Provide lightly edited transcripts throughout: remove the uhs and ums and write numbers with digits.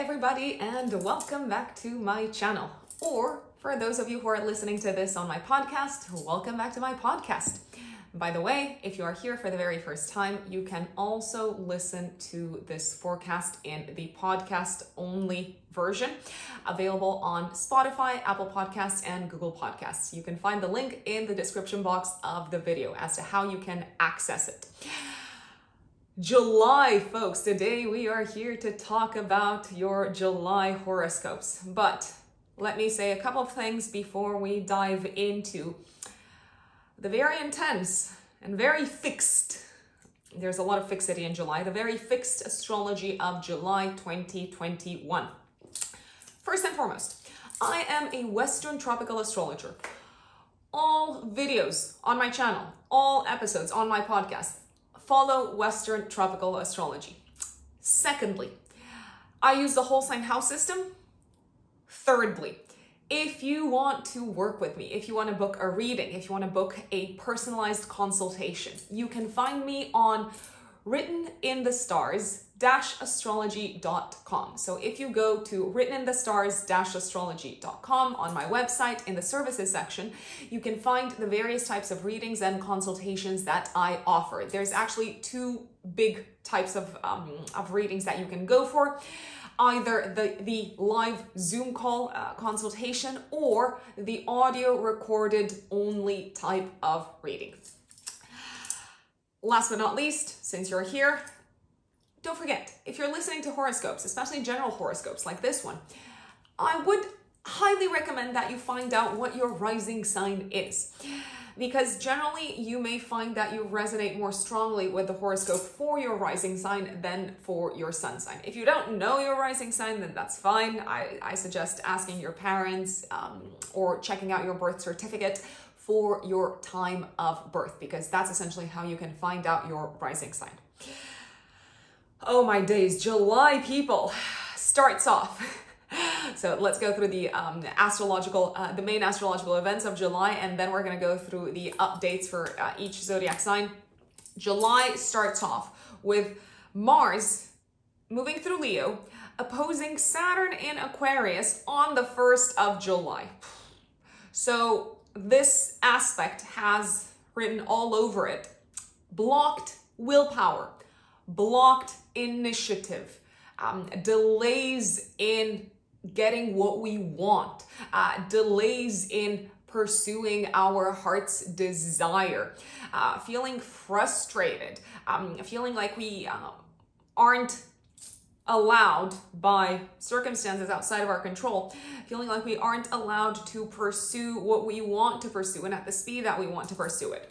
everybody, and welcome back to my channel. Or for those of you who are listening to this on my podcast, welcome back to my podcast. By the way, if you are here for the very first time, you can also listen to this forecast in the podcast only version, available on Spotify, Apple Podcasts, and Google Podcasts. You can find the link in the description box of the video as to how you can access it. July, folks. Today we are here to talk about your July horoscopes. But let me say a couple of things before we dive into the very intense and very fixed, there's a lot of fixity in July, the very fixed astrology of July 2021. First and foremost, I am a Western tropical astrologer. All videos on my channel, all episodes on my podcast follow Western tropical astrology. Secondly, I use the whole sign house system. Thirdly, if you want to work with me, if you want to book a reading, if you want to book a personalized consultation, you can find me on writteninthestars-astrology.com. So if you go to writteninthestars-astrology.com on my website, in the services section, you can find the various types of readings and consultations that I offer. There's actually two big types of readings that you can go for. Either the live Zoom call consultation or the audio recorded only type of reading. Last but not least, since you're here, don't forget, if you're listening to horoscopes, especially general horoscopes like this one, I would highly recommend that you find out what your rising sign is. Because generally you may find that you resonate more strongly with the horoscope for your rising sign than for your sun sign. If you don't know your rising sign, then that's fine. I suggest asking your parents or checking out your birth certificate for your time of birth, because that's essentially how you can find out your rising sign. Oh my days, July, people, starts off. So let's go through the the main astrological events of July, and then we're going to go through the updates for each zodiac sign. July starts off with Mars moving through Leo, opposing Saturn in Aquarius on the 1st of July. So this aspect has written all over it: blocked willpower, blocked initiative, delays in getting what we want, delays in pursuing our heart's desire, feeling frustrated, feeling like we aren't allowed by circumstances outside of our control, feeling like we aren't allowed to pursue what we want to pursue and at the speed that we want to pursue it.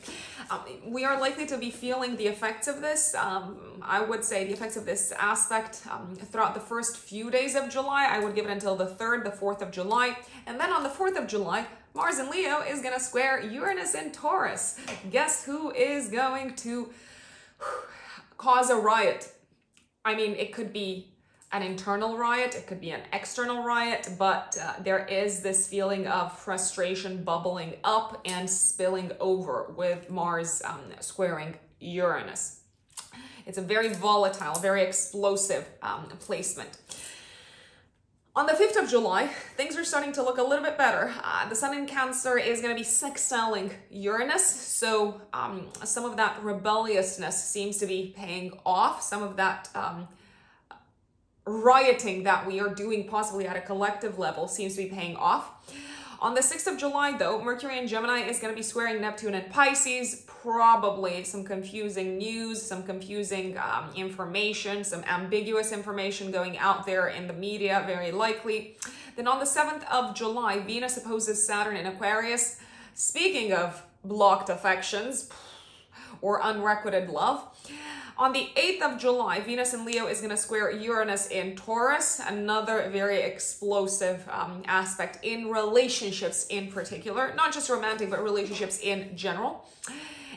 We are likely to be feeling the effects of this. I would say the effects of this aspect throughout the first few days of July. I would give it until the 3rd, the 4th of July. And then on the 4th of July, Mars in Leo is going to square Uranus in Taurus. Guess who is going to cause a riot? I mean, it could be an internal riot, it could be an external riot, but there is this feeling of frustration bubbling up and spilling over with Mars squaring Uranus. It's a very volatile, very explosive placement. On the 5th of July, things are starting to look a little bit better. The Sun in Cancer is going to be sextiling Uranus, so some of that rebelliousness seems to be paying off. Some of that rioting that we are doing possibly at a collective level seems to be paying off. On the 6th of July, though, Mercury in Gemini is going to be squaring Neptune in Pisces. Probably some confusing news, some confusing information, some ambiguous information going out there in the media, very likely. Then on the 7th of July, Venus opposes Saturn in Aquarius. Speaking of blocked affections or unrequited love, on the 8th of July, Venus in Leo is going to square Uranus in Taurus, another very explosive aspect in relationships in particular, not just romantic, but relationships in general.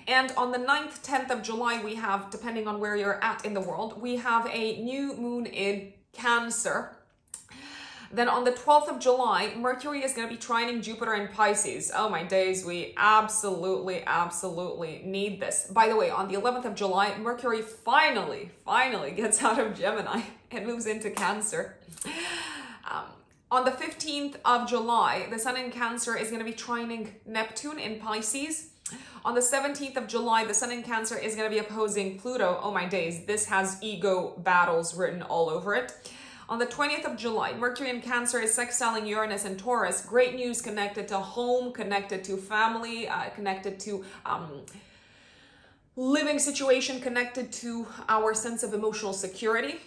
And on the 9th, 10th of July, we have, depending on where you're at in the world, we have a new moon in Cancer. Then on the 12th of July, Mercury is going to be trining Jupiter in Pisces. Oh my days, we absolutely need this. By the way, on the 11th of July, Mercury finally gets out of Gemini It moves into Cancer. On the 15th of July, the Sun in Cancer is going to be trining Neptune in Pisces. On the 17th of July, the Sun in Cancer is going to be opposing Pluto. Oh my days, this has ego battles written all over it. On the 20th of July, Mercury in Cancer is sextiling Uranus and Taurus. Great news connected to home, connected to family, connected to living situation, connected to our sense of emotional security.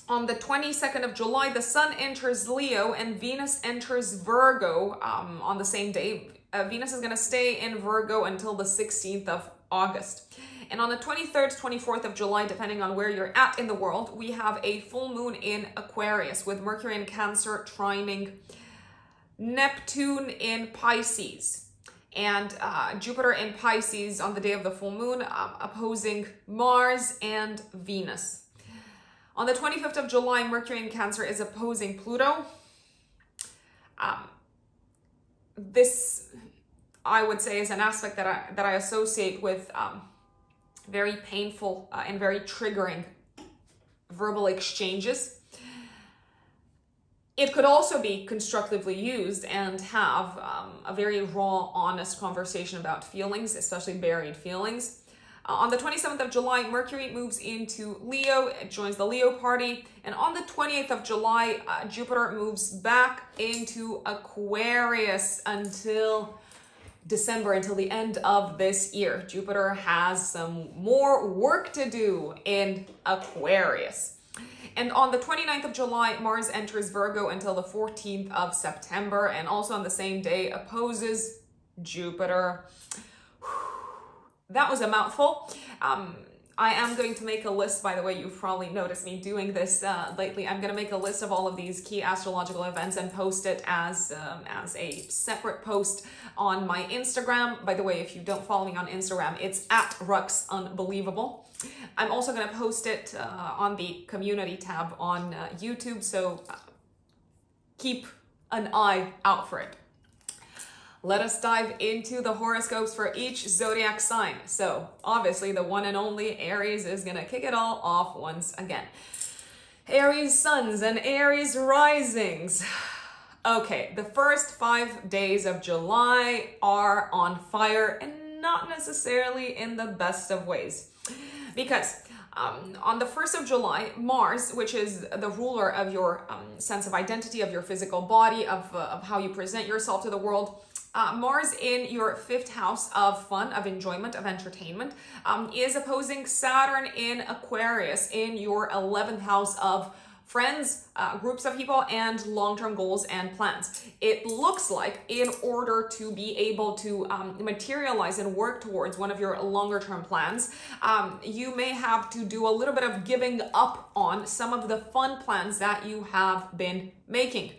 On the 22nd of July, the Sun enters Leo and Venus enters Virgo on the same day. Venus is going to stay in Virgo until the 16th of August. And on the 23rd, 24th of July, depending on where you're at in the world, we have a full moon in Aquarius with Mercury in Cancer trining Neptune in Pisces. And Jupiter in Pisces on the day of the full moon, opposing Mars and Venus. On the 25th of July, Mercury in Cancer is opposing Pluto. This, I would say, is an aspect that I associate with very painful and very triggering verbal exchanges. It could also be constructively used and have a very raw, honest conversation about feelings, especially buried feelings. On the 27th of July, Mercury moves into Leo, it joins the Leo party. And on the 28th of July, Jupiter moves back into Aquarius until December, until the end of this year. Jupiter has some more work to do in Aquarius. And on the 29th of July, Mars enters Virgo until the 14th of September, and also on the same day opposes Jupiter. That was a mouthful. I am going to make a list, by the way, you've probably noticed me doing this lately. I'm going to make a list of all of these key astrological events and post it as a separate post on my Instagram. By the way, if you don't follow me on Instagram, it's @RuxUnbelievable. I'm also going to post it on the community tab on YouTube, so keep an eye out for it. Let us dive into the horoscopes for each zodiac sign. So obviously the one and only Aries is going to kick it all off once again. Aries suns and Aries risings. Okay, the first 5 days of July are on fire, and not necessarily in the best of ways. Because on the 1st of July, Mars, which is the ruler of your sense of identity, of your physical body, of how you present yourself to the world, Mars in your 5th house of fun, of enjoyment, of entertainment, is opposing Saturn in Aquarius in your 11th house of friends, groups of people, and long-term goals and plans. It looks like in order to be able to materialize and work towards one of your longer-term plans, you may have to do a little bit of giving up on some of the fun plans that you have been making.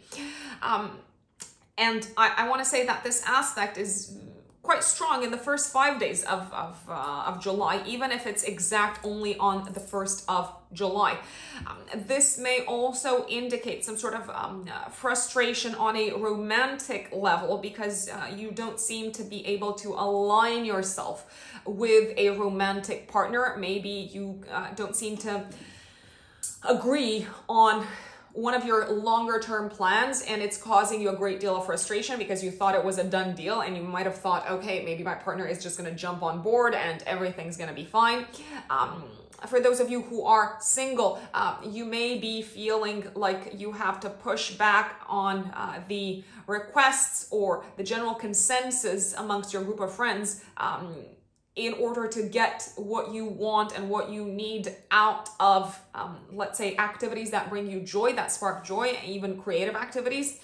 And I want to say that this aspect is quite strong in the first 5 days of July, even if it's exact only on the 1st of July. This may also indicate some sort of frustration on a romantic level because you don't seem to be able to align yourself with a romantic partner. Maybe you don't seem to agree on one of your longer term plans, and it's causing you a great deal of frustration because you thought it was a done deal, and you might have thought, okay, maybe my partner is just going to jump on board and everything's going to be fine. For those of you who are single, you may be feeling like you have to push back on the requests or the general consensus amongst your group of friends in order to get what you want and what you need out of, let's say, activities that bring you joy, that spark joy, even creative activities.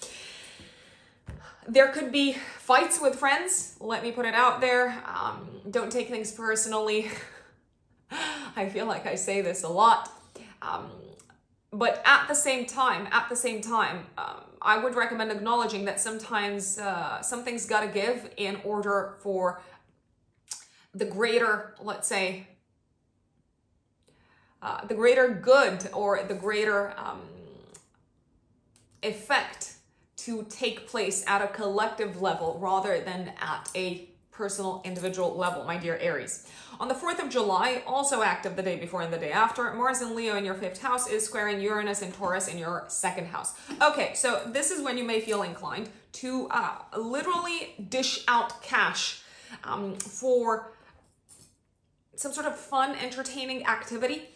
There could be fights with friends. Let me put it out there. Don't take things personally. I feel like I say this a lot. But at the same time, I would recommend acknowledging that sometimes something's got to give in order for the greater, let's say, the greater good or the greater effect to take place at a collective level rather than at a personal, individual level, my dear Aries. On the 4th of July, also active the day before and the day after, Mars in Leo in your 5th house is squaring Uranus and Taurus in your 2nd house. Okay, so this is when you may feel inclined to literally dish out cash for some sort of fun, entertaining activity.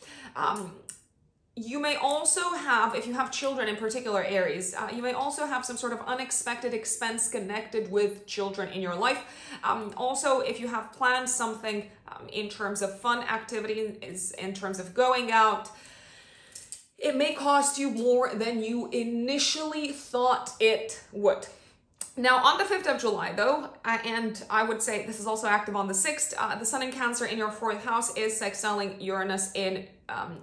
You may also have, if you have children in particular, Aries, you may also have some sort of unexpected expense connected with children in your life. Also, if you have planned something in terms of fun activities, in terms of going out, it may cost you more than you initially thought it would. Now, on the 5th of July, though, and I would say this is also active on the 6th, the Sun in Cancer in your 4th house is sextiling Uranus in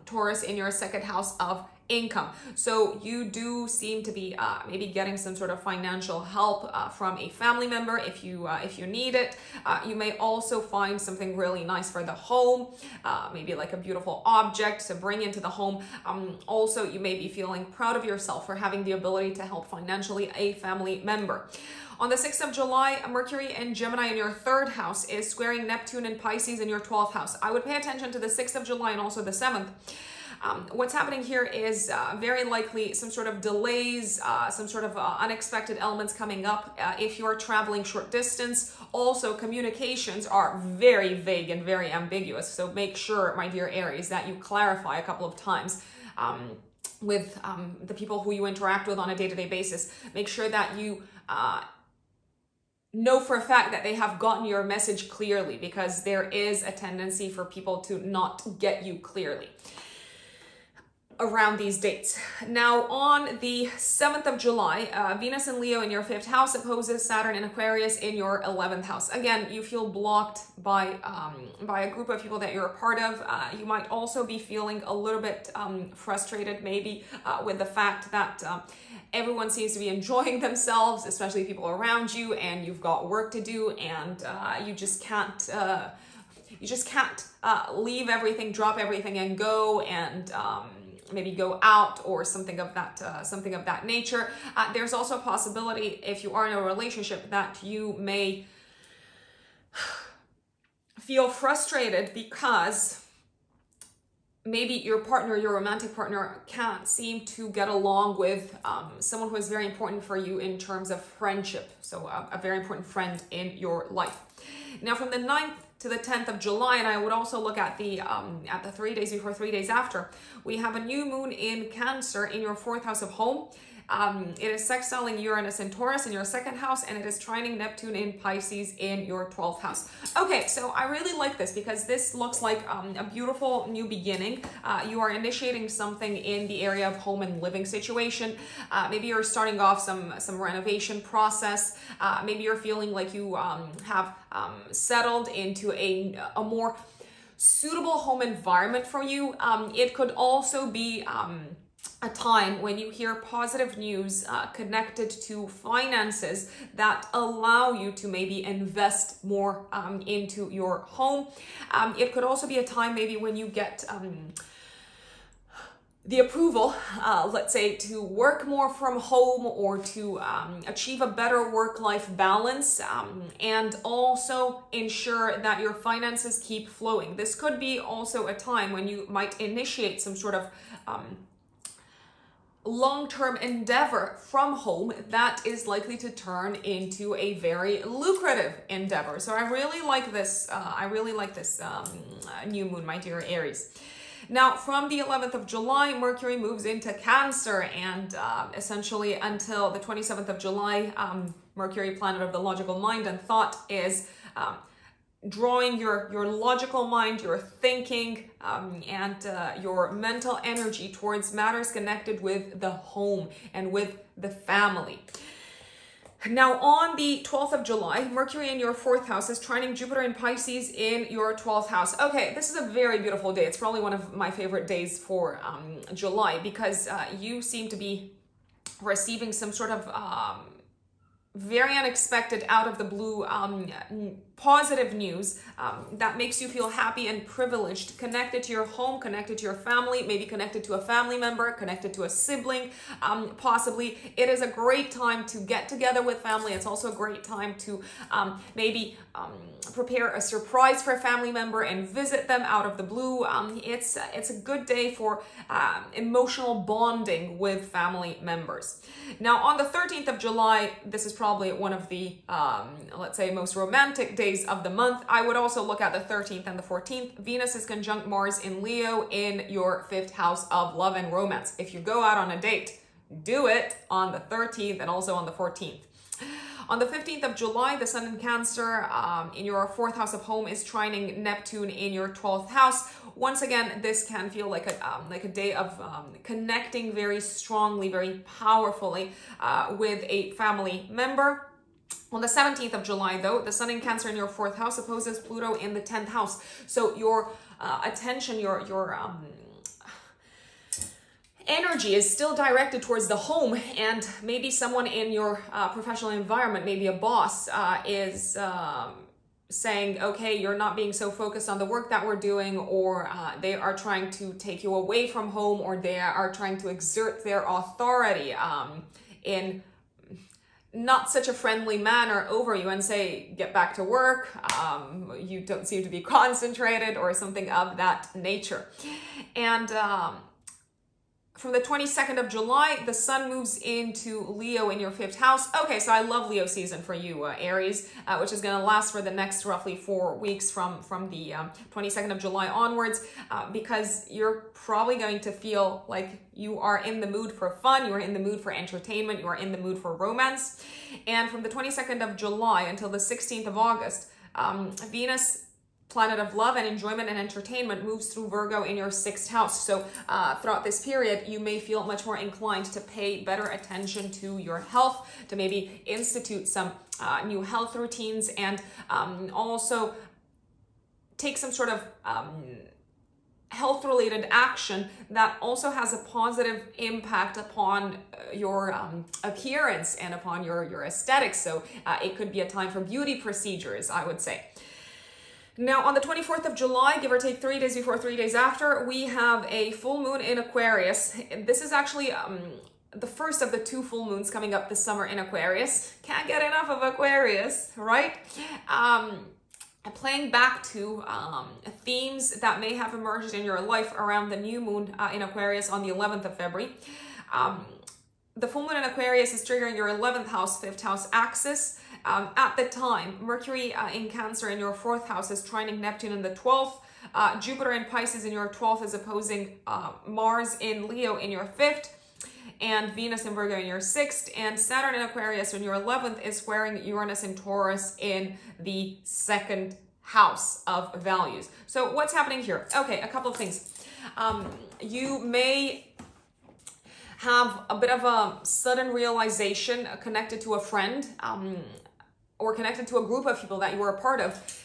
Taurus in your 2nd house of income. So you do seem to be maybe getting some sort of financial help from a family member if you need it. You may also find something really nice for the home, maybe like a beautiful object to bring into the home. Also, you may be feeling proud of yourself for having the ability to help financially a family member. On the 6th of July, Mercury and Gemini in your 3rd house is squaring Neptune and Pisces in your 12th house. I would pay attention to the 6th of July and also the 7th. What's happening here is very likely some sort of delays, some sort of unexpected elements coming up. If you are traveling short distance, also communications are very vague and very ambiguous. So make sure, my dear Aries, that you clarify a couple of times with the people who you interact with on a day-to-day basis. Make sure that you know for a fact that they have gotten your message clearly, because there is a tendency for people to not get you clearly around these dates. Now, on the 7th of July, Venus in Leo in your 5th house opposes Saturn in Aquarius in your 11th house. Again, you feel blocked by a group of people that you're a part of. You might also be feeling a little bit frustrated, maybe with the fact that everyone seems to be enjoying themselves, especially people around you, and you've got work to do, and you just can't leave everything, drop everything, and go and maybe go out or something of that nature. There's also a possibility, if you are in a relationship, that you may feel frustrated because maybe your partner, your romantic partner, can't seem to get along with someone who is very important for you in terms of friendship. So a very important friend in your life. Now, from the 9th to the 10th of July, and I would also look at the 3 days before, 3 days after, we have a new moon in Cancer in your 4th house of home. It is sextiling Uranus and Taurus in your 2nd house, and it is trining Neptune in Pisces in your 12th house. Okay, so I really like this because this looks like a beautiful new beginning. You are initiating something in the area of home and living situation. Maybe you're starting off some renovation process. Maybe you're feeling like you have settled into a more suitable home environment for you. It could also be a time when you hear positive news connected to finances that allow you to maybe invest more into your home. It could also be a time maybe when you get the approval, let's say, to work more from home or to achieve a better work-life balance, and also ensure that your finances keep flowing. This could be also a time when you might initiate some sort of long-term endeavor from home that is likely to turn into a very lucrative endeavor. So I really like this. New moon, my dear Aries. Now, from the 11th of July, Mercury moves into Cancer, and essentially until the 27th of July, Mercury, planet of the logical mind and thought, is drawing your logical mind, your thinking, and your mental energy towards matters connected with the home and with the family. Now, on the 12th of July, Mercury in your 4th house is trining Jupiter in Pisces in your 12th house. Okay, this is a very beautiful day. It's probably one of my favorite days for July, because you seem to be receiving some sort of very unexpected, out of the blue, positive news that makes you feel happy and privileged, connected to your home, connected to your family, maybe connected to a family member, connected to a sibling, possibly. It is a great time to get together with family. It's also a great time to maybe prepare a surprise for a family member and visit them out of the blue. It's a good day for emotional bonding with family members. Now, on the 13th of July, this is probably one of the, let's say, most romantic days of the month. I would also look at the 13th and the 14th. Venus is conjunct Mars in Leo in your 5th house of love and romance. If you go out on a date, do it on the 13th and also on the 14th. On the 15th of July, the Sun in Cancer in your 4th house of home is trining Neptune in your 12th house. Once again, this can feel like a day of connecting very strongly, very powerfully with a family member. On the 17th of July, though, the Sun in Cancer in your 4th house opposes Pluto in the 10th house. So your attention, your energy is still directed towards the home, and maybe someone in your professional environment, maybe a boss, is saying, okay, you're not being so focused on the work that we're doing, or they are trying to take you away from home, or they are trying to exert their authority in not such a friendly manner over you and say, get back to work, you don't seem to be concentrated, or something of that nature. And from the 22nd of July, the Sun moves into Leo in your 5th house. Okay, so I love Leo season for you, Aries, which is going to last for the next roughly 4 weeks from the 22nd of July onwards, because you're probably going to feel like you are in the mood for fun, you are in the mood for entertainment, you are in the mood for romance. And from the 22nd of July until the 16th of August, Venus, planet of love and enjoyment and entertainment, moves through Virgo in your 6th house. So throughout this period, you may feel much more inclined to pay better attention to your health, to maybe institute some new health routines, and also take some sort of health-related action that also has a positive impact upon your appearance and upon your aesthetics. So it could be a time for beauty procedures, I would say. Now, on the 24th of July, give or take 3 days before, 3 days after, we have a full moon in Aquarius. This is actually the first of the 2 full moons coming up this summer in Aquarius. Can't get enough of Aquarius, right? Playing back to themes that may have emerged in your life around the new moon in Aquarius on the 11th of February. The full moon in Aquarius is triggering your 11th house, 5th house axis. At the time, Mercury in Cancer in your 4th house is trining Neptune in the 12th. Jupiter in Pisces in your 12th is opposing Mars in Leo in your 5th. And Venus in Virgo in your 6th. And Saturn in Aquarius in your 11th is squaring Uranus in Taurus in the 2nd house of values. So what's happening here? Okay, a couple of things. You may have a bit of a sudden realization connected to a friend, or connected to a group of people that you were a part of,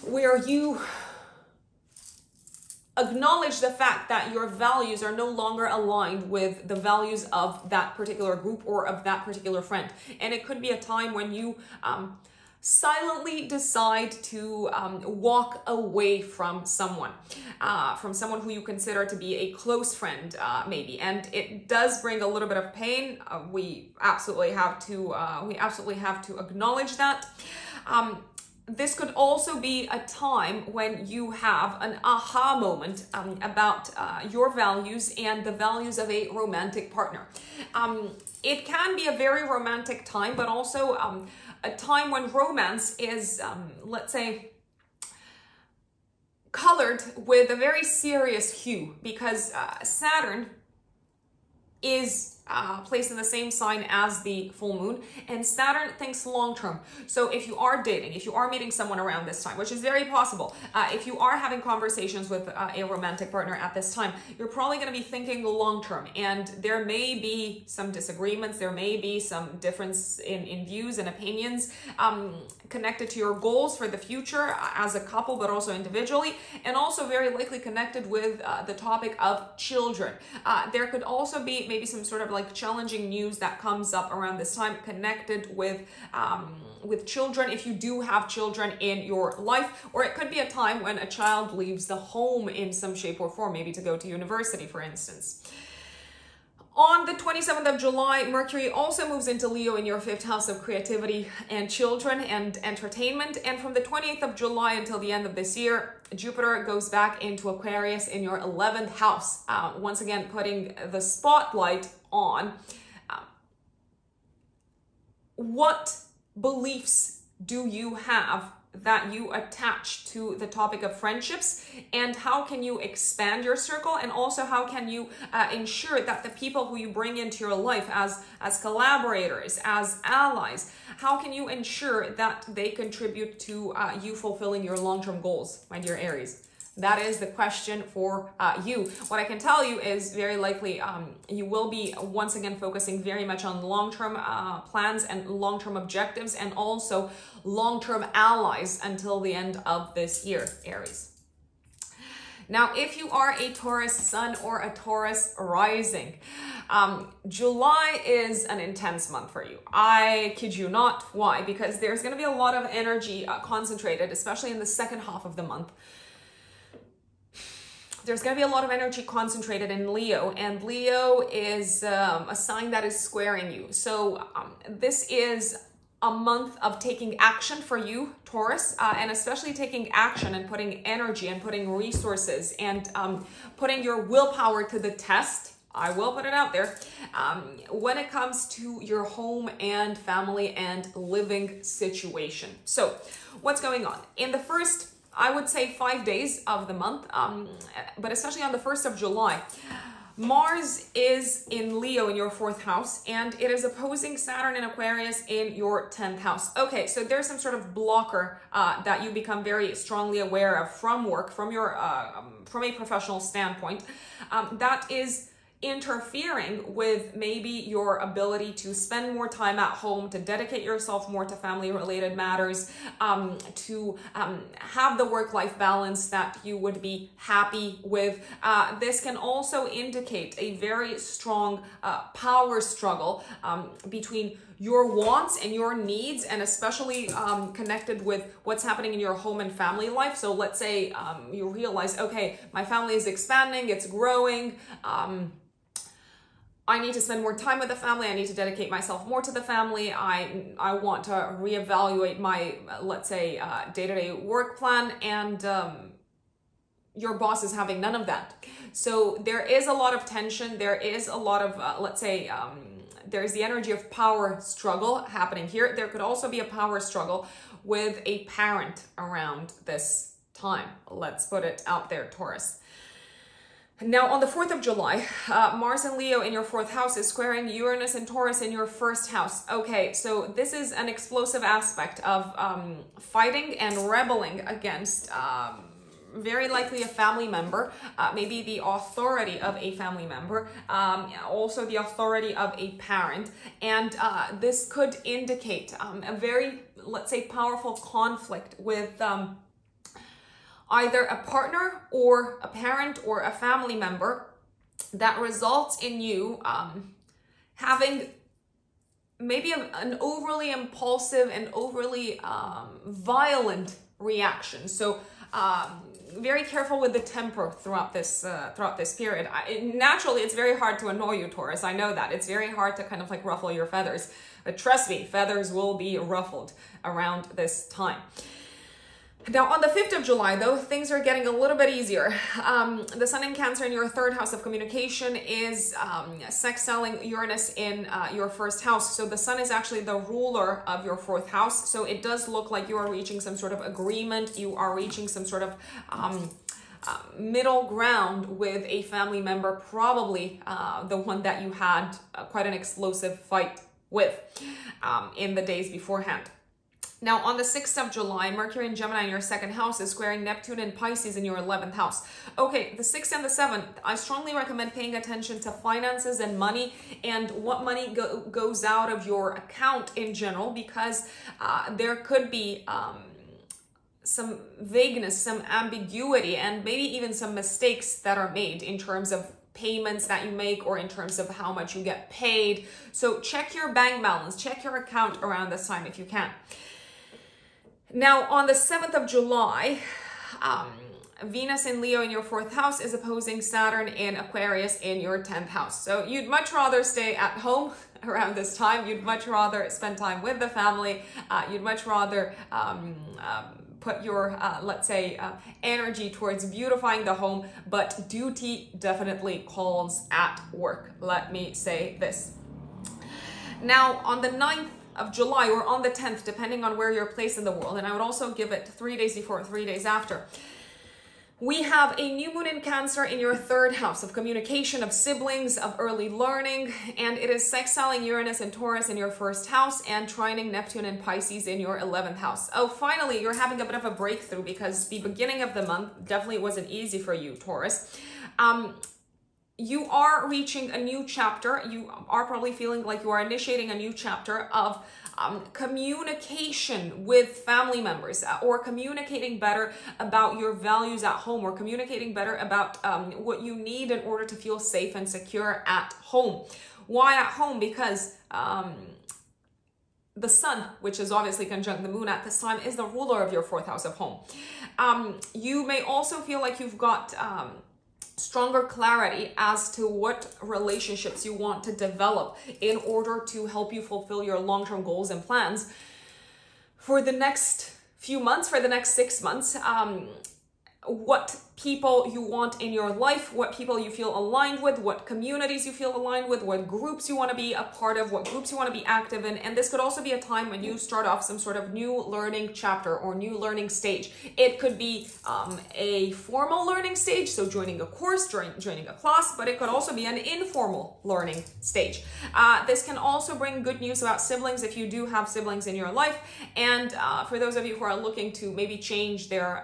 where you acknowledge the fact that your values are no longer aligned with the values of that particular group or of that particular friend. And it could be a time when you silently decide to walk away from someone who you consider to be a close friend, maybe. And it does bring a little bit of pain. We absolutely have to acknowledge that. This could also be a time when you have an aha moment about your values and the values of a romantic partner. It can be a very romantic time, but also a time when romance is, let's say, colored with a very serious hue, because Saturn is placed in the same sign as the full moon, and Saturn thinks long term. So if you are dating, if you are meeting someone around this time, which is very possible, if you are having conversations with a romantic partner at this time, you're probably going to be thinking long term, and there may be some disagreements, there may be some difference in views and opinions connected to your goals for the future as a couple, but also individually, and also very likely connected with the topic of children. There could also be maybe some sort of like challenging news that comes up around this time connected with children, if you do have children in your life, or it could be a time when a child leaves the home in some shape or form, maybe to go to university, for instance. On the 27th of July, Mercury also moves into Leo in your 5th house of creativity and children and entertainment. And from the 28th of July until the end of this year, Jupiter goes back into Aquarius in your 11th house. Once again, putting the spotlight on what beliefs do you have that you attach to the topic of friendships, and how can you expand your circle, and also how can you ensure that the people who you bring into your life as collaborators, as allies, how can you ensure that they contribute to you fulfilling your long-term goals, my dear Aries? That is the question for you. What I can tell you is very likely you will be once again focusing very much on long-term plans and long-term objectives, and also long-term allies until the end of this year, Aries. Now, if you are a Taurus sun or a Taurus rising, July is an intense month for you. I kid you not. Why? Because there's going to be a lot of energy concentrated, especially in the second half of the month. There's going to be a lot of energy concentrated in Leo, and Leo is a sign that is squaring you. So this is a month of taking action for you, Taurus, and especially taking action and putting energy and putting resources and putting your willpower to the test. I will put it out there when it comes to your home and family and living situation. So what's going on? In the first, I would say 5 days of the month, but especially on the 1st of July, Mars is in Leo in your 4th house, and it is opposing Saturn in Aquarius in your 10th house. Okay, so there's some sort of blocker that you become very strongly aware of from work, from your from a professional standpoint, that is interfering with maybe your ability to spend more time at home, to dedicate yourself more to family related matters, to have the work-life balance that you would be happy with. This can also indicate a very strong power struggle between your wants and your needs, and especially connected with what's happening in your home and family life. So let's say you realize, okay, my family is expanding, it's growing, I need to spend more time with the family. I need to dedicate myself more to the family. I want to reevaluate my, let's say, day-to-day work plan, and your boss is having none of that. So there is a lot of tension. There is a lot of, let's say, there's the energy of power struggle happening here. There could also be a power struggle with a parent around this time. Let's put it out there, Taurus. Now, on the 4th of July, Mars and Leo in your 4th house is squaring Uranus and Taurus in your 1st house. Okay, so this is an explosive aspect of fighting and rebelling against very likely a family member, maybe the authority of a family member, also the authority of a parent. And this could indicate a very, let's say, powerful conflict with either a partner or a parent or a family member that results in you having maybe an overly impulsive and overly violent reaction. So very careful with the temper throughout this period. Naturally, it's very hard to annoy you, Taurus. I know that. It's very hard to kind of like ruffle your feathers. But trust me, feathers will be ruffled around this time. Now, on the 5th of July, though, things are getting a little bit easier. The Sun in Cancer in your 3rd house of communication is sextiling Uranus in your 1st house. So the Sun is actually the ruler of your 4th house. So it does look like you are reaching some sort of agreement. You are reaching some sort of middle ground with a family member, probably the one that you had quite an explosive fight with in the days beforehand. Now, on the 6th of July, Mercury in Gemini in your 2nd house is squaring Neptune and Pisces in your 11th house. Okay, the 6th and the 7th, I strongly recommend paying attention to finances and money and what money goes out of your account in general, because there could be some vagueness, some ambiguity, and maybe even some mistakes that are made in terms of payments that you make or in terms of how much you get paid. So check your bank balance, check your account around this time if you can. Now, on the 7th of July, Venus in Leo in your 4th house is opposing Saturn in Aquarius in your 10th house. So you'd much rather stay at home around this time. You'd much rather spend time with the family. You'd much rather put your, let's say, energy towards beautifying the home, but duty definitely calls at work. Let me say this. Now, on the 9th of July or on the 10th, depending on where you're placed in the world, and I would also give it 3 days before, 3 days after, we have a new moon in Cancer in your 3rd house of communication, of siblings, of early learning, and it is sextiling Uranus and Taurus in your 1st house and trining Neptune and Pisces in your 11th house. Oh, finally, you're having a bit of a breakthrough because the beginning of the month definitely wasn't easy for you, Taurus. You are reaching a new chapter. You are probably feeling like you are initiating a new chapter of communication with family members, or communicating better about your values at home, or communicating better about what you need in order to feel safe and secure at home. Why at home? Because the sun, which is obviously conjunct the moon at this time, is the ruler of your 4th house of home. You may also feel like you've got stronger clarity as to what relationships you want to develop in order to help you fulfill your long-term goals and plans for the next few months, for the next 6 months. What people you want in your life, what people you feel aligned with, what communities you feel aligned with, what groups you want to be a part of, what groups you want to be active in. And this could also be a time when you start off some sort of new learning chapter or new learning stage. It could be a formal learning stage, so joining a course, joining a class, but it could also be an informal learning stage. This can also bring good news about siblings if you do have siblings in your life. And for those of you who are looking to maybe change their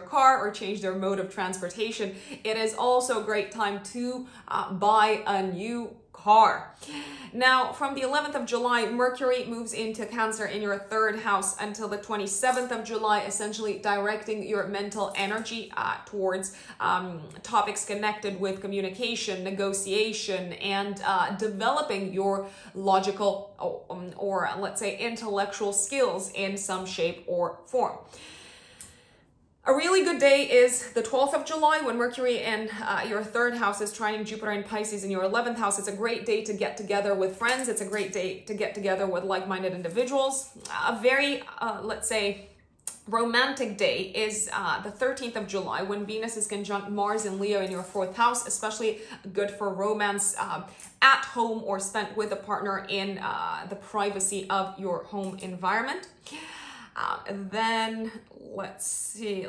car or change their mode of transportation, it is also a great time to buy a new car. Now, from the 11th of July, Mercury moves into Cancer in your 3rd house until the 27th of July, essentially directing your mental energy towards topics connected with communication, negotiation, and developing your logical or let's say intellectual skills in some shape or form. A really good day is the 12th of July when Mercury in your 3rd house is trining Jupiter and Pisces in your 11th house. It's a great day to get together with friends. It's a great day to get together with like-minded individuals. A very, let's say, romantic day is the 13th of July when Venus is conjunct Mars in Leo in your 4th house, especially good for romance at home or spent with a partner in the privacy of your home environment. And then let's see.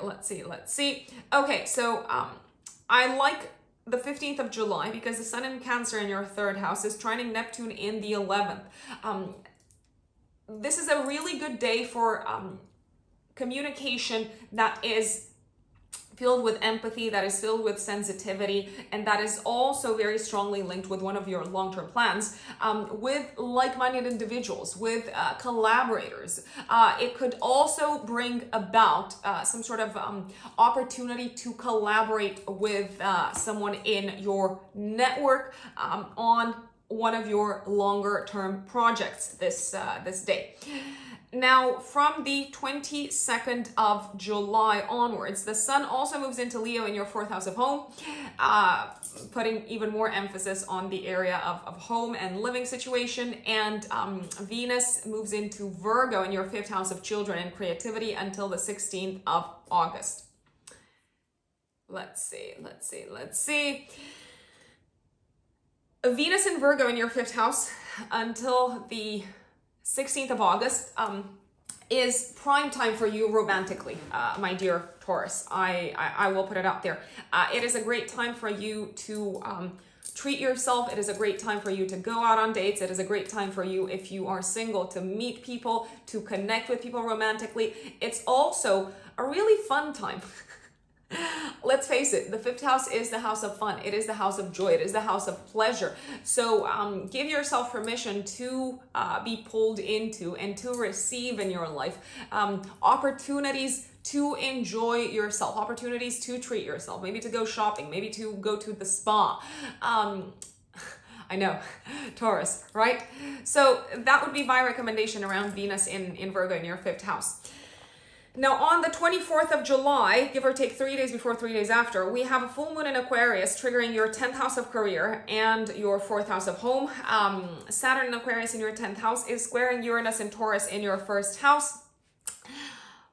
Okay, so I like the 15th of July because the sun in Cancer in your 3rd house is trining Neptune in the 11th. This is a really good day for communication that is filled with empathy, that is filled with sensitivity, and that is also very strongly linked with one of your long-term plans, with like-minded individuals, with collaborators. It could also bring about some sort of opportunity to collaborate with someone in your network on one of your longer-term projects this day. Now, from the 22nd of July onwards, the sun also moves into Leo in your 4th house of home, putting even more emphasis on the area of home and living situation. And Venus moves into Virgo in your 5th house of children and creativity until the 16th of August. Let's see. Venus in Virgo in your 5th house until the 16th of August is prime time for you romantically, my dear Taurus. I will put it out there. It is a great time for you to treat yourself. It is a great time for you to go out on dates. It is a great time for you, if you are single, to meet people, to connect with people romantically. It's also a really fun time Let's face it, the fifth house is the house of fun. It is the house of joy. It is the house of pleasure. So give yourself permission to be pulled into and to receive in your life opportunities to enjoy yourself, opportunities to treat yourself, maybe to go shopping, maybe to go to the spa. I know, Taurus, right? So that would be my recommendation around Venus in Virgo in your fifth house. Now, on the 24th of July, give or take 3 days before, 3 days after, we have a full moon in Aquarius triggering your 10th house of career and your 4th house of home. Saturn in Aquarius in your 10th house is squaring Uranus and Taurus in your 1st house.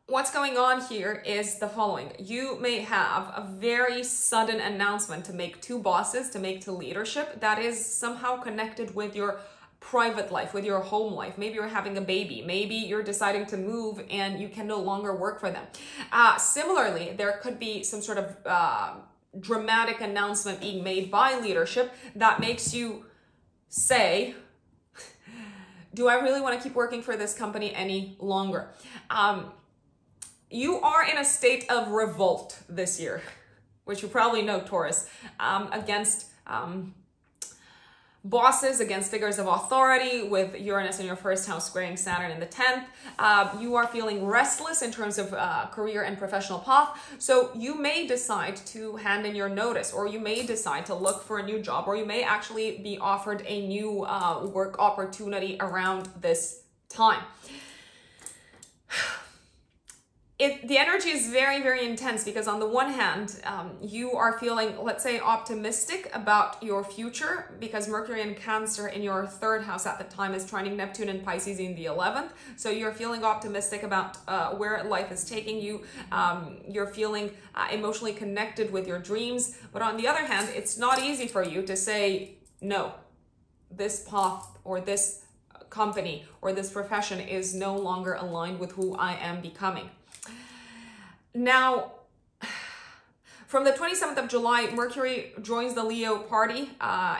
What's going on here is the following. You may have a very sudden announcement to make to bosses, to make to leadership that is somehow connected with your private life, with your home life. Maybe you're having a baby. Maybe you're deciding to move and you can no longer work for them. Similarly, there could be some sort of dramatic announcement being made by leadership that makes you say, do I really want to keep working for this company any longer? You are in a state of revolt this year, which you probably know, Taurus, against bosses, against figures of authority, with Uranus in your 1st house squaring Saturn in the 10th. You are feeling restless in terms of career and professional path. So you may decide to hand in your notice, or you may decide to look for a new job, or you may actually be offered a new work opportunity around this time. The energy is very, very intense because on the one hand, you are feeling, let's say, optimistic about your future because Mercury in Cancer in your 3rd house at the time is trining Neptune in Pisces in the 11th. So you're feeling optimistic about where life is taking you. You're feeling emotionally connected with your dreams. But on the other hand, it's not easy for you to say, no, this path or this company or this profession is no longer aligned with who I am becoming. Now, from the 27th of July, Mercury joins the Leo party,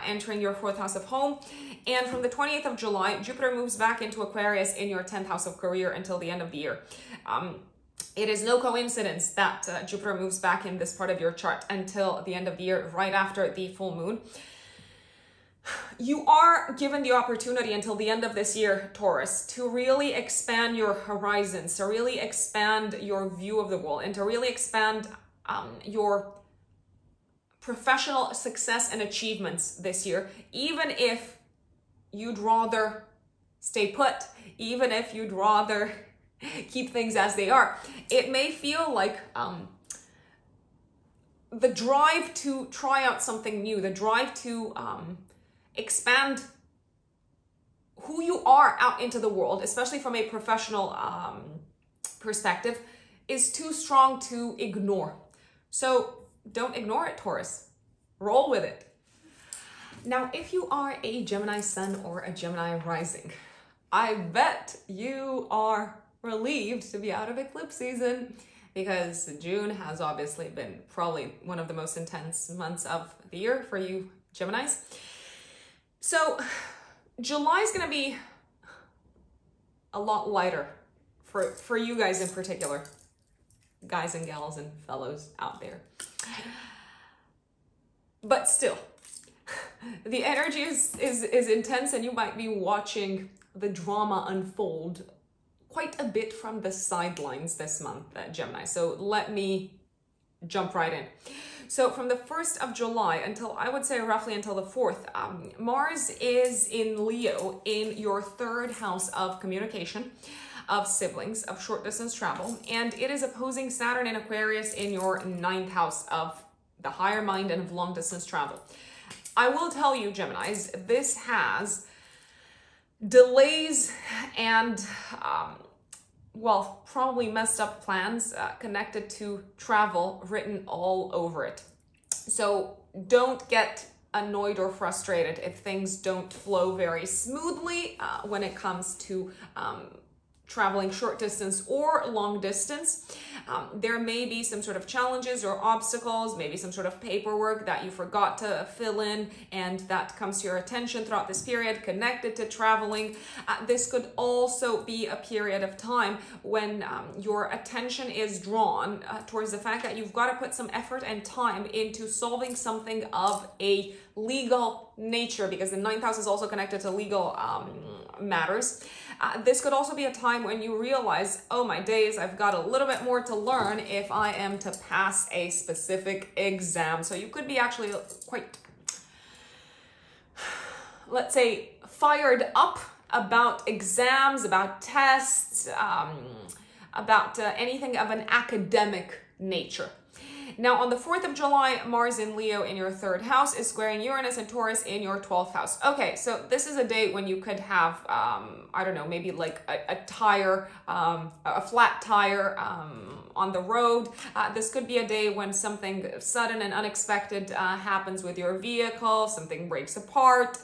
entering your 4th house of home. And from the 28th of July, Jupiter moves back into Aquarius in your 10th house of career until the end of the year. It is no coincidence that Jupiter moves back in this part of your chart until the end of the year, right after the full moon. You are given the opportunity until the end of this year, Taurus, to really expand your horizons, to really expand your view of the world, and to really expand your professional success and achievements this year, even if you'd rather stay put, even if you'd rather keep things as they are. It may feel like the drive to try out something new, the drive to expand who you are out into the world, especially from a professional perspective, is too strong to ignore. So don't ignore it, Taurus. Roll with it. Now, if you are a Gemini sun or a Gemini rising, I bet you are relieved to be out of eclipse season, because June has obviously been probably one of the most intense months of the year for you Geminis. So July is going to be a lot lighter for you guys in particular, guys and gals and fellows out there. But still, the energy is intense, and you might be watching the drama unfold quite a bit from the sidelines this month, Gemini. So let me jump right in. So from the 1st of July until, I would say, roughly until the 4th, Mars is in Leo in your 3rd house of communication, of siblings, of short distance travel, and it is opposing Saturn in Aquarius in your 9th house of the higher mind and of long distance travel. I will tell you, Geminis, this has delays and well, probably messed up plans connected to travel written all over it. So don't get annoyed or frustrated if things don't flow very smoothly when it comes to traveling short distance or long distance. There may be some sort of challenges or obstacles, maybe some sort of paperwork that you forgot to fill in and that comes to your attention throughout this period connected to traveling. This could also be a period of time when your attention is drawn towards the fact that you've got to put some effort and time into solving something of a legal nature, because the ninth house is also connected to legal matters. This could also be a time when you realize, oh my days, I've got a little bit more to learn if I am to pass a specific exam. So you could be actually quite, let's say, fired up about exams, about tests, about anything of an academic nature. Now, on the 4th of July, Mars in Leo in your 3rd house is squaring Uranus and Taurus in your 12th house. Okay, so this is a day when you could have, I don't know, maybe like a tire, a flat tire on the road. This could be a day when something sudden and unexpected happens with your vehicle, something breaks apart.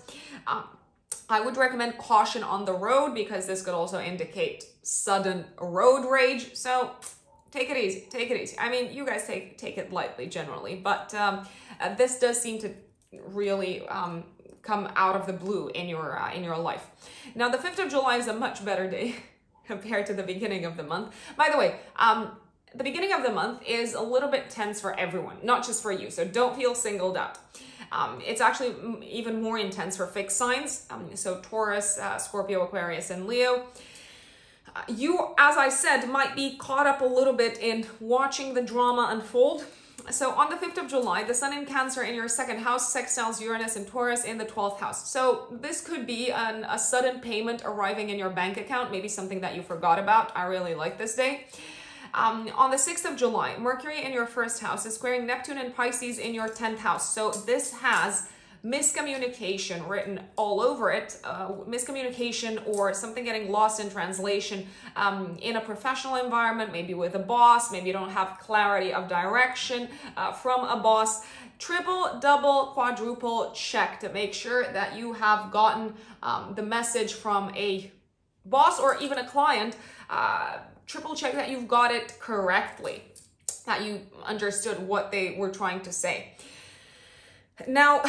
I would recommend caution on the road because this could also indicate sudden road rage. So take it easy, take it easy. I mean, you guys take it lightly generally, but this does seem to really come out of the blue in your life. Now, the 5th of July is a much better day compared to the beginning of the month. By the way, the beginning of the month is a little bit tense for everyone, not just for you, so don't feel singled out. It's actually even more intense for fixed signs, so Taurus, Scorpio, Aquarius, and Leo. You, as I said, might be caught up a little bit in watching the drama unfold. So on the 5th of July, the Sun in Cancer in your 2nd house sextiles Uranus and Taurus in the 12th house. So this could be a sudden payment arriving in your bank account, maybe something that you forgot about. I really like this day. On the 6th of July, Mercury in your 1st house is squaring Neptune and Pisces in your 10th house. So this has miscommunication written all over it, miscommunication or something getting lost in translation in a professional environment, maybe with a boss, maybe you don't have clarity of direction from a boss. Triple, double, quadruple check to make sure that you have gotten the message from a boss or even a client. Triple check that you've got it correctly, that you understood what they were trying to say. Now,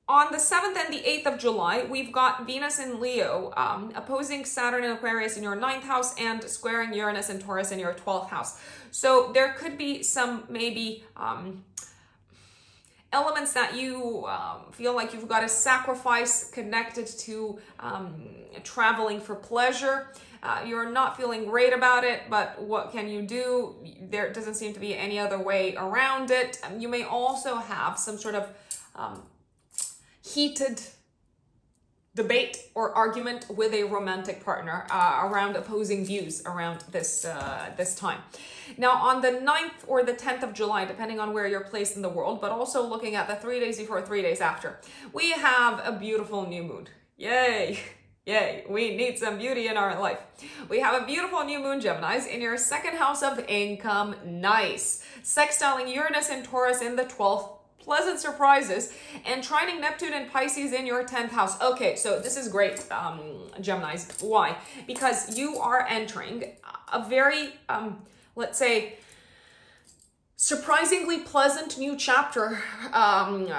on the 7th and the 8th of July, we've got Venus in Leo opposing Saturn and Aquarius in your 9th house and squaring Uranus and Taurus in your 12th house. So there could be some maybe elements that you feel like you've got to sacrifice connected to traveling for pleasure. You're not feeling great about it, but what can you do? There doesn't seem to be any other way around it. You may also have some sort of heated debate or argument with a romantic partner around opposing views around this time. Now, on the 9th or the 10th of July, depending on where you're placed in the world, but also looking at the 3 days before, 3 days after, we have a beautiful new moon. Yay! Yay, we need some beauty in our life. We have a beautiful new moon, Geminis, in your 2nd house of income. Nice. Sextiling Uranus and Taurus in the 12th. Pleasant surprises. And trining Neptune and Pisces in your 10th house. Okay, so this is great, Geminis. Why? Because you are entering a very, let's say, surprisingly pleasant new chapter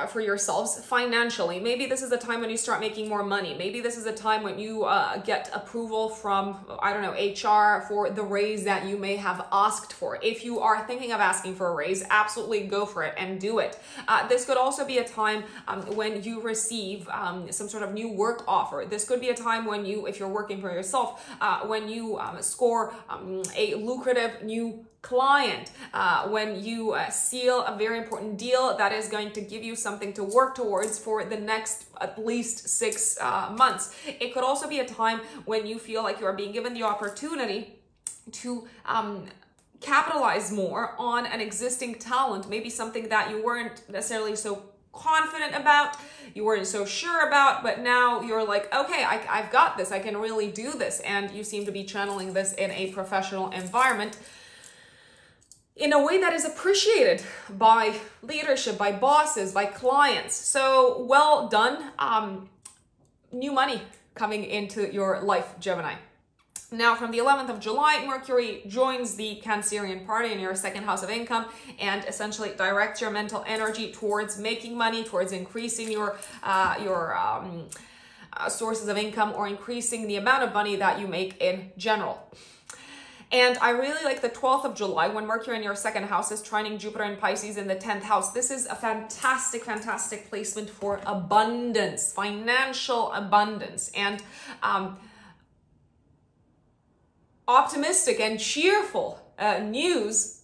for yourselves financially. Maybe this is a time when you start making more money. Maybe this is a time when you get approval from, I don't know, HR for the raise that you may have asked for. If you are thinking of asking for a raise, absolutely go for it and do it. This could also be a time when you receive some sort of new work offer. This could be a time when you, if you're working for yourself, when you score a lucrative new client, when you seal a very important deal that is going to give you something to work towards for the next at least 6 months. It could also be a time when you feel like you are being given the opportunity to capitalize more on an existing talent, maybe something that you weren't necessarily so confident about, you weren't so sure about, but now you're like, okay, I've got this, I can really do this, and you seem to be channeling this in a professional environment in a way that is appreciated by leadership, by bosses, by clients. So well done. New money coming into your life, Gemini. Now, from the 11th of July, Mercury joins the Cancerian party in your second house of income and essentially directs your mental energy towards making money, towards increasing your sources of income, or increasing the amount of money that you make in general. And I really like the 12th of July, when Mercury in your second house is trining Jupiter and Pisces in the 10th house. This is a fantastic, fantastic placement for abundance, financial abundance, and optimistic and cheerful news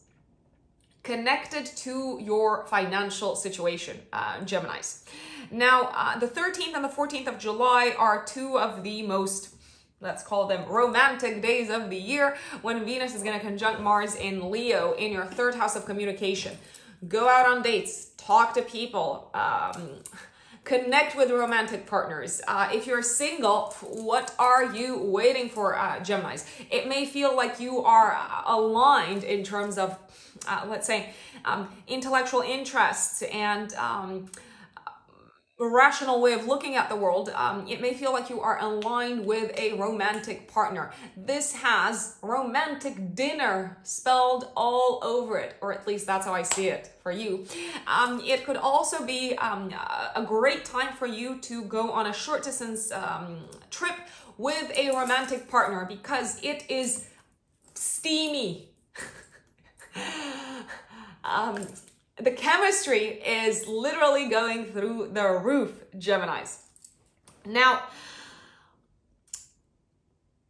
connected to your financial situation, Geminis. Now, the 13th and the 14th of July are two of the most, let's call them, romantic days of the year, when Venus is going to conjunct Mars in Leo in your third house of communication. Go out on dates, talk to people, connect with romantic partners. If you're single, what are you waiting for, Geminis? It may feel like you are aligned in terms of, let's say, intellectual interests and rational way of looking at the world. It may feel like you are aligned with a romantic partner. This has romantic dinner spelled all over it, or at least that's how I see it for you. It could also be a great time for you to go on a short distance trip with a romantic partner, because it is steamy. The chemistry is literally going through the roof, Geminis. Now,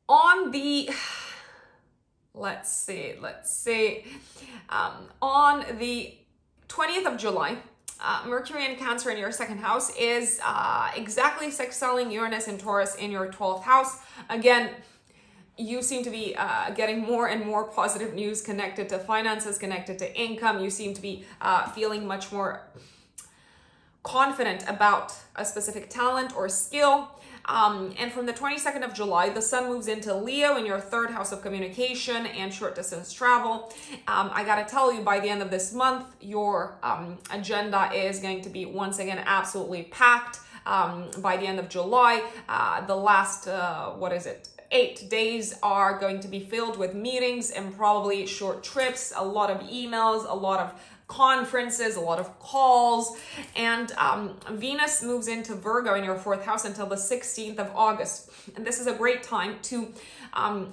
on the, let's see, on the 20th of July, Mercury in Cancer in your second house is exactly sextiling Uranus and Taurus in your 12th house. Again, you seem to be getting more and more positive news connected to finances, connected to income. You seem to be feeling much more confident about a specific talent or skill. And from the 22nd of July, the sun moves into Leo in your third house of communication and short distance travel. I gotta tell you, by the end of this month, your agenda is going to be once again absolutely packed. By the end of July, the last, 8 days are going to be filled with meetings and probably short trips, a lot of emails, a lot of conferences, a lot of calls. And Venus moves into Virgo in your fourth house until the 16th of August. And this is a great time to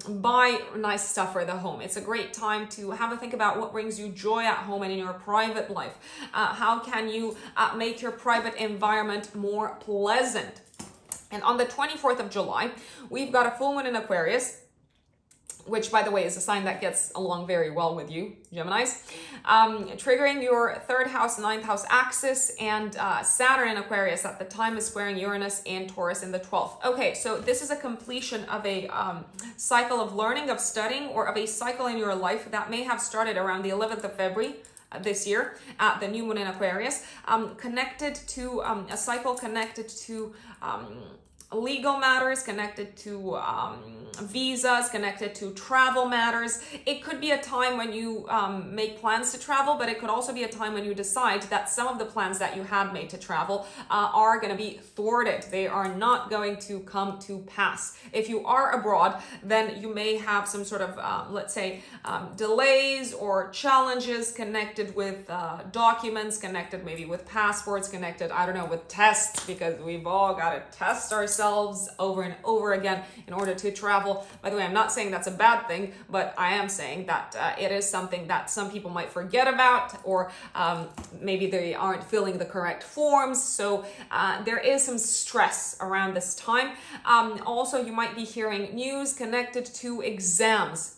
buy nice stuff for the home. It's a great time to have a think about what brings you joy at home and in your private life. How can you make your private environment more pleasant? And on the 24th of July, we've got a full moon in Aquarius, which, by the way, is a sign that gets along very well with you, Geminis, triggering your third house, ninth house axis, and Saturn in Aquarius at the time is squaring Uranus and Taurus in the 12th. Okay, so this is a completion of a cycle of learning, of studying, or of a cycle in your life that may have started around the 11th of February this year at the new moon in Aquarius, connected to a cycle connected to legal matters, connected to visas, connected to travel matters. It could be a time when you make plans to travel, but it could also be a time when you decide that some of the plans that you had made to travel are going to be thwarted. They are not going to come to pass. If you are abroad, then you may have some sort of, let's say, delays or challenges connected with documents, connected maybe with passports, connected, I don't know, with tests, because we've all got to test ourselves over and over again in order to travel. By the way, I'm not saying that's a bad thing, but I am saying that it is something that some people might forget about, or maybe they aren't filling the correct forms. So there is some stress around this time. Also, you might be hearing news connected to exams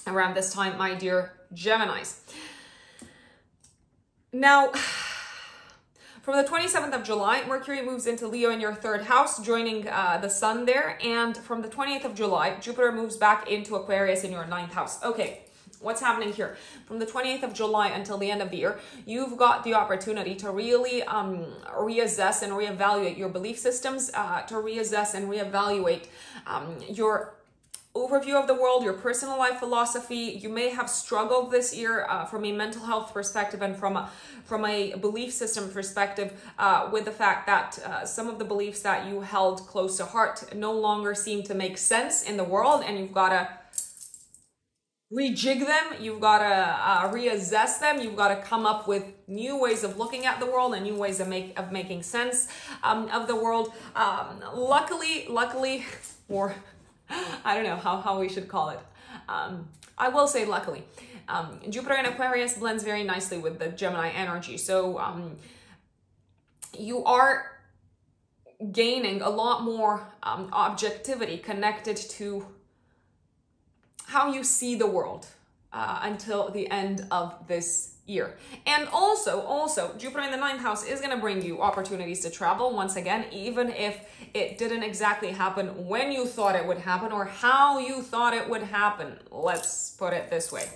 around this time, my dear Geminis. Now, from the 27th of July, Mercury moves into Leo in your third house, joining the sun there. And from the 28th of July, Jupiter moves back into Aquarius in your ninth house. Okay, what's happening here? From the 28th of July until the end of the year, you've got the opportunity to really reassess and reevaluate your belief systems, to reassess and reevaluate your overview of the world, your personal life philosophy. You may have struggled this year from a mental health perspective and from a belief system perspective with the fact that some of the beliefs that you held close to heart no longer seem to make sense in the world, and you've got to rejig them, you've got to reassess them, you've got to come up with new ways of looking at the world and new ways of making sense of the world. Luckily, or I don't know how we should call it. I will say luckily. Jupiter in Aquarius blends very nicely with the Gemini energy. So you are gaining a lot more objectivity connected to how you see the world until the end of this year. And also Jupiter in the 9th house is going to bring you opportunities to travel once again, even if it didn't exactly happen when you thought it would happen or how you thought it would happen. Let's put it this way.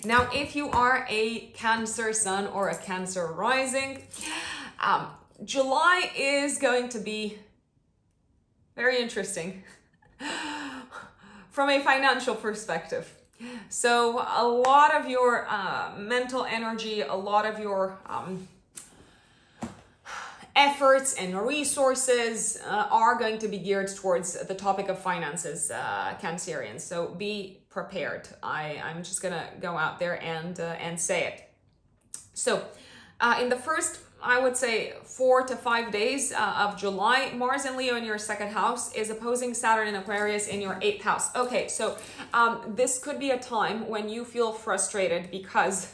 Now, if you are a Cancer sun or a Cancer rising, July is going to be very interesting from a financial perspective. So a lot of your mental energy, a lot of your efforts and resources are going to be geared towards the topic of finances, Cancerians. So be prepared. I'm just gonna go out there and say it. So in the first, I would say 4 to 5 days of July, Mars in Leo in your 2nd house is opposing Saturn in Aquarius in your 8th house. Okay, so this could be a time when you feel frustrated because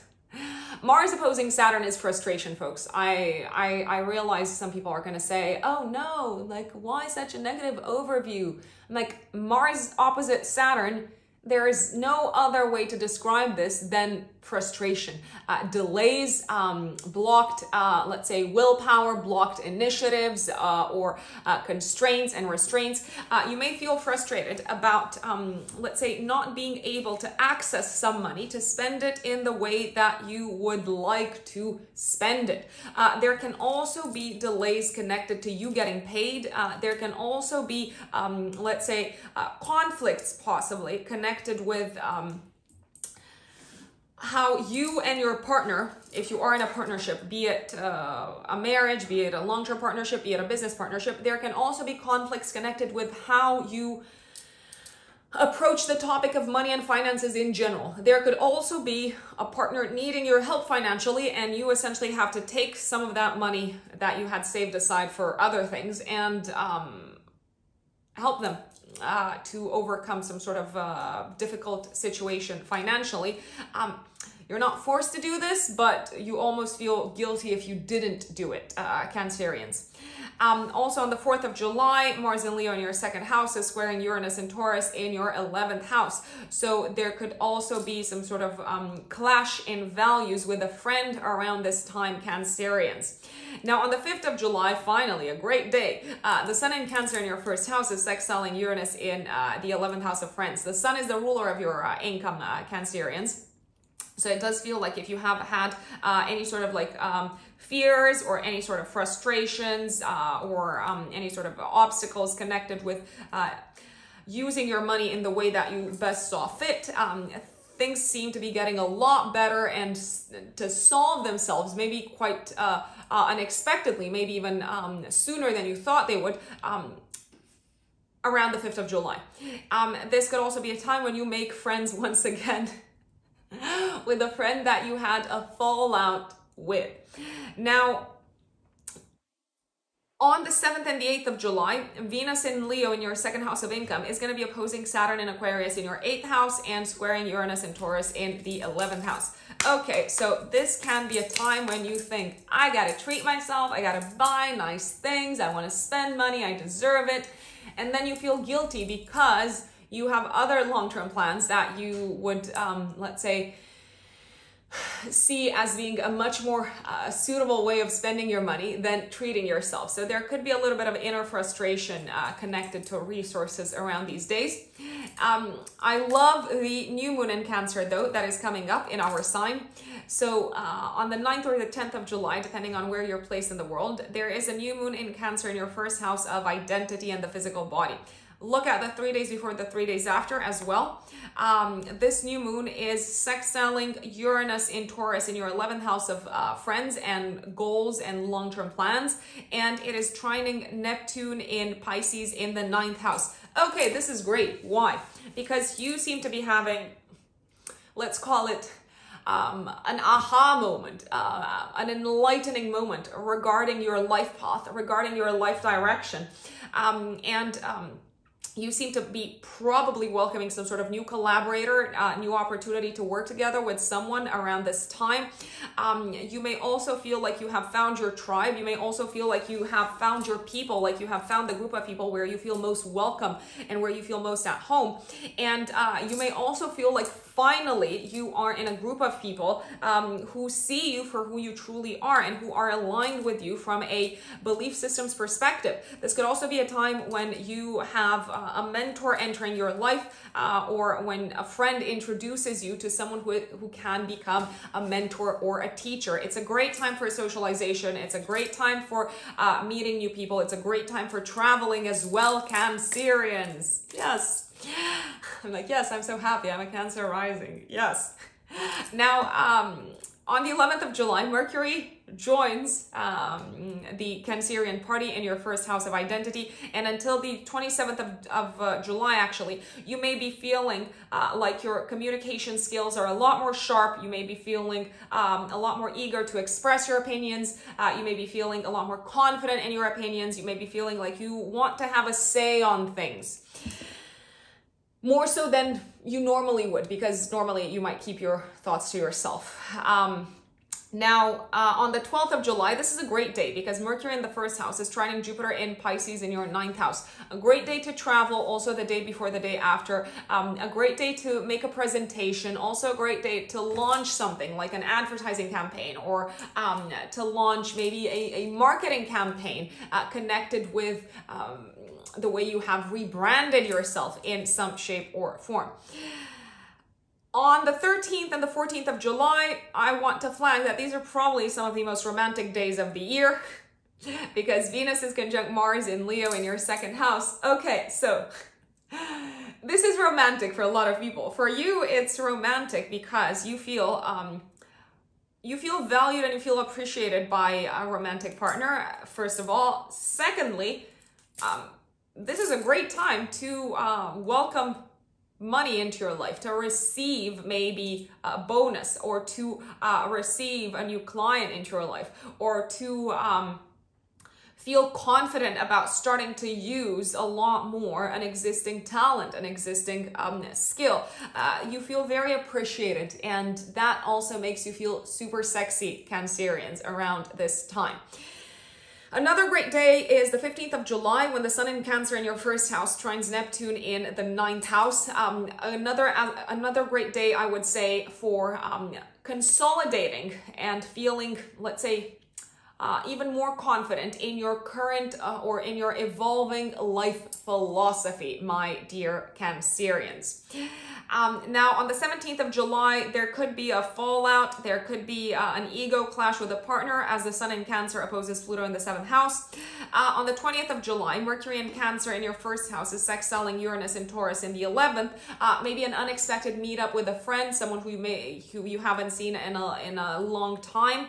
Mars opposing Saturn is frustration, folks. I realize some people are going to say, oh no, like why such a negative overview? I'm like, Mars opposite Saturn, there is no other way to describe this than frustration. Delays, blocked, let's say, willpower, blocked initiatives, or constraints and restraints. You may feel frustrated about, let's say, not being able to access some money to spend it in the way that you would like to spend it. There can also be delays connected to you getting paid. There can also be, let's say, conflicts possibly connected with how you and your partner, if you are in a partnership, be it a marriage, be it a long-term partnership, be it a business partnership, there can also be conflicts connected with how you approach the topic of money and finances in general. There could also be a partner needing your help financially, and you essentially have to take some of that money that you had saved aside for other things and help them to overcome some sort of difficult situation financially. You're not forced to do this, but you almost feel guilty if you didn't do it, Cancerians. Also on the 4th of July, Mars in Leo in your 2nd house is squaring Uranus and Taurus in your 11th house. So there could also be some sort of clash in values with a friend around this time, Cancerians. Now on the 5th of July, finally, a great day. The Sun in Cancer in your 1st house is sextiling Uranus in the 11th house of Friends. The Sun is the ruler of your income, Cancerians. So it does feel like if you have had any sort of like fears or any sort of frustrations or any sort of obstacles connected with using your money in the way that you best saw fit, things seem to be getting a lot better and to solve themselves, maybe quite unexpectedly, maybe even sooner than you thought they would. Around the 5th of July. This could also be a time when you make friends once again with a friend that you had a fallout with. Now, on the 7th and the 8th of July, Venus in Leo in your 2nd house of income is going to be opposing Saturn in Aquarius in your 8th house and squaring Uranus and Taurus in the 11th house. Okay, so this can be a time when you think, I got to treat myself, I got to buy nice things, I want to spend money, I deserve it. And then you feel guilty because you have other long-term plans that you would, let's say, see as being a much more suitable way of spending your money than treating yourself. So there could be a little bit of inner frustration connected to resources around these days. I love the new moon in Cancer, though, that is coming up in our sign. So on the 9th or the 10th of July, depending on where you're placed in the world, there is a new moon in Cancer in your 1st house of identity and the physical body. look at the 3 days before, the 3 days after as well. This new moon is sextiling Uranus in Taurus in your 11th house of friends and goals and long-term plans. And it is trining Neptune in Pisces in the 9th house. Okay, this is great. Why? Because you seem to be having, let's call it, an aha moment, an enlightening moment regarding your life path, regarding your life direction. You seem to be probably welcoming some sort of new collaborator, new opportunity to work together with someone around this time. You may also feel like you have found your tribe. You may also feel like you have found your people, like you have found the group of people where you feel most welcome and where you feel most at home. And you may also feel like finally you are in a group of people who see you for who you truly are and who are aligned with you from a belief systems perspective. This could also be a time when you have a mentor entering your life, or when a friend introduces you to someone who can become a mentor or a teacher. It's a great time for socialization. It's a great time for meeting new people. It's a great time for traveling as well, Cancerians. Yes. I'm like, yes, I'm so happy. I'm a Cancer rising. Yes. Now, on the 11th of July, Mercury joins the Cancerian party in your first house of identity. And until the 27th of July, actually, you may be feeling like your communication skills are a lot more sharp. You may be feeling a lot more eager to express your opinions. You may be feeling a lot more confident in your opinions. You may be feeling like you want to have a say on things. More so than you normally would, because normally you might keep your thoughts to yourself. Now, on the 12th of July, this is a great day because Mercury in the first house is trining Jupiter in Pisces in your 9th house. A great day to travel, also the day before, the day after. A great day to make a presentation, also a great day to launch something like an advertising campaign, or to launch maybe a marketing campaign connected with the way you have rebranded yourself in some shape or form. On the 13th and the 14th of July, I want to flag that these are probably some of the most romantic days of the year because Venus is conjunct Mars in Leo in your 2nd house. Okay, so this is romantic for a lot of people. For you, it's romantic because you feel valued and you feel appreciated by a romantic partner, first of all. Secondly, this is a great time to welcome money into your life, to receive maybe a bonus, or to receive a new client into your life, or to feel confident about starting to use a lot more an existing talent, an existing skill. You feel very appreciated, and that also makes you feel super sexy, Cancerians, around this time. Another great day is the 15th of July when the Sun in Cancer in your 1st house trines Neptune in the 9th house. Another great day, I would say, for consolidating and feeling, let's say, even more confident in your current or in your evolving life philosophy, my dear Cancerians. Now, on the 17th of July, there could be a fallout. There could be an ego clash with a partner as the Sun in Cancer opposes Pluto in the 7th house. On the 20th of July, Mercury in Cancer in your 1st house is sextiling Uranus in Taurus in the 11th. Maybe an unexpected meetup with a friend, someone who you haven't seen in a long time.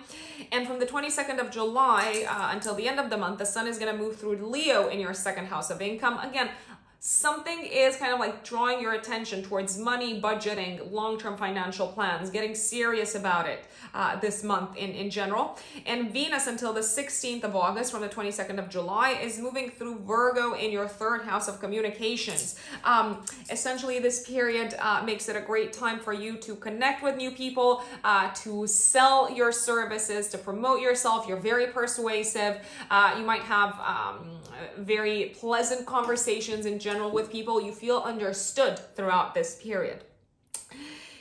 And from the 22nd of July until the end of the month, the Sun is going to move through Leo in your 2nd house of income. Again, something is kind of like drawing your attention towards money, budgeting, long-term financial plans, getting serious about it this month in general. And Venus until the 16th of August from the 22nd of July is moving through Virgo in your 3rd house of communications. Essentially, this period makes it a great time for you to connect with new people, to sell your services, to promote yourself. You're very persuasive. You might have very pleasant conversations in general with people. You feel understood throughout this period.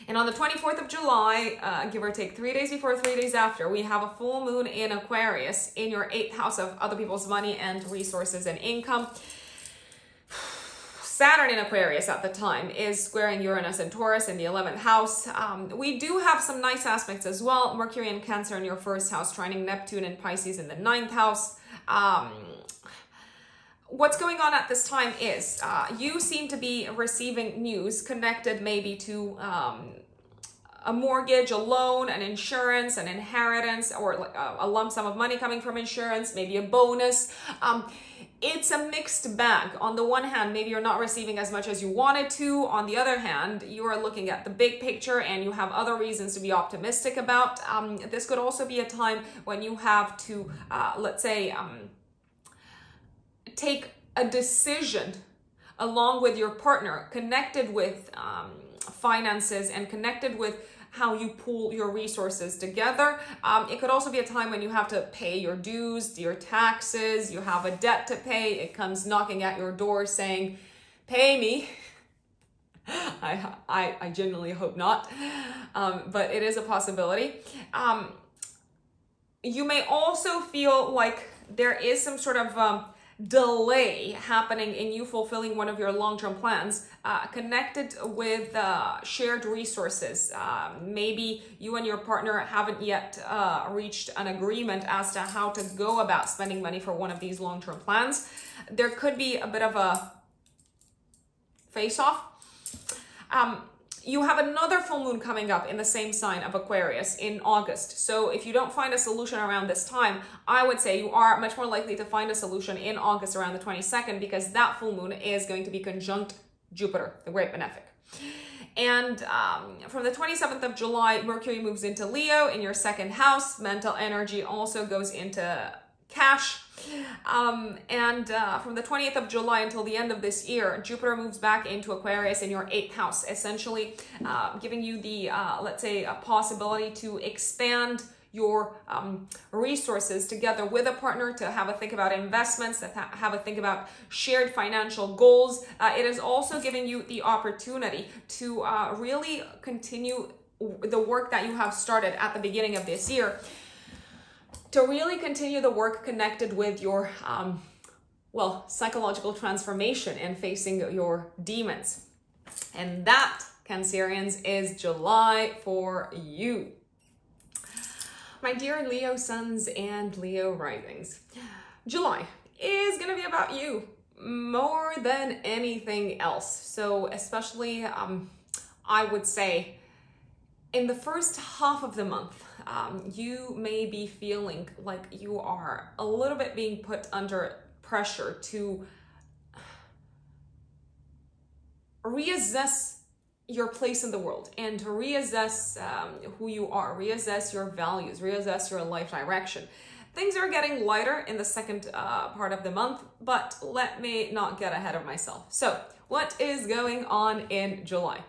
And on the 24th of July, give or take 3 days before, 3 days after, we have a full moon in Aquarius in your 8th house of other people's money and resources and income. Saturn in Aquarius at the time is squaring Uranus and Taurus in the 11th house. We do have some nice aspects as well. Mercury in Cancer in your 1st house, trining Neptune and Pisces in the 9th house. what's going on at this time is you seem to be receiving news connected maybe to a mortgage, a loan, an insurance, an inheritance, or a lump sum of money coming from insurance, maybe a bonus. It's a mixed bag. On the one hand, maybe you're not receiving as much as you wanted to. On the other hand, you are looking at the big picture and you have other reasons to be optimistic about. This could also be a time when you have to, let's say, take a decision along with your partner connected with finances and connected with how you pool your resources together. It could also be a time when you have to pay your dues, your taxes, you have a debt to pay. It comes knocking at your door saying, pay me. I genuinely hope not, but it is a possibility. You may also feel like there is some sort of delay happening in you fulfilling one of your long-term plans connected with shared resources. Maybe you and your partner haven't yet reached an agreement as to how to go about spending money for one of these long-term plans. There could be a bit of a face-off. You have another full moon coming up in the same sign of Aquarius in August. So if you don't find a solution around this time, I would say you are much more likely to find a solution in August around the 22nd, because that full moon is going to be conjunct Jupiter, the great benefic. And from the 27th of July, Mercury moves into Leo in your second house. Mental energy also goes into cash. From the 20th of July until the end of this year, Jupiter moves back into Aquarius in your 8th house, essentially giving you the, let's say, a possibility to expand your resources together with a partner, to have a think about investments, to have a think about shared financial goals. It is also giving you the opportunity to really continue the work that you have started at the beginning of this year, to really continue the work connected with your, well, psychological transformation and facing your demons. And that, Cancerians, is July for you. My dear Leo suns and Leo risings, July is going to be about you more than anything else. So especially, I would say, in the first half of the month, you may be feeling like you are a little bit being put under pressure to reassess your place in the world and to reassess who you are, reassess your values, reassess your life direction. Things are getting lighter in the second part of the month, but let me not get ahead of myself. So what is going on in July?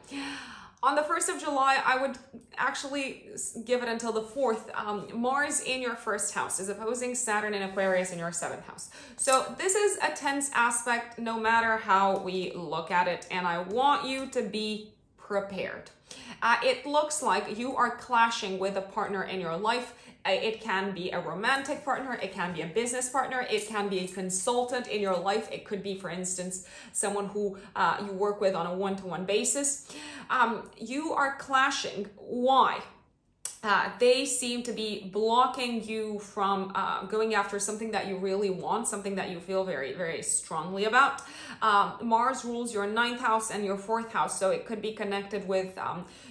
On the 1st of July, I would actually give it until the 4th. Mars in your 1st house is opposing Saturn in Aquarius in your 7th house. So this is a tense aspect no matter how we look at it, and I want you to be prepared. It looks like you are clashing with a partner in your life. It can be a romantic partner, it can be a business partner, it can be a consultant in your life. It could be, for instance, someone who you work with on a one-to-one basis. You are clashing. Why? They seem to be blocking you from going after something that you really want, something that you feel very, very strongly about. Mars rules your 9th house and your 4th house, so it could be connected with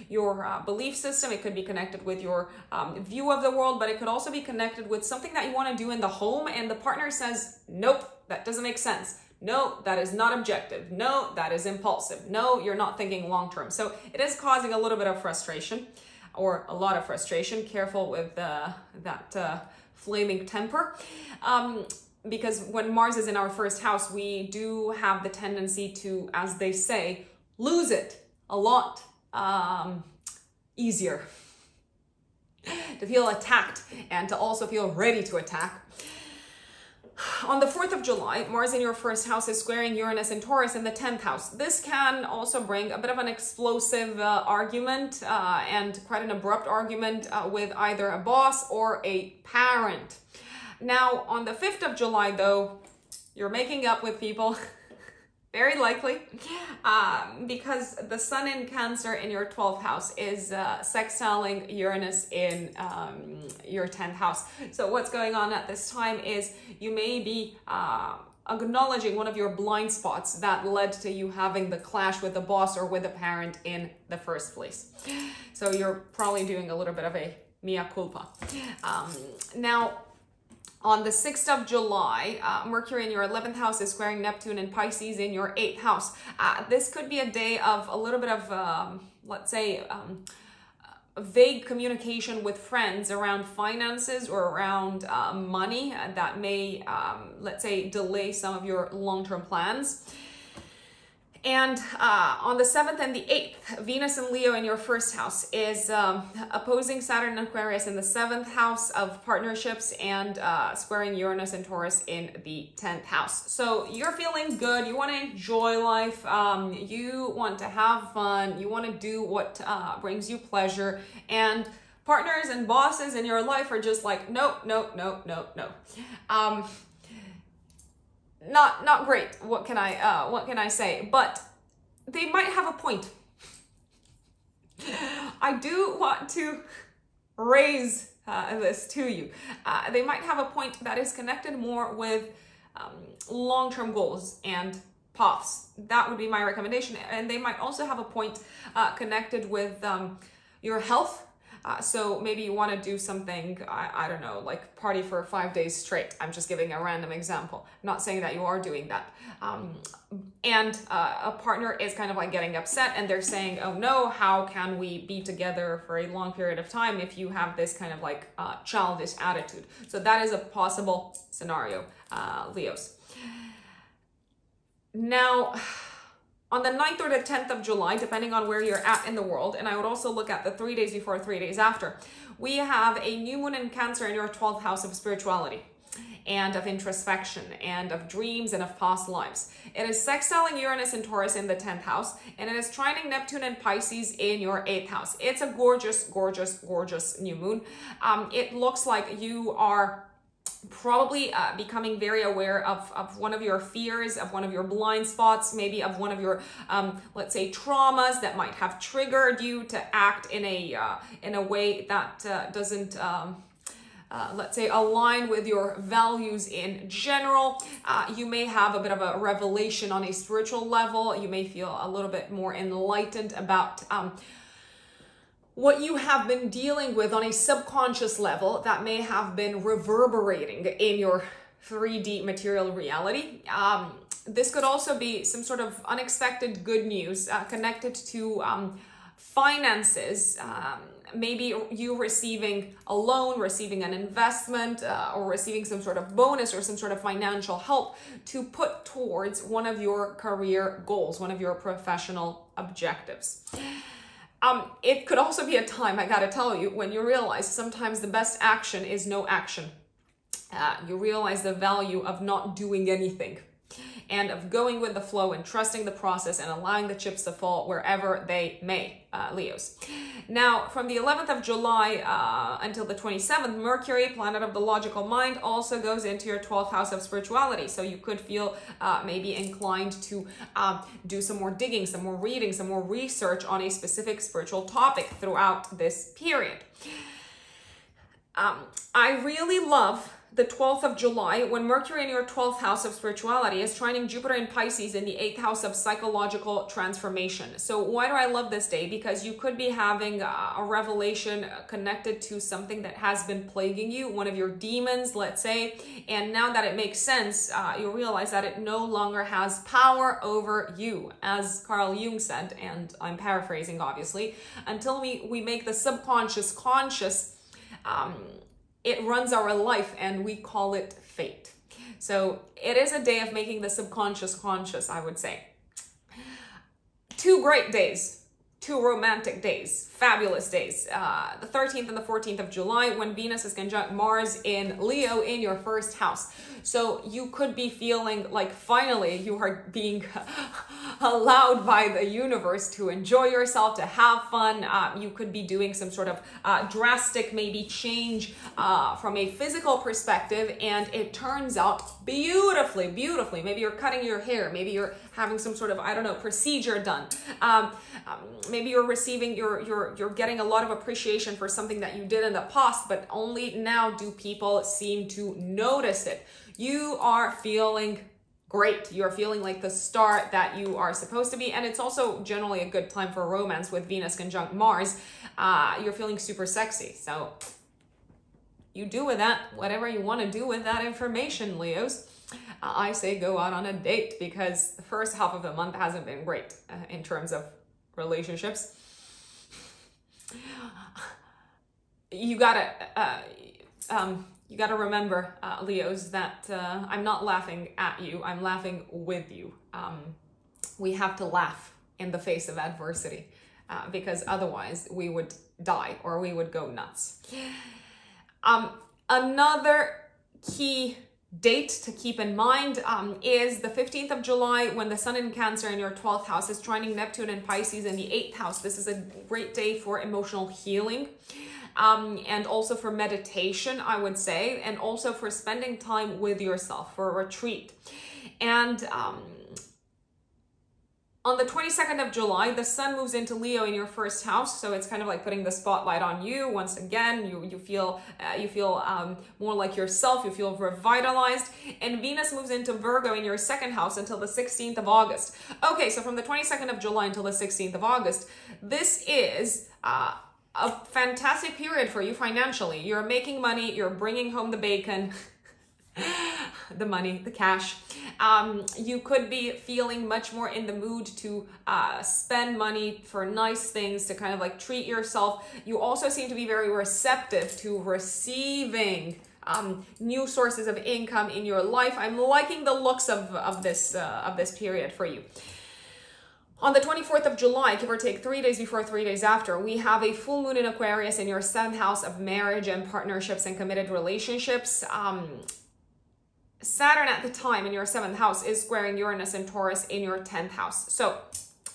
your belief system. It could be connected with your view of the world, but it could also be connected with something that you want to do in the home, and the partner says, nope, that doesn't make sense. No, that is not objective. No, that is impulsive. No, you're not thinking long-term. So it is causing a little bit of frustration, or a lot of frustration. Careful with that flaming temper. Because when Mars is in our 1st house, we do have the tendency to, as they say, lose it a lot easier. To feel attacked and to also feel ready to attack. On the 4th of July, Mars in your 1st house is squaring Uranus and Taurus in the 10th house. This can also bring a bit of an explosive argument and quite an abrupt argument with either a boss or a parent. Now, on the 5th of July, though, you're making up with people, very likely, because the Sun in Cancer in your 12th house is sextiling Uranus in your 10th house. So what's going on at this time is you may be acknowledging one of your blind spots that led to you having the clash with the boss or with a parent in the first place. So you're probably doing a little bit of a mea culpa. Now, on the 6th of July, Mercury in your 11th house is squaring Neptune and Pisces in your 8th house. This could be a day of a little bit of, let's say, vague communication with friends around finances or around money that may, let's say, delay some of your long-term plans. And on the 7th and the 8th, Venus and Leo in your first house is opposing Saturn and Aquarius in the 7th house of partnerships and squaring Uranus and Taurus in the 10th house. So you're feeling good. You want to enjoy life. You want to have fun. You want to do what brings you pleasure. And partners and bosses in your life are just like, no, no, no, no, no. Not great. What can I say? But they might have a point. I do want to raise this to you. They might have a point that is connected more with long-term goals and paths. That would be my recommendation. And they might also have a point connected with your health. So maybe you want to do something, I don't know, like party for 5 days straight. I'm just giving a random example. I'm not saying that you are doing that. And a partner is kind of like getting upset and they're saying, oh no, how can we be together for a long period of time if you have this kind of like childish attitude? So that is a possible scenario, Leos. Now, on the 9th or the 10th of July, depending on where you're at in the world, and I would also look at the 3 days before, 3 days after, we have a new moon in Cancer in your 12th house of spirituality and of introspection and of dreams and of past lives. It is sextiling Uranus and Taurus in the 10th house, and it is trining Neptune and Pisces in your 8th house. It's a gorgeous, gorgeous, gorgeous new moon. It looks like you are probably becoming very aware of one of your fears, of one of your blind spots, maybe of one of your, let's say, traumas that might have triggered you to act in a way that doesn't, let's say, align with your values in general. You may have a bit of a revelation on a spiritual level. You may feel a little bit more enlightened about what you have been dealing with on a subconscious level that may have been reverberating in your 3D material reality. This could also be some sort of unexpected good news connected to finances. Maybe you receiving a loan, receiving an investment, or receiving some sort of bonus or some sort of financial help to put towards one of your career goals, one of your professional objectives. It could also be a time, I gotta tell you, when you realize sometimes the best action is no action. You realize the value of not doing anything and of going with the flow and trusting the process and allowing the chips to fall wherever they may, Leos. Now, from the 11th of July until the 27th, Mercury, planet of the logical mind, also goes into your 12th house of spirituality. So you could feel maybe inclined to do some more digging, some more reading, some more research on a specific spiritual topic throughout this period. I really love the 12th of July, when Mercury in your 12th house of spirituality is trining Jupiter in Pisces in the 8th house of psychological transformation. So why do I love this day? Because you could be having a revelation connected to something that has been plaguing you, one of your demons, let's say, and now that it makes sense, you realize that it no longer has power over you. As Carl Jung said, and I'm paraphrasing obviously, until we make the subconscious conscious, it runs our life and we call it fate. So it is a day of making the subconscious conscious, I would say. 2 great days, 2 romantic days, fabulous days. The 13th and the 14th of July, when Venus is conjunct Mars in Leo in your first house. So you could be feeling like finally you are being allowed by the universe to enjoy yourself, to have fun. You could be doing some sort of drastic maybe change from a physical perspective, and it turns out beautifully, beautifully. Maybe you're cutting your hair, maybe you're having some sort of, I don't know, procedure done. Maybe you're receiving, you're getting a lot of appreciation for something that you did in the past, but only now do people seem to notice it. You are feeling great. You're feeling like the star that you are supposed to be. And it's also generally a good time for romance with Venus conjunct Mars. You're feeling super sexy. So you do with that whatever you want to do with that information, Leos. I say go out on a date, because the first half of the month hasn't been great in terms of relationships. You gotta remember, Leos, that I'm not laughing at you. I'm laughing with you. We have to laugh in the face of adversity, because otherwise we would die or we would go nuts. Another key date to keep in mind is the 15th of July, when the Sun in Cancer in your 12th house is trining Neptune in Pisces in the 8th house. This is a great day for emotional healing, and also for meditation, I would say, and also for spending time with yourself, for a retreat. And on the 22nd of July, the Sun moves into Leo in your first house, so it's kind of like putting the spotlight on you. Once again, you feel more like yourself. You feel revitalized, and Venus moves into Virgo in your second house until the 16th of August. Okay, so from the 22nd of July until the 16th of August, this is a fantastic period for you financially. You're making money. You're bringing home the bacon. The money, the cash. You could be feeling much more in the mood to spend money for nice things, to kind of like treat yourself. You also seem to be very receptive to receiving new sources of income in your life. I'm liking the looks of this period for you. On the 24th of July, give or take 3 days before, 3 days after, we have a full moon in Aquarius in your 7th house of marriage and partnerships and committed relationships. Saturn at the time in your 7th house is squaring Uranus and Taurus in your 10th house. So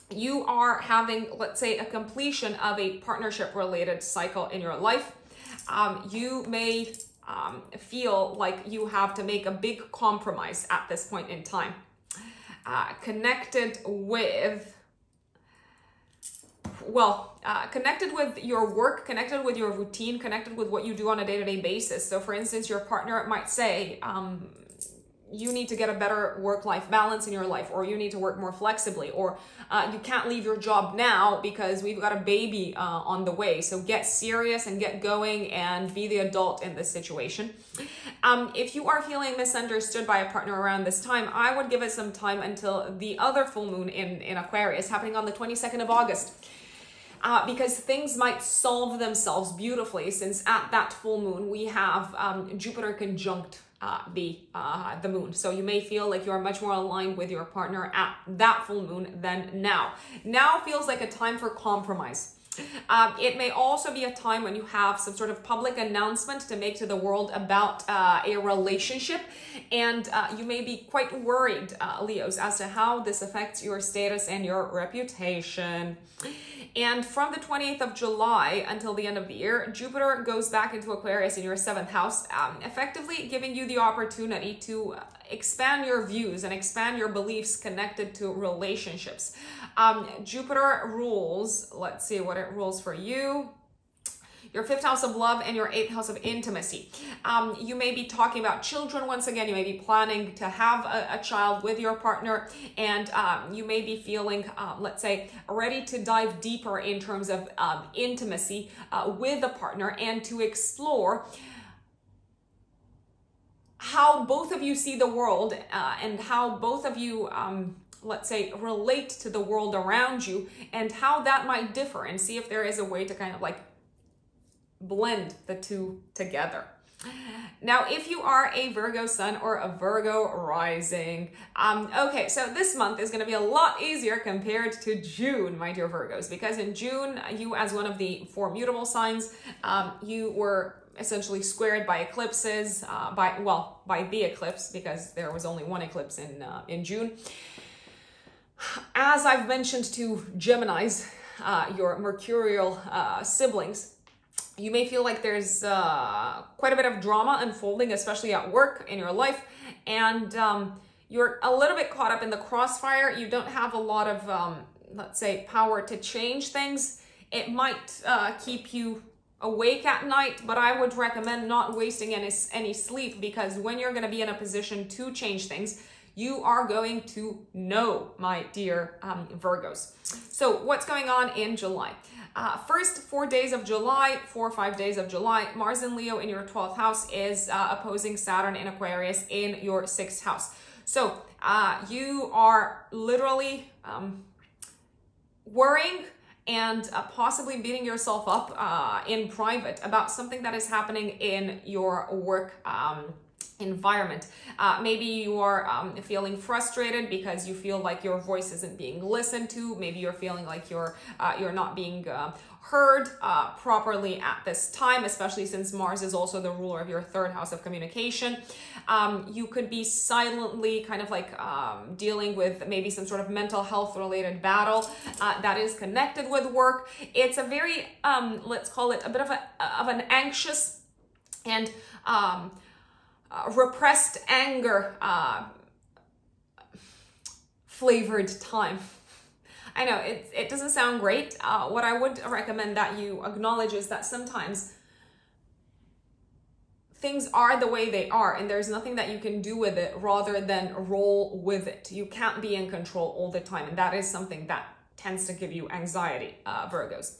you are having, let's say, a completion of a partnership related cycle in your life. You may feel like you have to make a big compromise at this point in time. Connected with your work, connected with your routine, connected with what you do on a day-to-day basis. So for instance, your partner might say, you need to get a better work-life balance in your life, or you need to work more flexibly, or you can't leave your job now because we've got a baby on the way. So get serious and get going and be the adult in this situation. If you are feeling misunderstood by a partner around this time, I would give it some time until the other full moon in Aquarius happening on the 22nd of August. Because things might solve themselves beautifully, since at that full moon we have Jupiter conjunct the moon. So you may feel like you're much more aligned with your partner at that full moon than now. Now feels like a time for compromise. It may also be a time when you have some sort of public announcement to make to the world about a relationship, and you may be quite worried, Leos, as to how this affects your status and your reputation. And from the 28th of July until the end of the year, Jupiter goes back into Aquarius in your 7th house, effectively giving you the opportunity to expand your views and expand your beliefs connected to relationships. Jupiter rules, let's see what it rules for you. Your 5th house of love and your 8th house of intimacy. You may be talking about children once again. You may be planning to have a child with your partner, and you may be feeling, let's say, ready to dive deeper in terms of intimacy with a partner, and to explore how both of you see the world and how both of you let's say, relate to the world around you, and how that might differ, and see if there is a way to kind of like blend the two together. Now, if you are a Virgo sun or a Virgo rising, okay, so this month is going to be a lot easier compared to June, my dear Virgos, because in June, you as one of the 4 mutable signs, you were essentially squared by eclipses, by the eclipse, because there was only one eclipse in June. As I've mentioned to Geminis, your mercurial siblings, you may feel like there's quite a bit of drama unfolding, especially at work, in your life, and you're a little bit caught up in the crossfire. You don't have a lot of, let's say, power to change things. It might keep you awake at night, but I would recommend not wasting any sleep, because when you're going to be in a position to change things, you are going to know, my dear Virgos. So what's going on in July? First 4 days of July, 4 or 5 days of July, Mars in Leo in your 12th house is opposing Saturn in Aquarius in your 6th house. So you are literally worrying and possibly beating yourself up in private about something that is happening in your work environment. Maybe you are feeling frustrated because you feel like your voice isn't being listened to. Maybe you're feeling like you're not being heard properly at this time, especially since Mars is also the ruler of your 3rd house of communication. You could be silently kind of like dealing with maybe some sort of mental health related battle that is connected with work. It's a very, let's call it a bit of an anxious and repressed anger flavored time. I know it doesn't sound great. What I would recommend that you acknowledge is that sometimes things are the way they are and there's nothing that you can do with it rather than roll with it. You can't be in control all the time, and that is something that tends to give you anxiety, Virgos.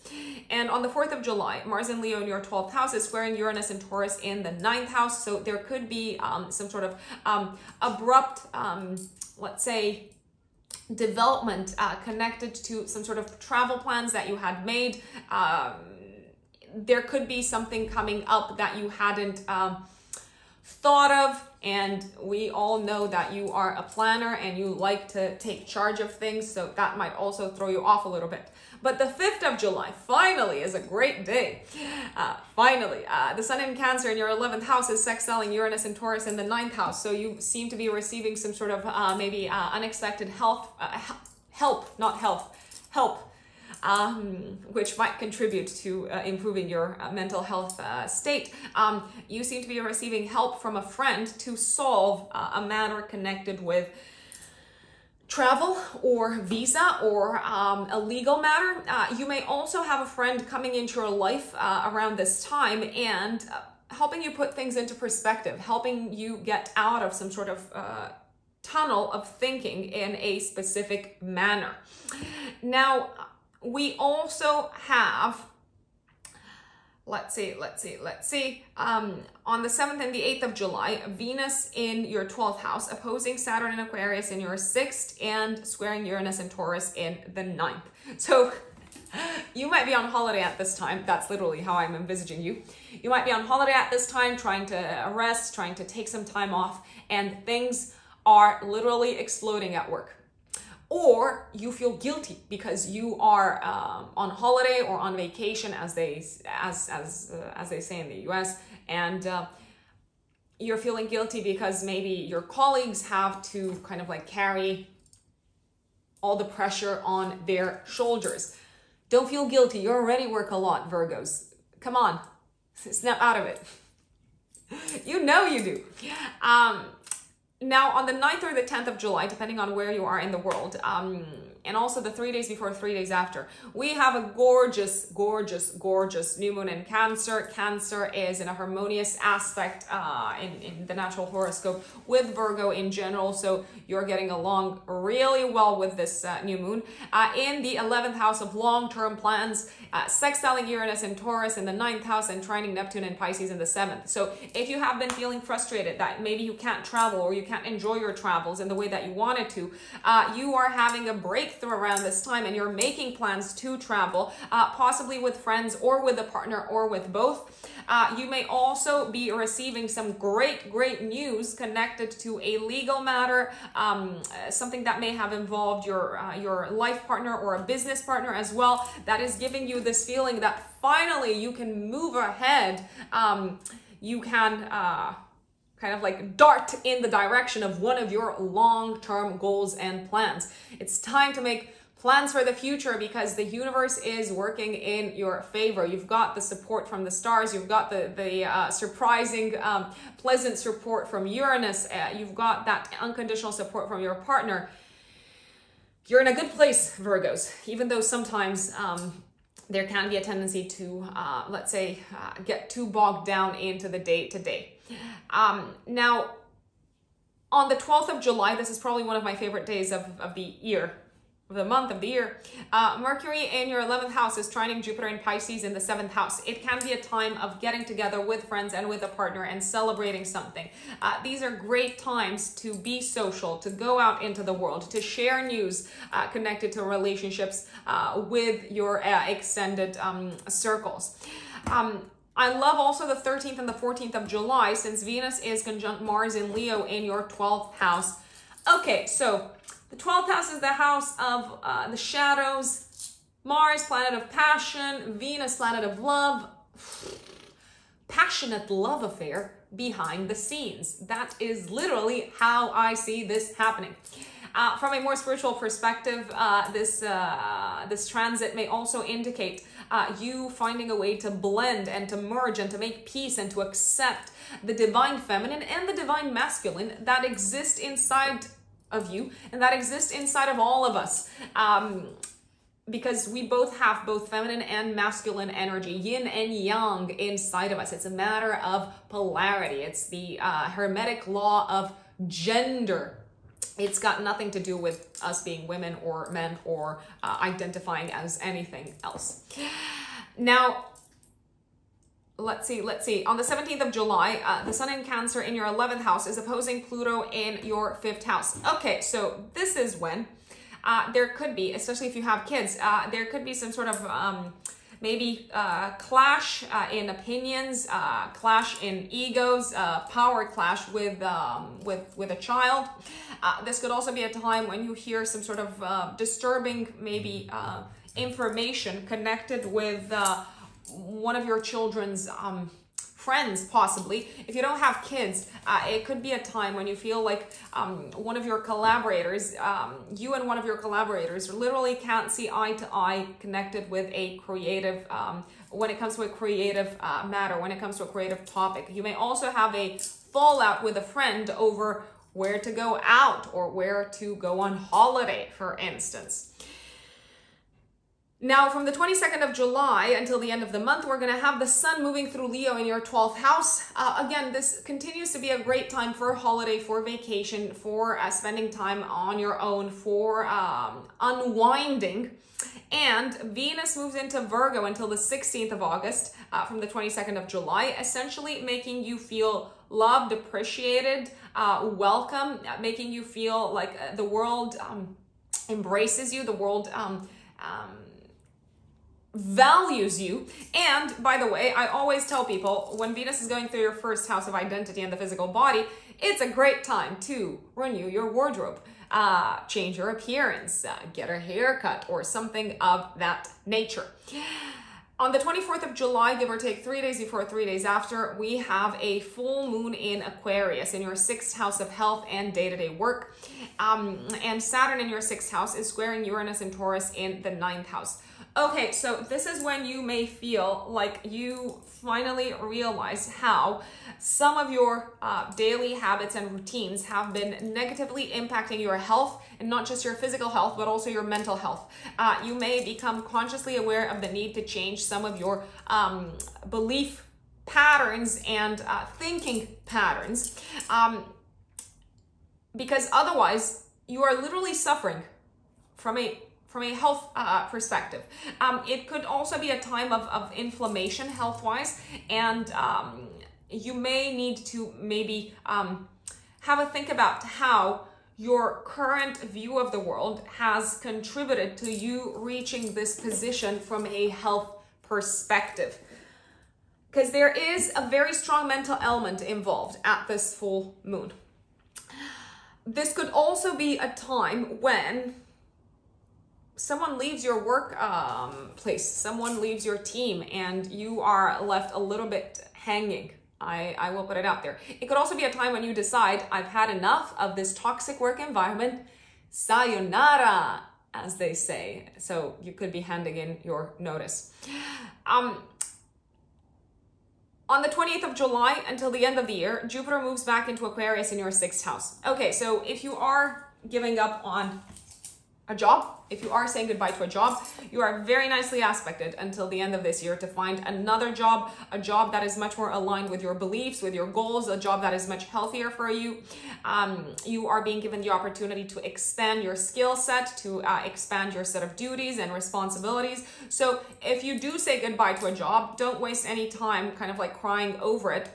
And on the 4th of July, Mars in Leo in your 12th house is squaring Uranus and Taurus in the 9th house. So there could be some sort of abrupt, let's say, development connected to some sort of travel plans that you had made. There could be something coming up that you hadn't thought of, and we all know that you are a planner and you like to take charge of things, so that might also throw you off a little bit. But the 5th of July finally is a great day. Finally, the Sun in Cancer in your 11th house is sextiling Uranus and Taurus in the 9th house, so you seem to be receiving some sort of maybe unexpected help, which might contribute to improving your mental health state. You seem to be receiving help from a friend to solve a matter connected with travel or visa or a legal matter. You may also have a friend coming into your life around this time and helping you put things into perspective, helping you get out of some sort of tunnel of thinking in a specific manner. Now, we also have, let's see, on the 7th and the 8th of July, Venus in your 12th house, opposing Saturn and Aquarius in your 6th, and squaring Uranus and Taurus in the 9th. So you might be on holiday at this time. That's literally how I'm envisaging you. You might be on holiday at this time, trying to rest, trying to take some time off, and things are literally exploding at work. Or you feel guilty because you are on holiday or on vacation, as they say in the US, and you're feeling guilty because maybe your colleagues have to kind of like carry all the pressure on their shoulders. Don't feel guilty. You already work a lot, Virgos. Come on, snap out of it. You know you do. Now, on the 9th or the 10th of July, depending on where you are in the world, and also the 3 days before, 3 days after, we have a gorgeous, gorgeous, gorgeous new moon in Cancer. Cancer is in a harmonious aspect in the natural horoscope with Virgo in general, so you're getting along really well with this new moon. In the 11th house of long-term plans, sextiling Uranus and Taurus in the 9th house and trining Neptune and Pisces in the 7th. So if you have been feeling frustrated that maybe you can't travel or you can't enjoy your travels in the way that you wanted to, you are having a breakthrough around this time and you're making plans to travel, possibly with friends or with a partner or with both. You may also be receiving some great news connected to a legal matter, something that may have involved your life partner or a business partner as well, that is giving you this feeling that finally you can move ahead. You can kind of like dart in the direction of one of your long-term goals and plans. It's time to make plans for the future because the universe is working in your favor. You've got the support from the stars. You've got the surprising, pleasant support from Uranus. You've got that unconditional support from your partner. You're in a good place, Virgos, even though sometimes there can be a tendency to, let's say, get too bogged down into the day-to-day. Now, On the 12th of July, this is probably one of my favorite days of the year, of the month of the year. Mercury in your 11th house is trining Jupiter in Pisces in the 7th house. It can be a time of getting together with friends and with a partner and celebrating something. These are great times to be social, to go out into the world, to share news connected to relationships with your extended circles. I love also the 13th and the 14th of July, since Venus is conjunct Mars in Leo in your 12th house. Okay, so the 12th house is the house of the shadows. Mars, planet of passion. Venus, planet of love. Passionate love affair behind the scenes. That is literally how I see this happening. From a more spiritual perspective, this transit may also indicate you finding a way to blend and to merge and to make peace and to accept the divine feminine and the divine masculine that exist inside of you and that exist inside of all of us. Because we both have both feminine and masculine energy, yin and yang inside of us. It's a matter of polarity. It's the hermetic law of gender. It's got nothing to do with us being women or men or identifying as anything else. Now, let's see. On the 17th of July, the Sun in Cancer in your 11th house is opposing Pluto in your 5th house. Okay, so this is when there could be, especially if you have kids, there could be some sort of maybe clash in opinions, clash in egos, power clash with a child. This could also be a time when you hear some sort of disturbing maybe information connected with one of your children's friends, possibly. If you don't have kids, it could be a time when you feel like one of your collaborators, you and one of your collaborators literally can't see eye to eye connected with a creative, when it comes to a creative matter, when it comes to a creative topic. You may also have a fallout with a friend over where to go out or where to go on holiday, for instance. Now, from the 22nd of July until the end of the month, we're going to have the Sun moving through Leo in your 12th house. Again, this continues to be a great time for holiday, for vacation, for spending time on your own, for unwinding. And Venus moves into Virgo until the 16th of August, from the 22nd of July, essentially making you feel loved, appreciated, welcome, making you feel like the world embraces you, the world values you. And by the way, I always tell people, when Venus is going through your first house of identity and the physical body, it's a great time to renew your wardrobe, change your appearance, get a haircut or something of that nature. On the 24th of July, give or take 3 days before, 3 days after, we have a full moon in Aquarius in your 6th house of health and day-to-day work. And Saturn in your 6th house is squaring Uranus and Taurus in the 9th house. Okay, so this is when you may feel like you finally realize how some of your daily habits and routines have been negatively impacting your health, and not just your physical health, but also your mental health. You may become consciously aware of the need to change some of your belief patterns and thinking patterns, because otherwise you are literally suffering from a health perspective. It could also be a time of inflammation health-wise, and you may need to maybe have a think about how your current view of the world has contributed to you reaching this position from a health perspective. Because there is a very strong mental element involved at this full moon. This could also be a time when someone leaves your work place, someone leaves your team, and you are left a little bit hanging. I will put it out there. It could also be a time when you decide, I've had enough of this toxic work environment. Sayonara, as they say. So you could be handing in your notice. On the 28th of July until the end of the year, Jupiter moves back into Aquarius in your 6th house. Okay, so if you are giving up on a job, if you are saying goodbye to a job, you are very nicely aspected until the end of this year to find another job, a job that is much more aligned with your beliefs, with your goals, a job that is much healthier for you. You are being given the opportunity to expand your skill set, to expand your set of duties and responsibilities. So if you do say goodbye to a job, don't waste any time kind of like crying over it.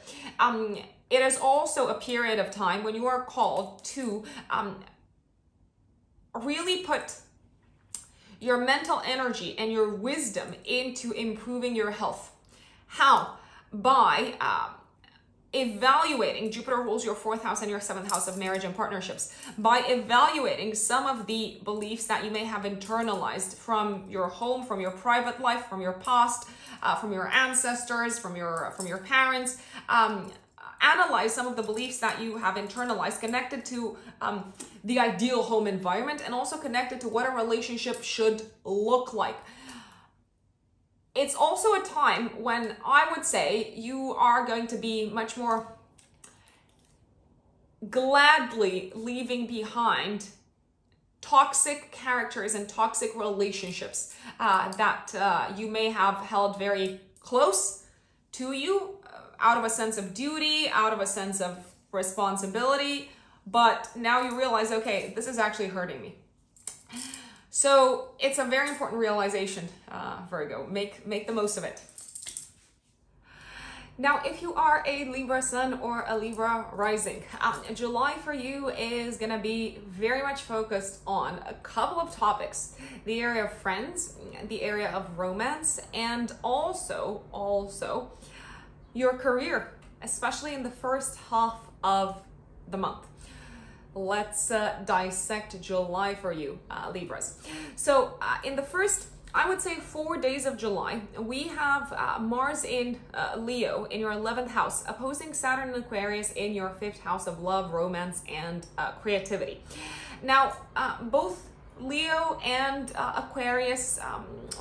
It is also a period of time when you are called to really put your mental energy and your wisdom into improving your health. How? By evaluating, Jupiter rules your 4th house and your 7th house of marriage and partnerships, by evaluating some of the beliefs that you may have internalized from your home, from your private life, from your past, from your ancestors, from your parents. Analyze some of the beliefs that you have internalized, connected to the ideal home environment, and also connected to what a relationship should look like. It's also a time when I would say you are going to be much more gladly leaving behind toxic characters and toxic relationships that you may have held very close to you, out of a sense of duty, out of a sense of responsibility, but now you realize, okay, this is actually hurting me. So it's a very important realization, Virgo. Make the most of it. Now, if you are a Libra sun or a Libra rising, July for you is going to be very much focused on a couple of topics: the area of friends, the area of romance, and also your career, especially in the first half of the month. Let's dissect July for you, Libras. So in the first, I would say 4 days of July, we have Mars in Leo in your 11th house, opposing Saturn and Aquarius in your 5th house of love, romance, and creativity. Now, both Leo and Aquarius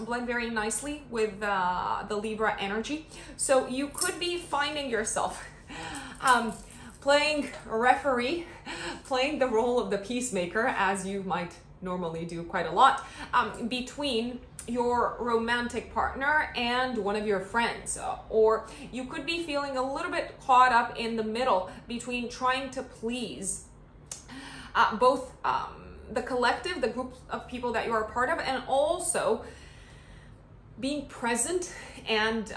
blend very nicely with the Libra energy. So you could be finding yourself playing referee, playing the role of the peacemaker, as you might normally do quite a lot, between your romantic partner and one of your friends. Or you could be feeling a little bit caught up in the middle between trying to please both the collective, the group of people that you are a part of, and also being present and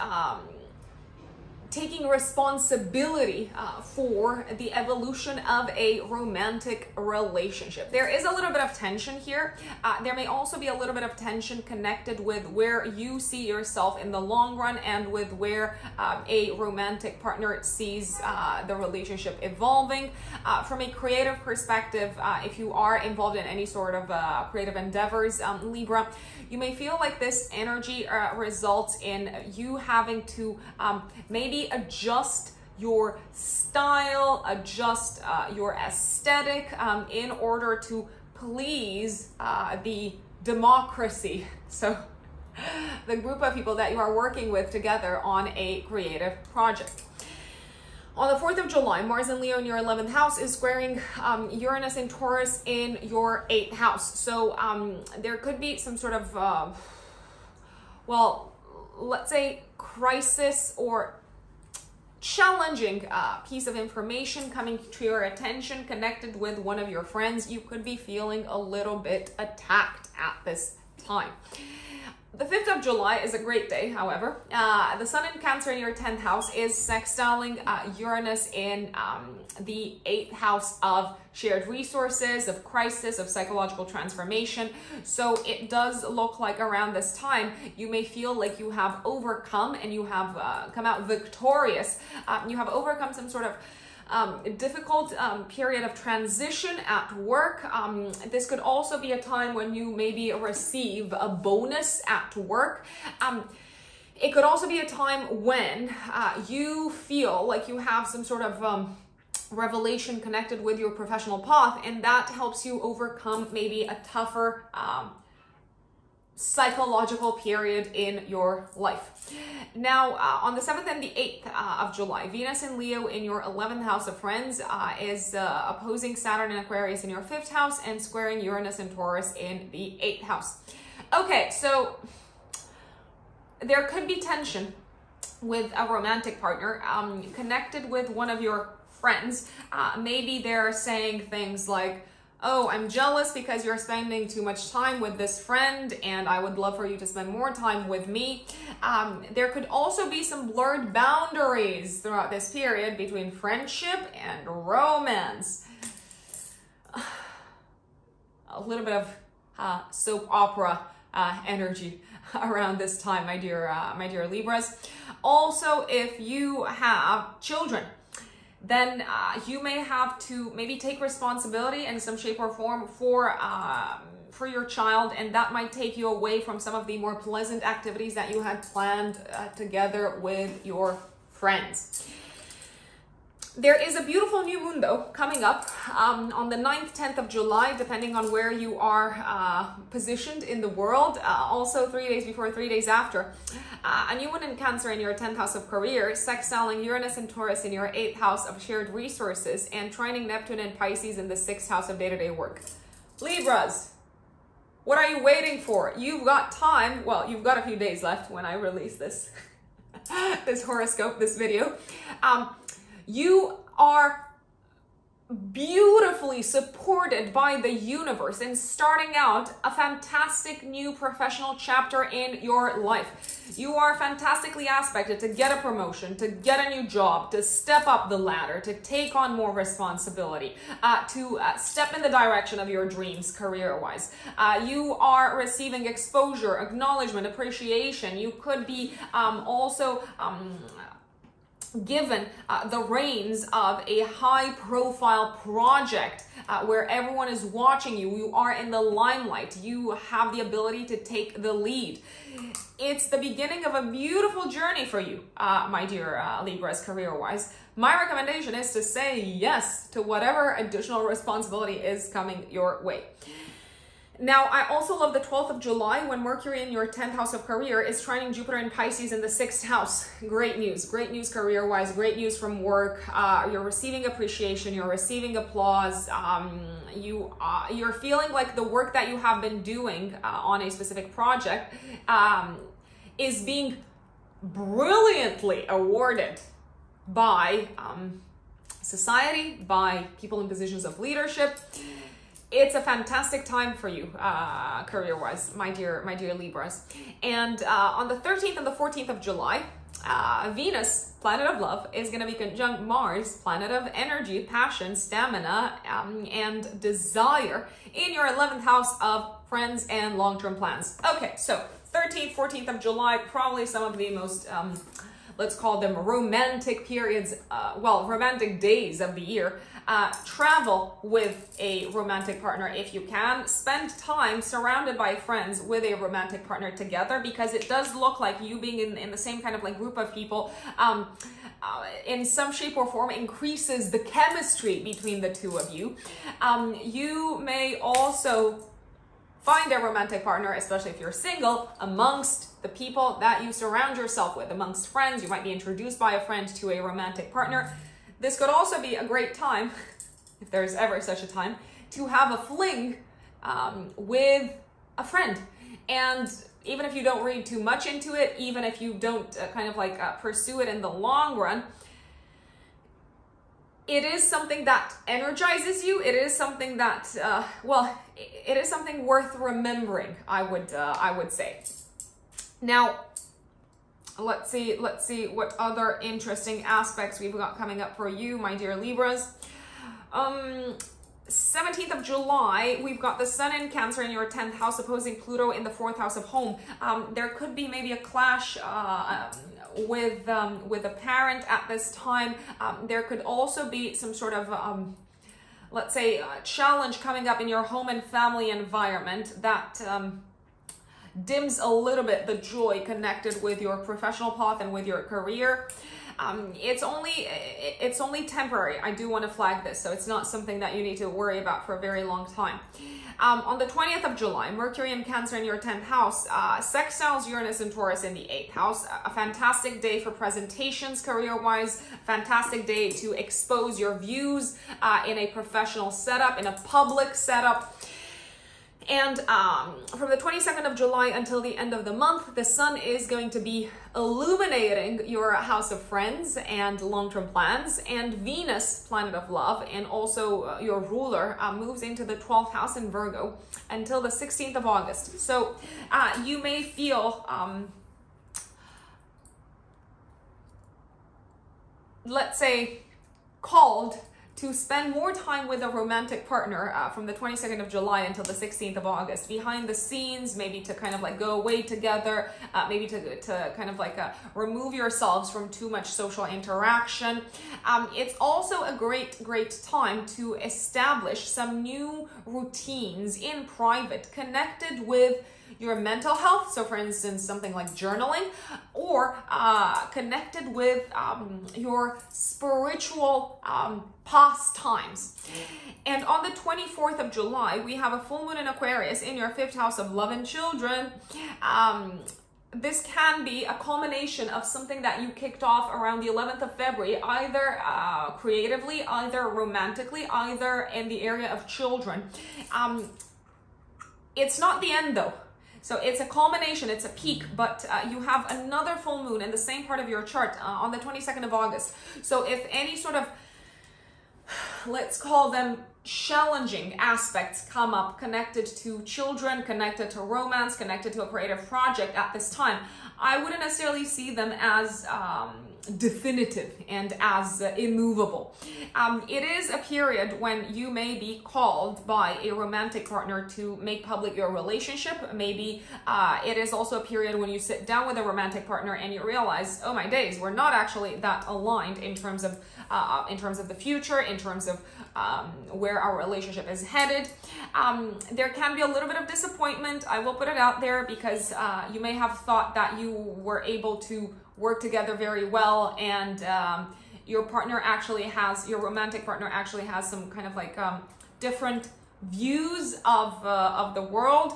taking responsibility for the evolution of a romantic relationship. There is a little bit of tension here. There may also be a little bit of tension connected with where you see yourself in the long run and with where a romantic partner sees the relationship evolving. From a creative perspective, if you are involved in any sort of creative endeavors, Libra, you may feel like this energy results in you having to maybe adjust your style, adjust your aesthetic in order to please the democracy. So the group of people that you are working with together on a creative project. On the 4th of July, Mars in Leo in your 11th house is squaring Uranus and Taurus in your 8th house. So there could be some sort of, well, let's say crisis or challenging piece of information coming to your attention connected with one of your friends. You could be feeling a little bit attacked at this time. The 5th of July is a great day, however. The Sun in Cancer in your 10th house is sextiling Uranus in the 8th house of shared resources, of crisis, of psychological transformation. So it does look like around this time, you may feel like you have overcome and you have come out victorious. You have overcome some sort of difficult period of transition at work. This could also be a time when you maybe receive a bonus at work. It could also be a time when you feel like you have some sort of revelation connected with your professional path, and that helps you overcome maybe a tougher psychological period in your life. Now, on the 7th and the 8th of July, Venus in Leo in your 11th house of friends is opposing Saturn in Aquarius in your 5th house and squaring Uranus and Taurus in the 8th house. Okay, so there could be tension with a romantic partner connected with one of your friends. Maybe they're saying things like, oh, I'm jealous because you're spending too much time with this friend and I would love for you to spend more time with me. There could also be some blurred boundaries throughout this period between friendship and romance. A little bit of soap opera energy around this time, my dear Libras. Also, if you have children, then you may have to maybe take responsibility in some shape or form for your child, and that might take you away from some of the more pleasant activities that you had planned together with your friends. There is a beautiful new moon, though, coming up on the 9th, 10th of July, depending on where you are positioned in the world. Also, 3 days before, 3 days after. A new moon in Cancer in your 10th house of career, sextiling Uranus and Taurus in your 8th house of shared resources, and trining Neptune and Pisces in the 6th house of day-to-day work. Libras, what are you waiting for? You've got time. Well, you've got a few days left when I release this, this horoscope, this video. You are beautifully supported by the universe in starting out a fantastic new professional chapter in your life. You are fantastically aspected to get a promotion, to get a new job, to step up the ladder, to take on more responsibility, to step in the direction of your dreams career-wise. You are receiving exposure, acknowledgement, appreciation. You could be also given the reins of a high-profile project where everyone is watching you. You are in the limelight. You have the ability to take the lead. It's the beginning of a beautiful journey for you, my dear Libras, career-wise. My recommendation is to say yes to whatever additional responsibility is coming your way. Now, I also love the 12th of July when Mercury in your 10th house of career is trining Jupiter and Pisces in the 6th house. Great news career-wise, great news from work. You're receiving appreciation, you're receiving applause. You're feeling like the work that you have been doing on a specific project is being brilliantly awarded by society, by people in positions of leadership. It's a fantastic time for you, career-wise, my dear Libras. And on the 13th and the 14th of July, Venus, planet of love, is going to be conjunct Mars, planet of energy, passion, stamina, and desire, in your 11th house of friends and long-term plans. Okay, so 13th, 14th of July, probably some of the most, let's call them romantic periods, romantic days of the year. Travel with a romantic partner if you can. Spend time surrounded by friends with a romantic partner together, because it does look like you being in the same kind of like group of people in some shape or form increases the chemistry between the two of you. You may also find a romantic partner, especially if you're single, amongst the people that you surround yourself with. Amongst friends, you might be introduced by a friend to a romantic partner. This could also be a great time, if there's ever such a time, to have a fling with a friend. And even if you don't read too much into it, even if you don't pursue it in the long run, it is something that energizes you. It is something that, it is something worth remembering, I would say. Now, let's see what other interesting aspects we've got coming up for you, my dear Libras. 17th of July, we've got the Sun in Cancer in your 10th house opposing Pluto in the 4th house of home. There could be maybe a clash with a parent at this time. There could also be some sort of let's say challenge coming up in your home and family environment that dims a little bit the joy connected with your professional path and with your career. It's only temporary. I do want to flag this, so it's not something that you need to worry about for a very long time. On the 20th of July, Mercury in Cancer in your 10th house sextiles Uranus and Taurus in the 8th house. A fantastic day for presentations career-wise, fantastic day to expose your views in a professional setup, in a public setup. And from the 22nd of July until the end of the month, the sun is going to be illuminating your house of friends and long-term plans, and Venus, planet of love, and also your ruler, moves into the 12th house in Virgo until the 16th of August. So you may feel, let's say, called to spend more time with a romantic partner from the 22nd of July until the 16th of August, behind the scenes, maybe to kind of like go away together, maybe to kind of like remove yourselves from too much social interaction. It's also a great time to establish some new routines in private connected with your mental health. So for instance, something like journaling, or connected with your spiritual pastimes. And on the 24th of July, we have a full moon in Aquarius in your 5th house of love and children. This can be a culmination of something that you kicked off around the 11th of February, either creatively, either romantically, either in the area of children. It's not the end though. So it's a culmination, it's a peak, but you have another full moon in the same part of your chart on the 22nd of August. So if any sort of, let's call them challenging aspects come up connected to children, connected to romance, connected to a creative project at this time, I wouldn't necessarily see them as definitive and as immovable. It is a period when you may be called by a romantic partner to make public your relationship. Maybe it is also a period when you sit down with a romantic partner and you realize, oh my days, we're not actually that aligned in terms of the future, in terms of where our relationship is headed. There can be a little bit of disappointment. I will put it out there, because you may have thought that you were able to work together very well, and your romantic partner actually has some kind of like different views of the world.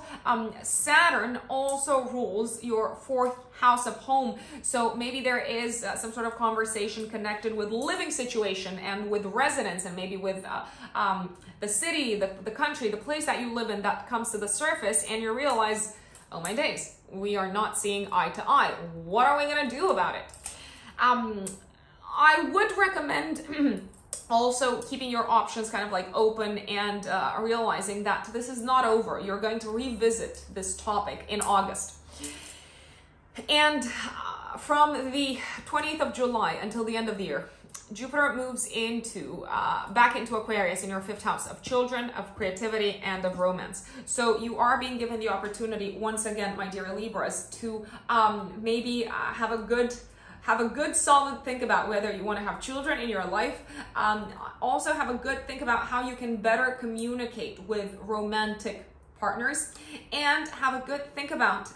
Saturn also rules your 4th house of home, so maybe there is some sort of conversation connected with living situation and with residence, and maybe with the city, the country, the place that you live in, that comes to the surface, and you realize, oh my days, we are not seeing eye to eye. What are we going to do about it? I would recommend also keeping your options kind of like open, and realizing that this is not over. You're going to revisit this topic in August. And from the 20th of July until the end of the year, Jupiter moves into back into Aquarius in your 5th house of children, of creativity, and of romance. So you are being given the opportunity, once again, my dear Libras, to maybe have a good solid think about whether you want to have children in your life. Also have a good think about how you can better communicate with romantic partners, and have a good think about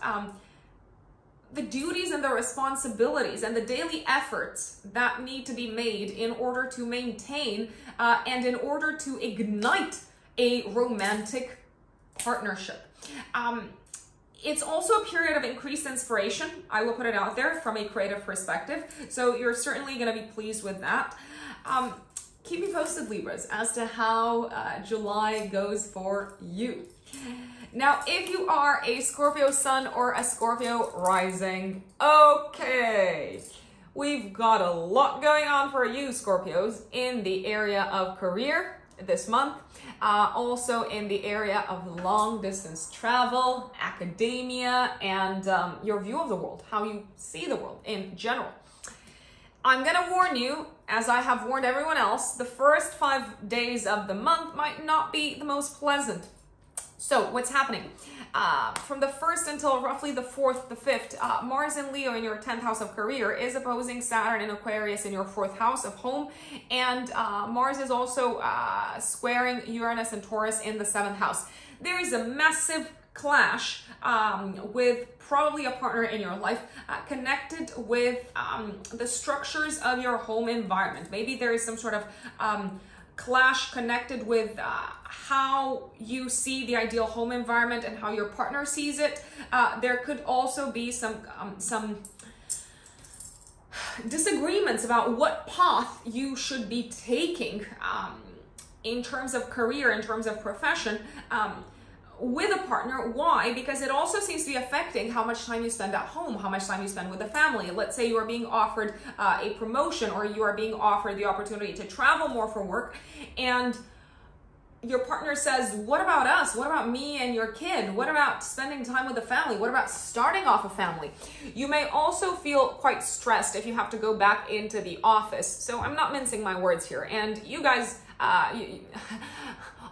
the duties and the responsibilities and the daily efforts that need to be made in order to maintain and in order to ignite a romantic partnership. It's also a period of increased inspiration. I will put it out there from a creative perspective. So you're certainly going to be pleased with that. Keep me posted, Libras, as to how July goes for you. Now, if you are a Scorpio sun or a Scorpio rising, okay, we've got a lot going on for you Scorpios in the area of career this month, also in the area of long distance travel, academia, and your view of the world, how you see the world in general. I'm gonna warn you, as I have warned everyone else, the first 5 days of the month might not be the most pleasant. So what's happening? From the 1st until roughly the 4th, the 5th, Mars in Leo in your 10th house of career is opposing Saturn in Aquarius in your 4th house of home. And Mars is also squaring Uranus and Taurus in the 7th house. There is a massive clash with probably a partner in your life, connected with the structures of your home environment. Maybe there is some sort of clash connected with how you see the ideal home environment and how your partner sees it. There could also be some disagreements about what path you should be taking in terms of career, in terms of profession, with a partner. Why? Because it also seems to be affecting how much time you spend at home, how much time you spend with the family. Let's say you are being offered a promotion, or you are being offered the opportunity to travel more for work, and your partner says, what about us? What about me and your kid? What about spending time with the family? What about starting off a family? You may also feel quite stressed if you have to go back into the office. So I'm not mincing my words here. And you guys,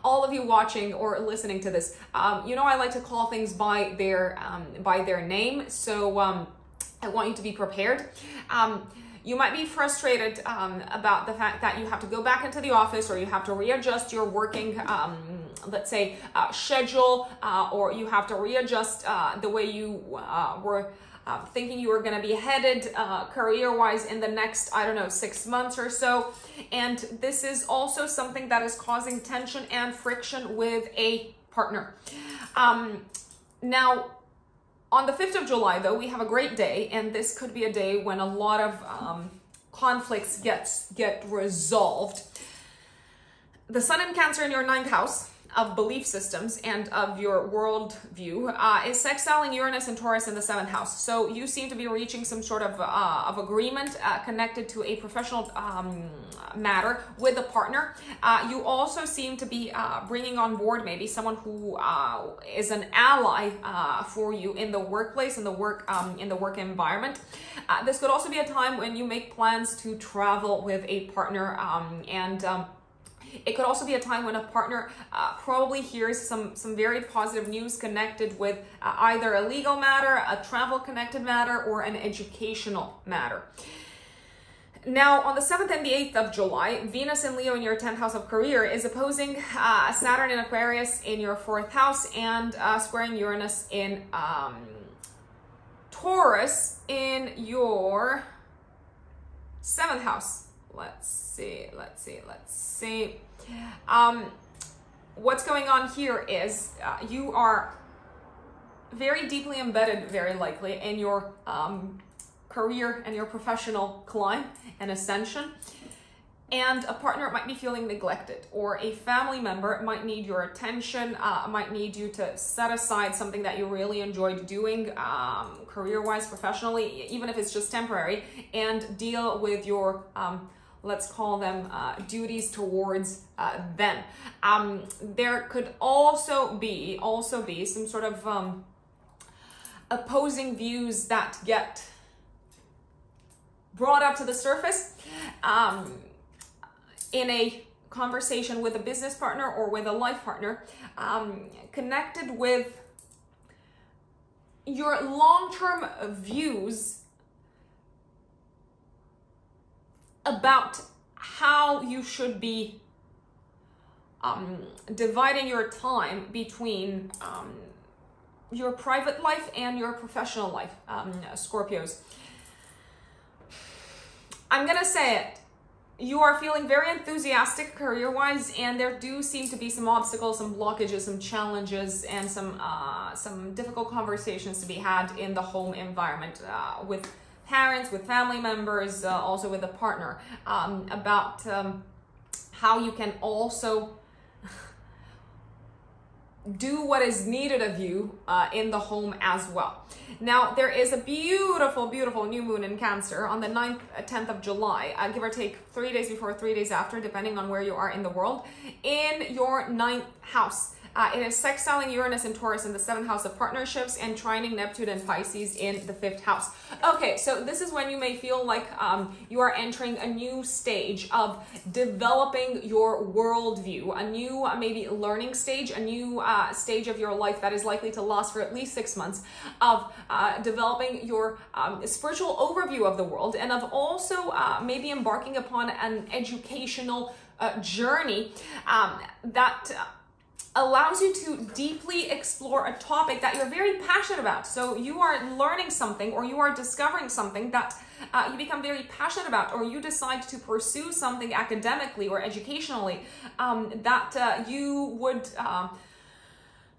all of you watching or listening to this, you know I like to call things by their name. So I want you to be prepared. You might be frustrated about the fact that you have to go back into the office, or you have to readjust your working, let's say, schedule, or you have to readjust the way you were thinking you were going to be headed career-wise in the next, I don't know, 6 months or so. And this is also something that is causing tension and friction with a partner. Now, on the 5th of July, though, we have a great day, and this could be a day when a lot of conflicts get resolved. The Sun in Cancer in your 9th house of belief systems and of your world view is sextiling Uranus and Taurus in the 7th house. So you seem to be reaching some sort of agreement connected to a professional matter with a partner. You also seem to be bringing on board maybe someone who is an ally for you in the workplace, in the work environment. This could also be a time when you make plans to travel with a partner, and it could also be a time when a partner probably hears some very positive news connected with either a legal matter, a travel connected matter, or an educational matter. Now, on the 7th and the 8th of July, Venus in Leo in your 10th house of career is opposing Saturn in Aquarius in your 4th house, and squaring Uranus in Taurus in your 7th house. Let's see. What's going on here is you are very deeply embedded, very likely, in your career and your professional climb and ascension. And a partner might be feeling neglected, or a family member might need your attention, might need you to set aside something that you really enjoyed doing career-wise, professionally, even if it's just temporary, and deal with your let's call them duties towards them. There could also be some sort of opposing views that get brought up to the surface in a conversation with a business partner or with a life partner, connected with your long-term views about how you should be dividing your time between your private life and your professional life, Scorpios. I'm gonna say it. You are feeling very enthusiastic career-wise, and there do seem to be some obstacles, some blockages, some challenges, and some difficult conversations to be had in the home environment with parents, with family members, also with a partner, about how you can also do what is needed of you in the home as well. Now, there is a beautiful, beautiful new moon in Cancer on the 9th, 10th of July, give or take 3 days before, 3 days after, depending on where you are in the world, in your 9th house. It is sextiling Uranus and Taurus in the 7th house of partnerships, and trining Neptune and Pisces in the 5th house. Okay, so this is when you may feel like you are entering a new stage of developing your worldview, a new maybe learning stage, a new stage of your life that is likely to last for at least 6 months, of developing your spiritual overview of the world, and of also maybe embarking upon an educational journey that allows you to deeply explore a topic that you're very passionate about. So you are learning something, or you are discovering something that you become very passionate about, or you decide to pursue something academically or educationally that you would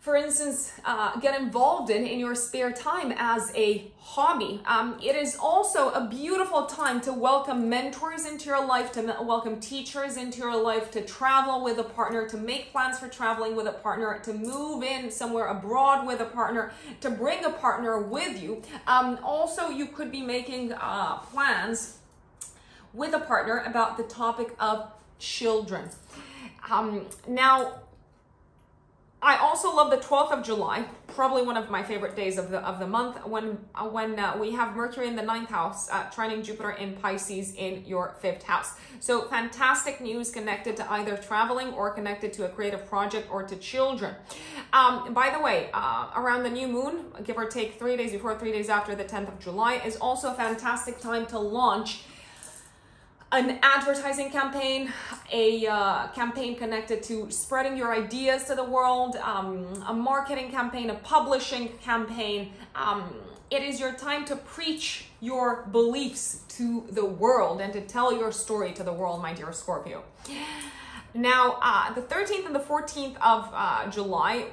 for instance, get involved in your spare time as a hobby. It is also a beautiful time to welcome mentors into your life, to welcome teachers into your life, to travel with a partner, to make plans for traveling with a partner, to move in somewhere abroad with a partner, to bring a partner with you. Also, you could be making plans with a partner about the topic of children. Now, I also love the 12th of July, probably one of my favorite days of the month, when we have Mercury in the 9th house, trining Jupiter in Pisces in your 5th house. So fantastic news connected to either traveling or connected to a creative project or to children. By the way, around the new moon, give or take 3 days before, 3 days after the 10th of July, is also a fantastic time to launch an advertising campaign, a campaign connected to spreading your ideas to the world, a marketing campaign, a publishing campaign. It is your time to preach your beliefs to the world and to tell your story to the world, my dear Scorpio. Now, the 13th and the 14th of July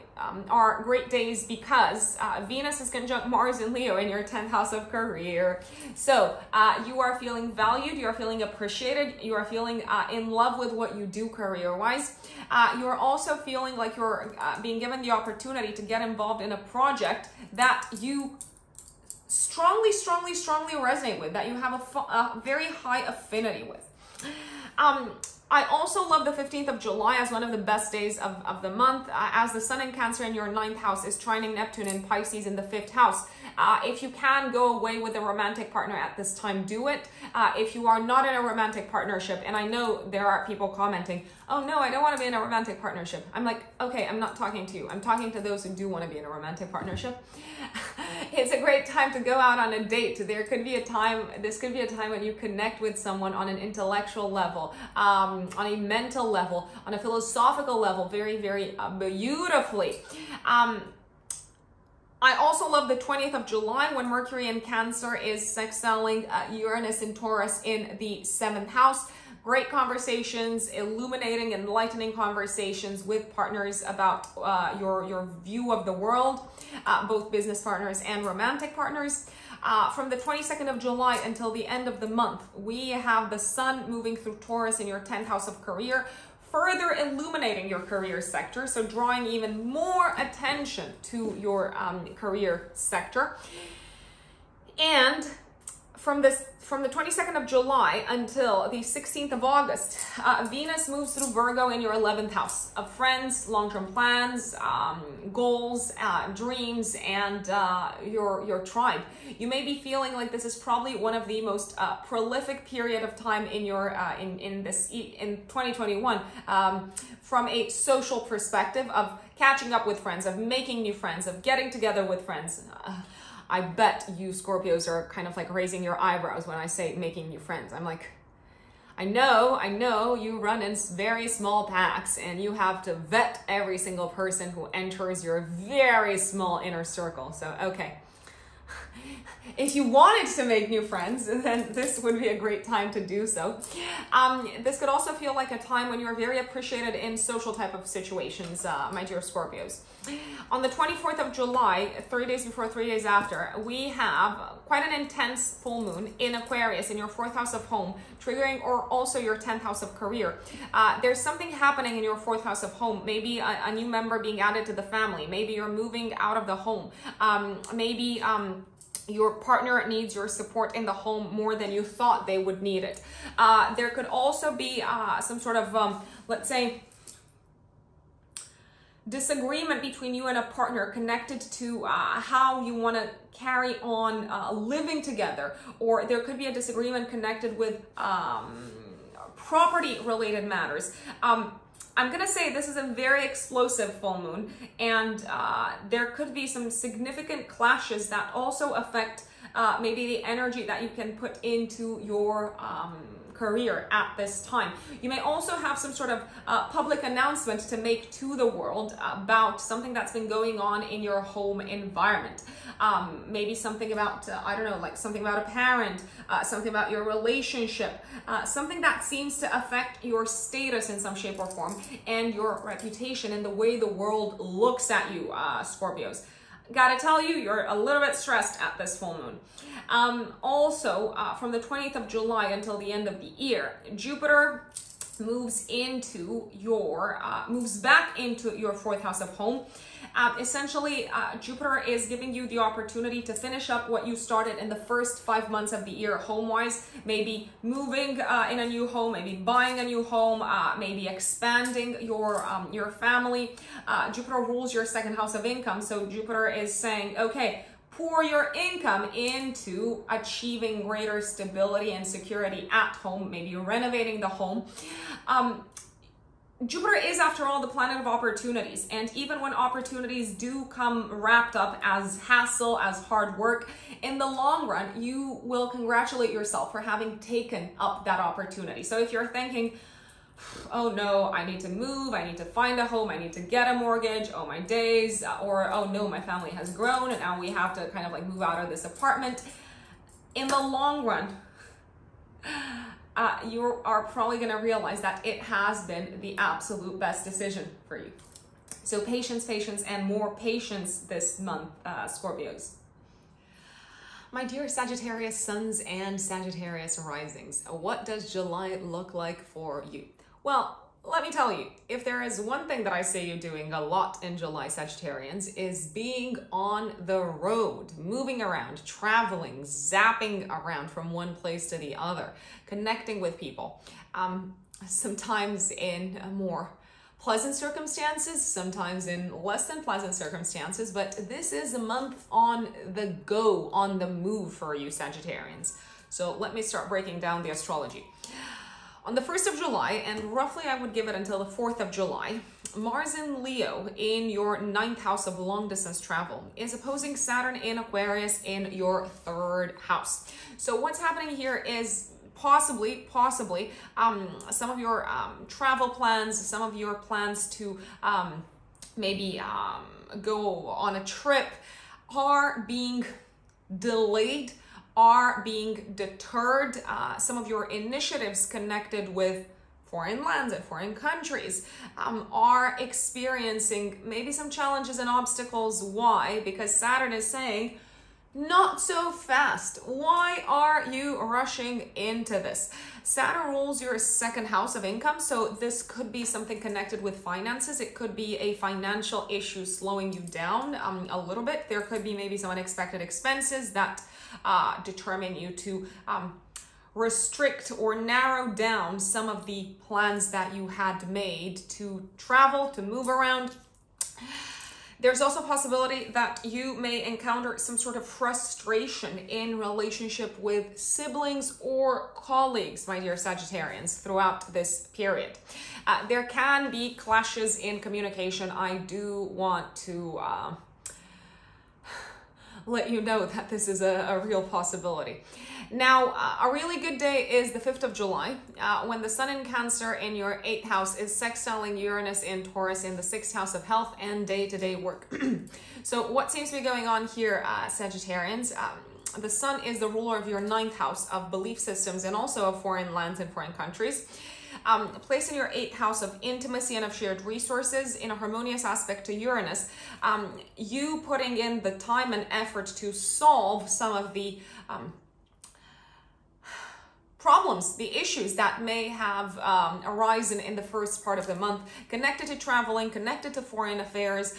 are great days because Venus is conjunct Mars in Leo in your 10th house of career. So you are feeling valued, you are feeling appreciated, you are feeling in love with what you do career-wise. You are also feeling like you're being given the opportunity to get involved in a project that you strongly resonate with, that you have a very high affinity with. I also love the 15th of July as one of the best days of the month, as the Sun in Cancer in your 9th house is trining Neptune in Pisces in the 5th house. If you can go away with a romantic partner at this time, do it. If you are not in a romantic partnership, and I know there are people commenting, oh no, I don't want to be in a romantic partnership. I'm like, okay, I'm not talking to you. I'm talking to those who do want to be in a romantic partnership. It's a great time to go out on a date. There could be a time, this could be a time when you connect with someone on an intellectual level, on a mental level, on a philosophical level, very beautifully. I also love the 20th of July when Mercury in Cancer is sextiling Uranus in Taurus in the 7th house. Great conversations, illuminating, enlightening conversations with partners about your view of the world, both business partners and romantic partners. From the 22nd of July until the end of the month, we have the Sun moving through Taurus in your 10th house of career, further illuminating your career sector, so drawing even more attention to your career sector. And from the 22nd of July until the 16th of August, Venus moves through Virgo in your 11th house of friends, long-term plans, goals, dreams, and your tribe. You may be feeling like this is probably one of the most prolific period of time in your in 2021 from a social perspective of catching up with friends, of making new friends, of getting together with friends. I bet you Scorpios are kind of like raising your eyebrows when I say making new friends. I'm like, I know you run in very small packs and you have to vet every single person who enters your very small inner circle. So, okay. If you wanted to make new friends, then this would be a great time to do so. This could also feel like a time when you're very appreciated in social type of situations, my dear Scorpios. On the 24th of July, 3 days before, 3 days after, we have quite an intense full moon in Aquarius in your 4th house of home, triggering or also your 10th house of career. There's something happening in your 4th house of home, maybe a new member being added to the family, maybe you're moving out of the home, maybe your partner needs your support in the home more than you thought they would need it. There could also be some sort of, let's say, disagreement between you and a partner connected to how you want to carry on living together, or there could be a disagreement connected with property related matters. I'm going to say this is a very explosive full moon, and there could be some significant clashes that also affect maybe the energy that you can put into your career at this time. You may also have some sort of public announcement to make to the world about something that's been going on in your home environment. Maybe something about, I don't know, like something about a parent, something about your relationship, something that seems to affect your status in some shape or form and your reputation and the way the world looks at you, Scorpios. Gotta tell you, you're a little bit stressed at this full moon. Also, from the 20th of July until the end of the year, Jupiter moves back into your fourth house of home. Essentially, Jupiter is giving you the opportunity to finish up what you started in the first 5 months of the year home-wise, maybe moving in a new home, maybe buying a new home, maybe expanding your family. Jupiter rules your second house of income, so Jupiter is saying, okay, pour your income into achieving greater stability and security at home, maybe renovating the home. Jupiter is, after all, the planet of opportunities, and even when opportunities do come wrapped up as hassle, as hard work, in the long run, you will congratulate yourself for having taken up that opportunity. So if you're thinking, oh no, I need to move, I need to find a home, I need to get a mortgage, oh my days, or oh no, my family has grown and now we have to kind of like move out of this apartment. In the long run, you are probably going to realize that it has been the absolute best decision for you. So patience, patience, and more patience this month, Scorpios. My dear Sagittarius suns and Sagittarius risings, what does July look like for you? Well, let me tell you, if there is one thing that I see you doing a lot in July, Sagittarians, is being on the road, moving around, traveling, zapping around from one place to the other, connecting with people, sometimes in more pleasant circumstances, sometimes in less than pleasant circumstances, but this is a month on the go, on the move for you, Sagittarians. So let me start breaking down the astrology. On the 1st of July, and roughly I would give it until the 4th of July, Mars in Leo in your 9th house of long distance travel is opposing Saturn in Aquarius in your 3rd house. So what's happening here is possibly some of your travel plans, some of your plans to maybe go on a trip are being delayed, are being deterred. Some of your initiatives connected with foreign lands and foreign countries are experiencing maybe some challenges and obstacles. Why? Because Saturn is saying, not so fast. Why are you rushing into this? Saturn rules your 2nd house of income, so this could be something connected with finances. It could be a financial issue slowing you down a little bit. There could be maybe some unexpected expenses that determine you to restrict or narrow down some of the plans that you had made to travel, to move around. There's also a possibility that you may encounter some sort of frustration in relationship with siblings or colleagues, my dear Sagittarians, throughout this period. There can be clashes in communication. I do want to let you know that this is a real possibility. Now, a really good day is the 5th of July, when the Sun in Cancer in your 8th house is sextiling Uranus in Taurus in the 6th house of health and day-to-day work. So what seems to be going on here, Sagittarians? The Sun is the ruler of your 9th house of belief systems and also of foreign lands and foreign countries. Placed in your 8th house of intimacy and of shared resources in a harmonious aspect to Uranus, you putting in the time and effort to solve some of the problems, the issues that may have arisen in the first part of the month, connected to traveling, connected to foreign affairs,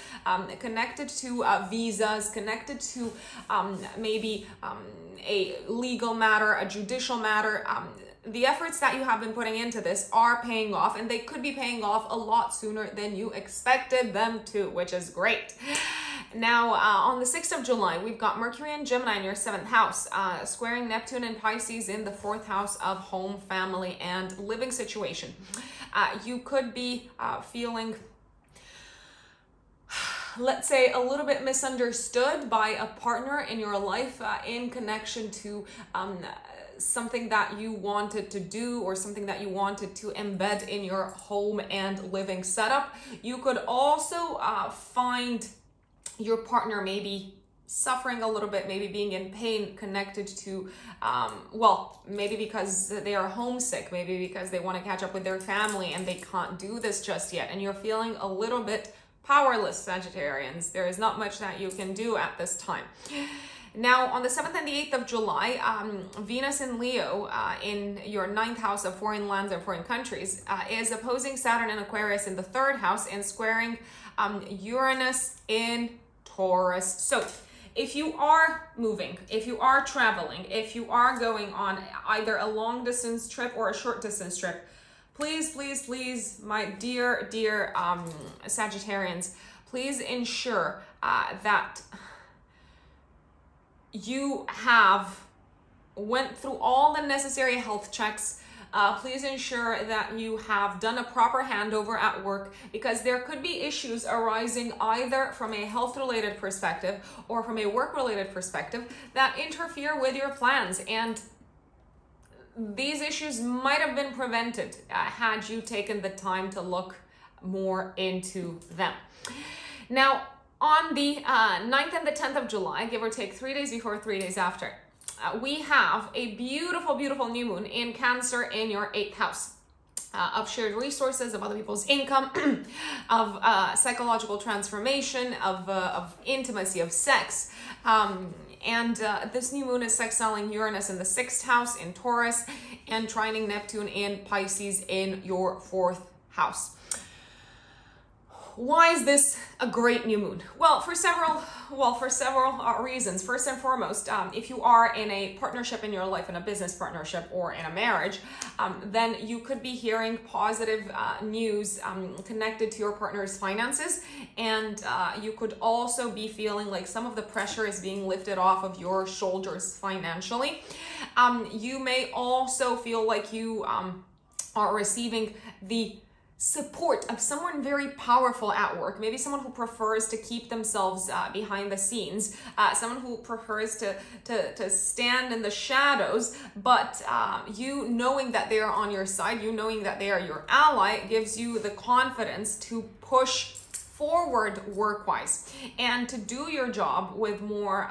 connected to visas, connected to maybe a legal matter, a judicial matter. The efforts that you have been putting into this are paying off, and they could be paying off a lot sooner than you expected them to, which is great. Now, on the 6th of July, we've got Mercury and Gemini in your 7th house, squaring Neptune and Pisces in the 4th house of home, family, and living situation. You could be feeling, let's say, a little bit misunderstood by a partner in your life in connection to something that you wanted to do or something that you wanted to embed in your home and living setup. You could also find your partner maybe suffering a little bit, maybe being in pain connected to, well, maybe because they are homesick, maybe because they want to catch up with their family and they can't do this just yet. And you're feeling a little bit powerless, Sagittarians. There is not much that you can do at this time. Now, on the 7th and the 8th of July, Venus in Leo in your 9th house of foreign lands and foreign countries is opposing Saturn and Aquarius in the 3rd house and squaring Uranus in Taurus. So if you are moving, if you are traveling, if you are going on either a long distance trip or a short distance trip, please, please, please, my dear Sagittarians, please ensure that you have went through all the necessary health checks. Please ensure that you have done a proper handover at work, because there could be issues arising either from a health-related perspective or from a work-related perspective that interfere with your plans. And these issues might have been prevented had you taken the time to look more into them. Now, on the 9th and the 10th of July, give or take 3 days before, 3 days after, we have a beautiful, beautiful new moon in Cancer in your 8th house of shared resources, of other people's income, of psychological transformation, of intimacy, of sex. And this new moon is sextiling Uranus in the 6th house in Taurus and trining Neptune in Pisces in your 4th house. Why is this a great new moon? Well, for several reasons. First and foremost, if you are in a partnership in your life, in a business partnership or in a marriage, then you could be hearing positive news connected to your partner's finances. And you could also be feeling like some of the pressure is being lifted off of your shoulders financially. You may also feel like you are receiving the support of someone very powerful at work, maybe someone who prefers to keep themselves behind the scenes, someone who prefers to stand in the shadows, but you knowing that they are on your side, you knowing that they are your ally, gives you the confidence to push forward work-wise and to do your job with more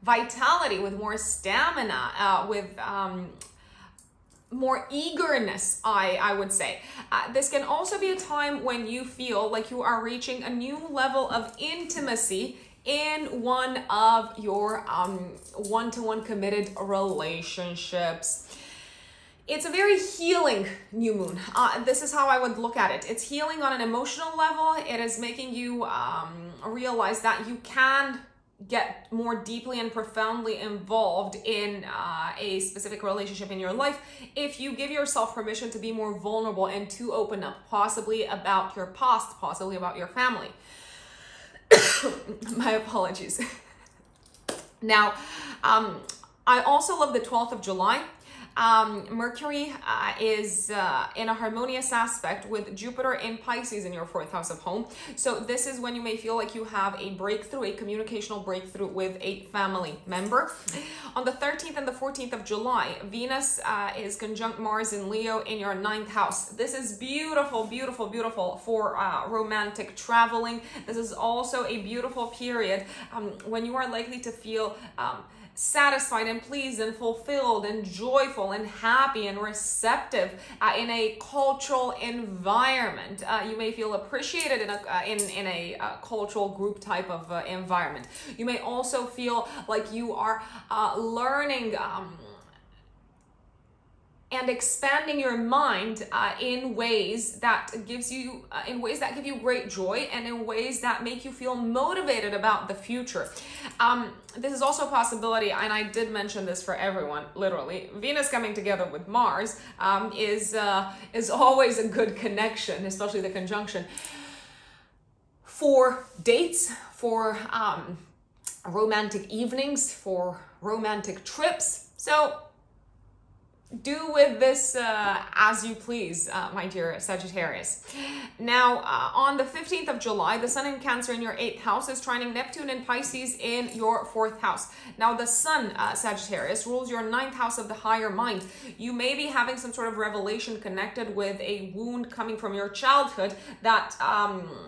vitality, with more stamina, with more eagerness, I would say. This can also be a time when you feel like you are reaching a new level of intimacy in one of your one-to-one committed relationships. It's a very healing new moon. This is how I would look at it. It's healing on an emotional level. It is making you realize that you can get more deeply and profoundly involved in a specific relationship in your life if you give yourself permission to be more vulnerable and to open up, possibly about your past, possibly about your family. My apologies. Now, I also love the 12th of July. Mercury is in a harmonious aspect with Jupiter in Pisces in your 4th house of home. So this is when you may feel like you have a breakthrough, a communicational breakthrough with a family member. On the 13th and the 14th of July, Venus is conjunct Mars in Leo in your 9th house. This is beautiful, beautiful, beautiful for romantic traveling. This is also a beautiful period when you are likely to feel satisfied and pleased and fulfilled and joyful and happy and receptive in a cultural environment. You may feel appreciated in a cultural group type of environment. You may also feel like you are learning and expanding your mind in ways that give you great joy and in ways that make you feel motivated about the future. This is also a possibility, and I did mention this for everyone, literally. Venus coming together with Mars is always a good connection, especially the conjunction, for dates, for romantic evenings, for romantic trips. So do with this as you please, my dear Sagittarius. Now, on the 15th of July, the Sun in Cancer in your 8th house is trining Neptune in Pisces in your 4th house. Now, the Sun, Sagittarius, rules your 9th house of the higher mind. You may be having some sort of revelation connected with a wound coming from your childhood that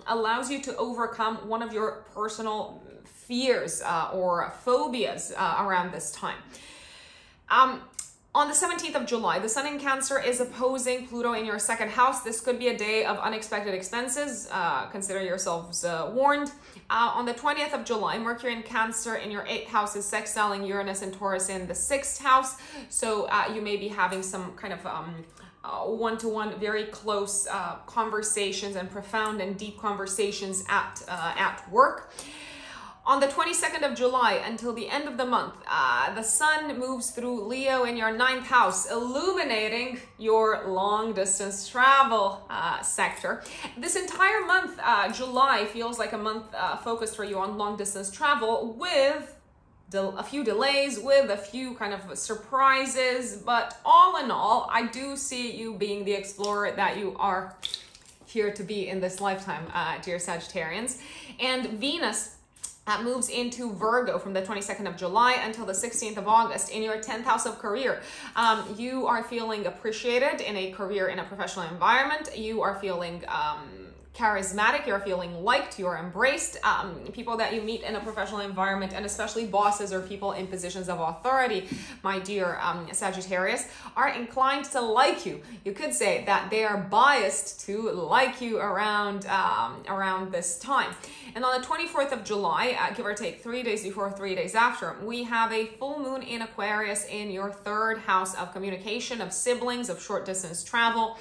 allows you to overcome one of your personal fears or phobias around this time. On the 17th of July, the Sun in Cancer is opposing Pluto in your 2nd house. This could be a day of unexpected expenses. Consider yourselves warned. On the 20th of July, Mercury in Cancer in your 8th house is sextiling Uranus and Taurus in the 6th house. So you may be having some kind of one-to-one, very close conversations and profound and deep conversations at work. On the 22nd of July until the end of the month, the Sun moves through Leo in your 9th house, illuminating your long-distance travel sector. This entire month, July, feels like a month focused for you on long-distance travel with a few delays, with a few kind of surprises. But all in all, I do see you being the explorer that you are here to be in this lifetime, dear Sagittarians. And Venus moves into Virgo from the 22nd of July until the 16th of August in your 10th house of career. You are feeling appreciated in a career, in a professional environment. You are feeling charismatic, you're feeling liked, you're embraced. People that you meet in a professional environment, and especially bosses or people in positions of authority, my dear Sagittarius, are inclined to like you. You could say that they are biased to like you around this time. And on the 24th of July, give or take 3 days before, 3 days after, we have a full moon in Aquarius in your 3rd house of communication, of siblings, of short distance travel.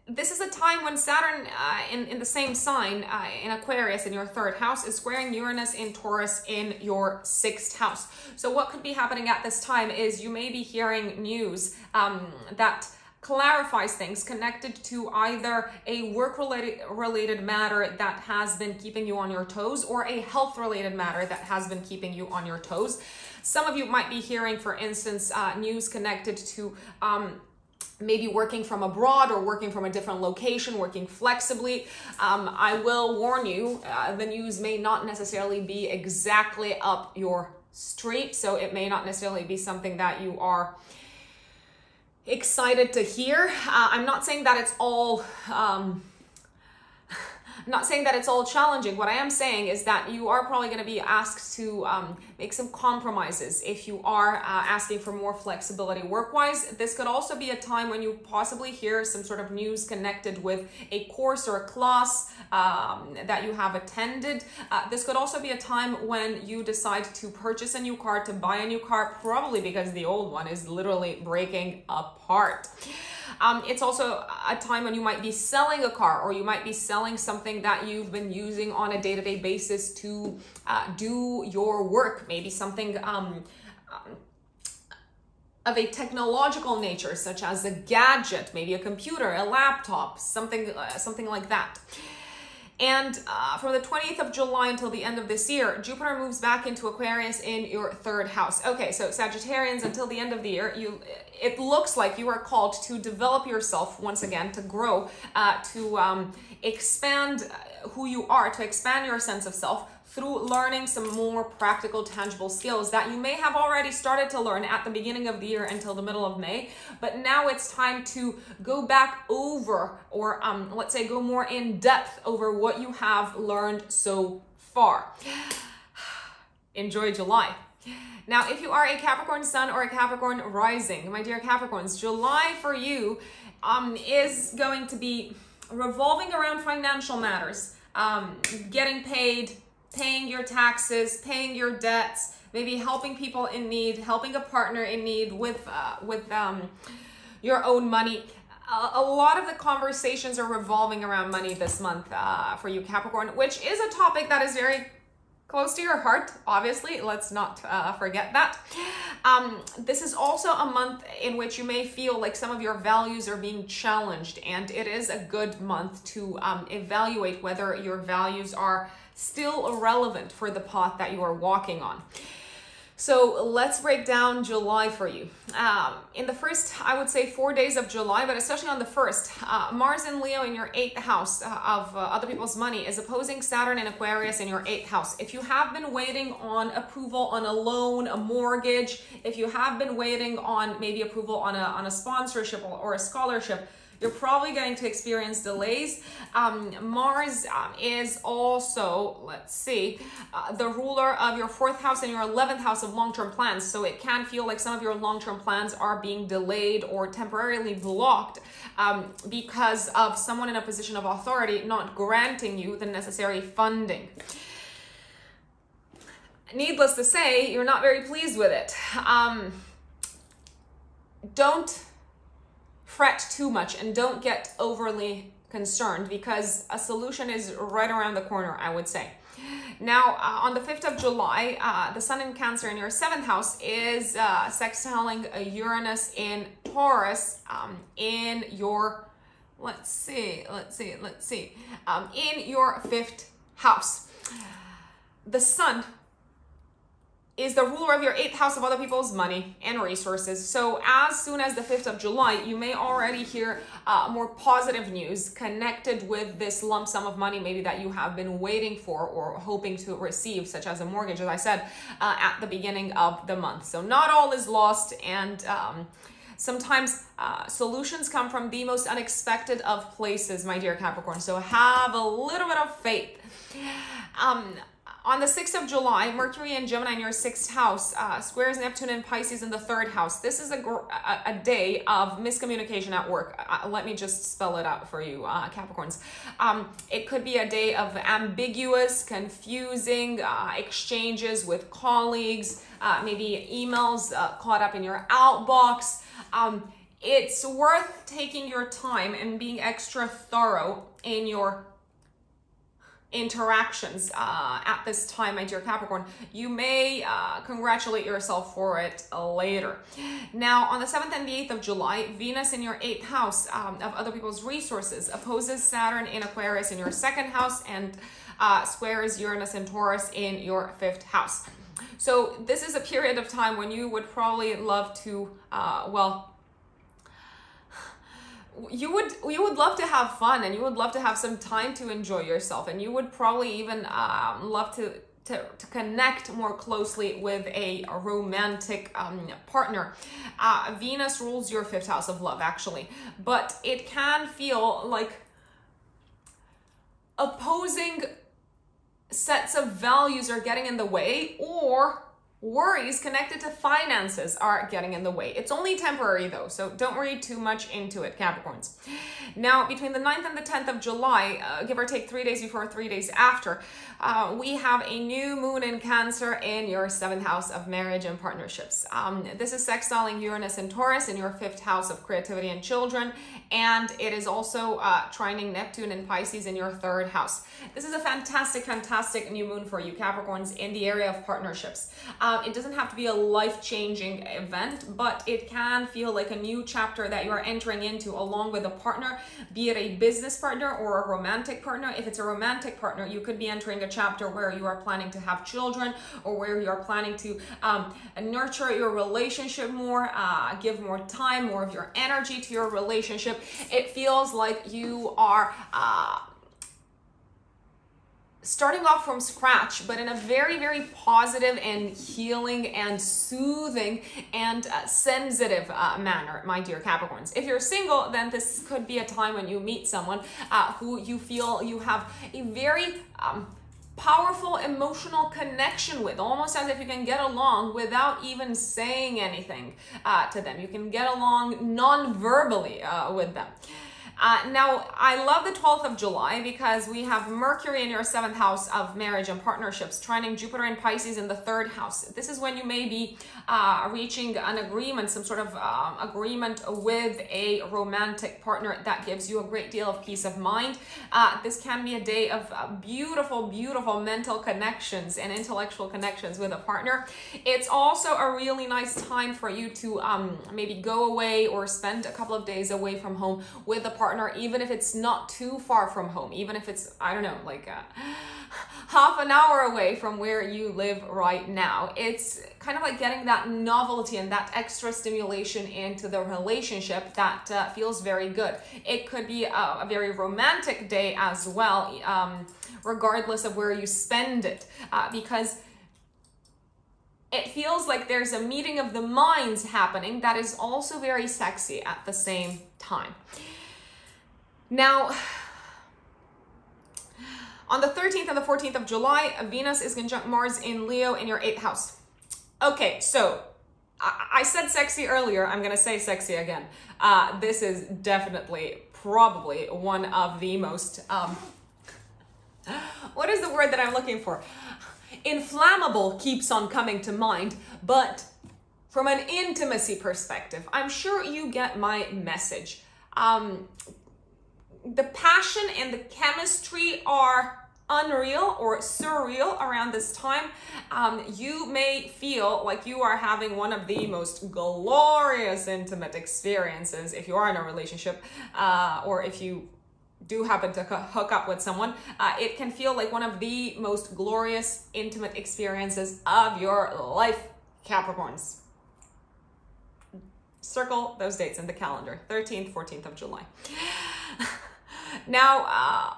This is a time when Saturn in the same sign in Aquarius in your 3rd house is squaring Uranus in Taurus in your 6th house. So what could be happening at this time is you may be hearing news that clarifies things connected to either a work-related matter that has been keeping you on your toes or a health-related matter that has been keeping you on your toes. Some of you might be hearing, for instance, news connected to maybe working from abroad or working from a different location, working flexibly. I will warn you, the news may not necessarily be exactly up your street, so it may not necessarily be something that you are excited to hear. I'm not saying that it's all I'm not saying that it's all challenging. What I am saying is that you are probably going to be asked to make some compromises if you are asking for more flexibility work-wise. This could also be a time when you possibly hear some sort of news connected with a course or a class that you have attended. This could also be a time when you decide to purchase a new car, to buy a new car, probably because the old one is literally breaking apart. It's also a time when you might be selling a car, or you might be selling something that you've been using on a day-to-day basis to do your work. Maybe something of a technological nature, such as a gadget, maybe a computer, a laptop, something like that. And from the 20th of July until the end of this year, Jupiter moves back into Aquarius in your 3rd house. Okay, so Sagittarians, until the end of the year, it looks like you are called to develop yourself once again, to grow, to expand who you are, to expand your sense of self through learning some more practical, tangible skills that you may have already started to learn at the beginning of the year until the middle of May. But now it's time to go back over, or let's say go more in depth over what you have learned so far. Enjoy July. Now, if you are a Capricorn sun or a Capricorn rising, my dear Capricorns, July for you is going to be revolving around financial matters, getting paid, paying your taxes, paying your debts, maybe helping people in need, helping a partner in need with your own money. A lot of the conversations are revolving around money this month for you, Capricorn, which is a topic that is very close to your heart, obviously. Let's not forget that. This is also a month in which you may feel like some of your values are being challenged, and it is a good month to evaluate whether your values are still relevant for the path that you are walking on. So let's break down July for you. In the first, I would say 4 days of July, but especially on the first, Mars in Leo in your 8th house of other people's money is opposing Saturn in Aquarius in your 8th house. If you have been waiting on approval on a loan, a mortgage, if you have been waiting on maybe approval on a sponsorship or a scholarship, you're probably going to experience delays. Mars is also, let's see, the ruler of your 4th house and your 11th house of long-term plans. So it can feel like some of your long-term plans are being delayed or temporarily blocked because of someone in a position of authority not granting you the necessary funding. Needless to say, you're not very pleased with it. Don't fret too much and don't get overly concerned because a solution is right around the corner, I would say. Now, on the 5th of July, the Sun in Cancer in your 7th house is sextiling Uranus in Taurus in your, in your 5th house. The Sun is the ruler of your 8th house of other people's money and resources. So as soon as the 5th of July, you may already hear more positive news connected with this lump sum of money maybe that you have been waiting for or hoping to receive, such as a mortgage, as I said, at the beginning of the month. So not all is lost, and sometimes solutions come from the most unexpected of places, my dear Capricorn. So have a little bit of faith. On the 6th of July, Mercury and Gemini in your 6th house squares Neptune and Pisces in the 3rd house. This is a day of miscommunication at work. Let me just spell it out for you, Capricorns. It could be a day of ambiguous, confusing exchanges with colleagues, maybe emails caught up in your outbox. It's worth taking your time and being extra thorough in your interactions at this time, my dear Capricorn. You may congratulate yourself for it later. Now, on the 7th and the 8th of July, Venus in your 8th house of other people's resources opposes Saturn in Aquarius in your 2nd house and squares Uranus and Taurus in your 5th house. So this is a period of time when you would probably love to, you would love to have fun, and you would love to have some time to enjoy yourself, and you would probably even love to connect more closely with a romantic partner. Venus rules your 5th house of love, actually, but it can feel like opposing sets of values are getting in the way, or worries connected to finances are getting in the way. It's only temporary though, so don't read too much into it, Capricorns. Now, between the 9th and the 10th of July, give or take 3 days before, 3 days after, we have a new moon in Cancer in your 7th house of marriage and partnerships. This is sextiling Uranus and Taurus in your 5th house of creativity and children, and it is also trining Neptune and Pisces in your 3rd house. This is a fantastic, fantastic new moon for you, Capricorns, in the area of partnerships. It doesn't have to be a life-changing event, but it can feel like a new chapter that you are entering into along with a partner, be it a business partner or a romantic partner. If it's a romantic partner, you could be entering a chapter where you are planning to have children, or where you are planning to nurture your relationship more, give more time, more of your energy to your relationship. It feels like you are starting off from scratch, but in a very, very positive and healing and soothing and sensitive manner, my dear Capricorns. If you're single, then this could be a time when you meet someone who you feel you have a very powerful emotional connection with, almost as if you can get along without even saying anything to them. You can get along non-verbally with them. Now, I love the 12th of July because we have Mercury in your 7th house of marriage and partnerships, trining Jupiter and Pisces in the 3rd house. This is when you may be reaching an agreement, some sort of agreement with a romantic partner that gives you a great deal of peace of mind. This can be a day of beautiful, beautiful mental connections and intellectual connections with a partner. It's also a really nice time for you to maybe go away or spend a couple of days away from home with a partner partner, even if it's not too far from home, even if it's, I don't know, like half an hour away from where you live right now. It's kind of like getting that novelty and that extra stimulation into the relationship that feels very good. It could be a very romantic day as well, regardless of where you spend it, because it feels like there's a meeting of the minds happening that is also very sexy at the same time. Now, on the 13th and the 14th of July, Venus is conjunct Mars in Leo in your 8th house. Okay, so I said sexy earlier. I'm going to say sexy again. This is definitely, probably one of the most, what is the word that I'm looking for? Inflammable keeps on coming to mind, but from an intimacy perspective, I'm sure you get my message. The passion and the chemistry are unreal or surreal around this time. You may feel like you are having one of the most glorious intimate experiences if you are in a relationship, or if you do happen to hook up with someone. It can feel like one of the most glorious intimate experiences of your life, Capricorns. Circle those dates in the calendar, 13th, 14th of July. Now,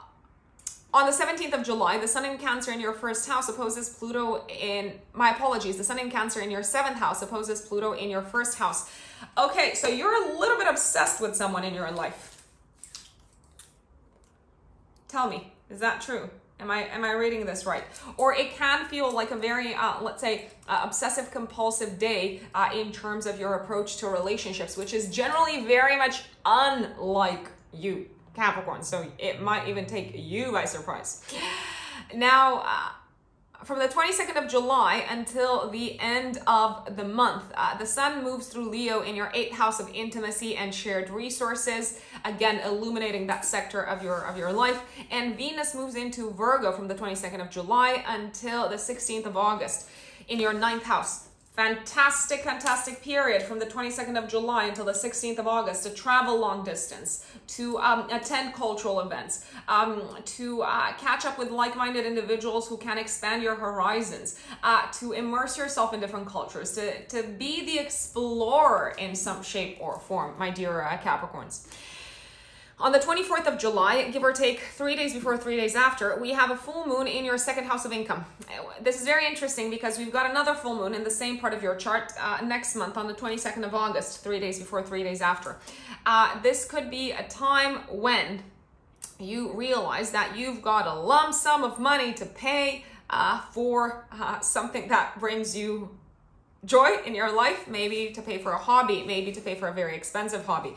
on the 17th of July, the Sun in Cancer in your 1st house opposes Pluto in, my apologies, the Sun in Cancer in your 7th house opposes Pluto in your 1st house. Okay, so you're a little bit obsessed with someone in your life. Tell me, is that true? Am I reading this right? Or it can feel like a very, let's say, obsessive compulsive day in terms of your approach to relationships, which is generally very much unlike you, Capricorn. So it might even take you by surprise. Now, from the 22nd of July until the end of the month, the Sun moves through Leo in your 8th house of intimacy and shared resources, again illuminating that sector of your life. And Venus moves into Virgo from the 22nd of July until the 16th of August in your 9th house. Fantastic, fantastic period from the 22nd of July until the 16th of August to travel long distance, to attend cultural events, to catch up with like-minded individuals who can expand your horizons, to immerse yourself in different cultures, to be the explorer in some shape or form, my dear Capricorns. On the 24th of July, give or take 3 days before, 3 days after, we have a full moon in your 2nd house of income. This is very interesting because we've got another full moon in the same part of your chart next month on the 22nd of August, 3 days before, 3 days after. This could be a time when you realize that you've got a lump sum of money to pay for something that brings you joy in your life, maybe to pay for a hobby, maybe to pay for a very expensive hobby,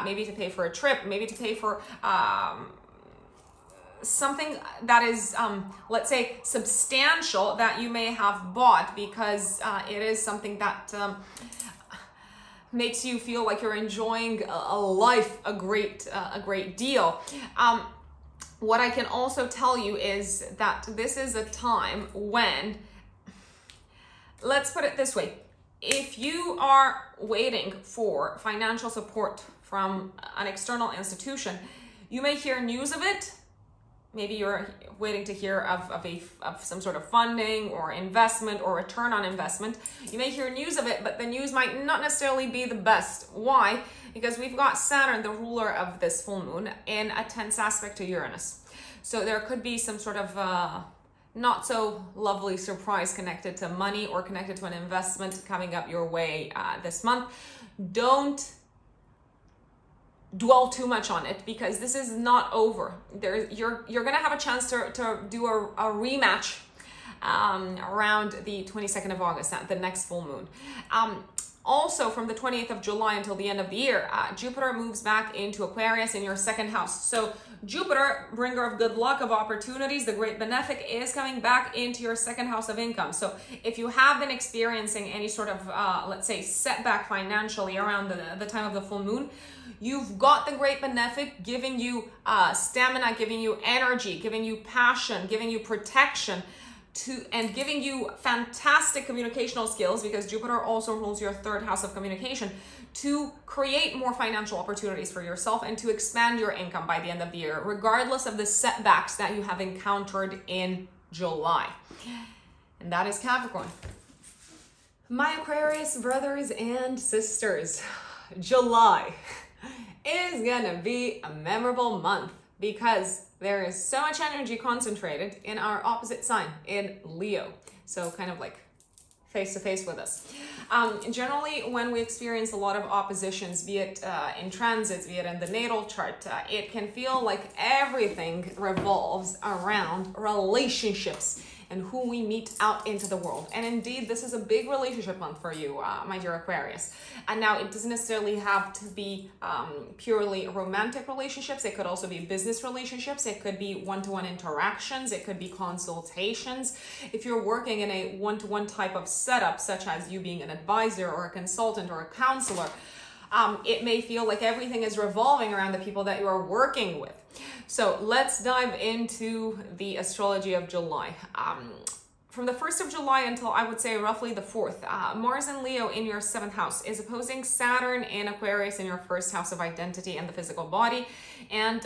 maybe to pay for a trip, maybe to pay for something that is, let's say, substantial that you may have bought because it is something that makes you feel like you're enjoying a life a great deal. What I can also tell you is that this is a time when, let's put it this way. If you are waiting for financial support from an external institution, you may hear news of it. Maybe you're waiting to hear of some sort of funding or investment or return on investment. You may hear news of it, but the news might not necessarily be the best. Why? Because we've got Saturn, the ruler of this full moon, in a tense aspect to Uranus. So there could be some sort of not so lovely surprise connected to money or connected to an investment coming up your way this month. Don't dwell too much on it because this is not over. You're gonna have a chance to do a rematch around the 22nd of August, the next full moon. Also, from the 28th of July until the end of the year, Jupiter moves back into Aquarius in your 2nd house. So Jupiter, bringer of good luck, of opportunities, the great benefic, is coming back into your 2nd house of income. So if you have been experiencing any sort of, let's say, setback financially around the time of the full moon, you've got the great benefic giving you stamina, giving you energy, giving you passion, giving you protection and giving you fantastic communicational skills, because Jupiter also rules your third house of communication, to create more financial opportunities for yourself and to expand your income by the end of the year, regardless of the setbacks that you have encountered in July. And that is Capricorn. My Aquarius brothers and sisters, July is gonna be a memorable month because there is so much energy concentrated in our opposite sign, in Leo. So kind of like face to face with us. Generally, when we experience a lot of oppositions, be it in transits, be it in the natal chart, it can feel like everything revolves around relationships and who we meet out into the world. And indeed, this is a big relationship month for you, my dear Aquarius. And now it doesn't necessarily have to be purely romantic relationships. It could also be business relationships. It could be one-to-one interactions. It could be consultations. If you're working in a one-to-one type of setup, such as you being an advisor or a consultant or a counselor, it may feel like everything is revolving around the people that you are working with. So let's dive into the astrology of July. From the 1st of July until I would say roughly the 4th, Mars in Leo in your 7th house is opposing Saturn in Aquarius in your 1st house of identity and the physical body. And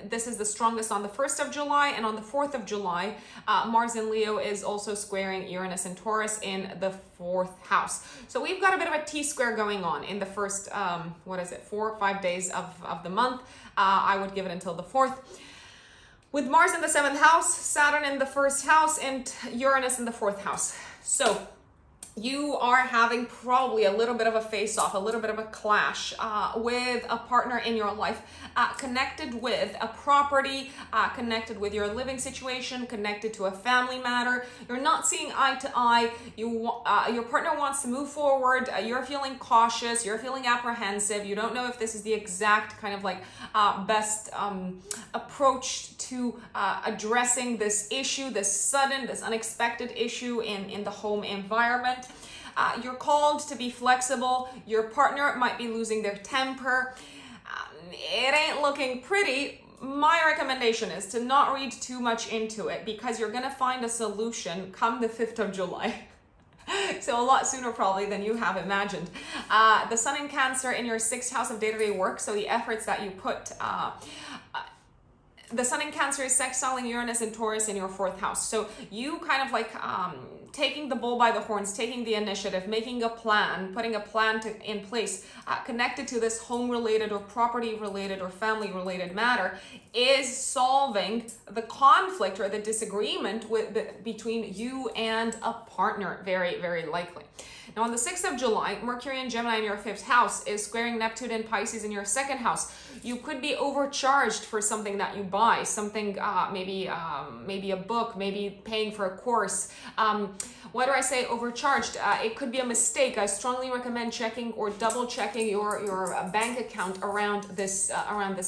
this is the strongest on the 1st of July. And on the 4th of July, Mars in Leo is also squaring Uranus and Taurus in the 4th house. So we've got a bit of a T-square going on in the first, 4 or 5 days of the month. I would give it until the 4th. With Mars in the 7th house, Saturn in the 1st house, and Uranus in the 4th house. So you are having probably a little bit of a face-off, a little bit of a clash with a partner in your life, connected with a property, connected with your living situation, connected to a family matter. You're not seeing eye to eye. Your partner wants to move forward. You're feeling cautious. You're feeling apprehensive. You don't know if this is the exact kind of like best approach to addressing this issue, this unexpected issue in the home environment. You're called to be flexible. Your partner might be losing their temper. It ain't looking pretty. My recommendation is to not read too much into it, because you're going to find a solution come the 5th of July. So a lot sooner probably than you have imagined. The Sun in Cancer in your 6th house of day-to-day work, so the efforts that you put... the Sun in Cancer is sextiling Uranus and Taurus in your 4th house. So you kind of like taking the bull by the horns, taking the initiative, making a plan, putting a plan in place connected to this home-related or property-related or family-related matter is solving the conflict or the disagreement between you and a partner, very, very likely. Now, on the 6th of July, Mercury and Gemini in your 5th house is squaring Neptune and Pisces in your 2nd house. You could be overcharged for something that you buy, something, maybe a book, maybe paying for a course. Why do I say overcharged? It could be a mistake. I strongly recommend checking or double checking your bank account around this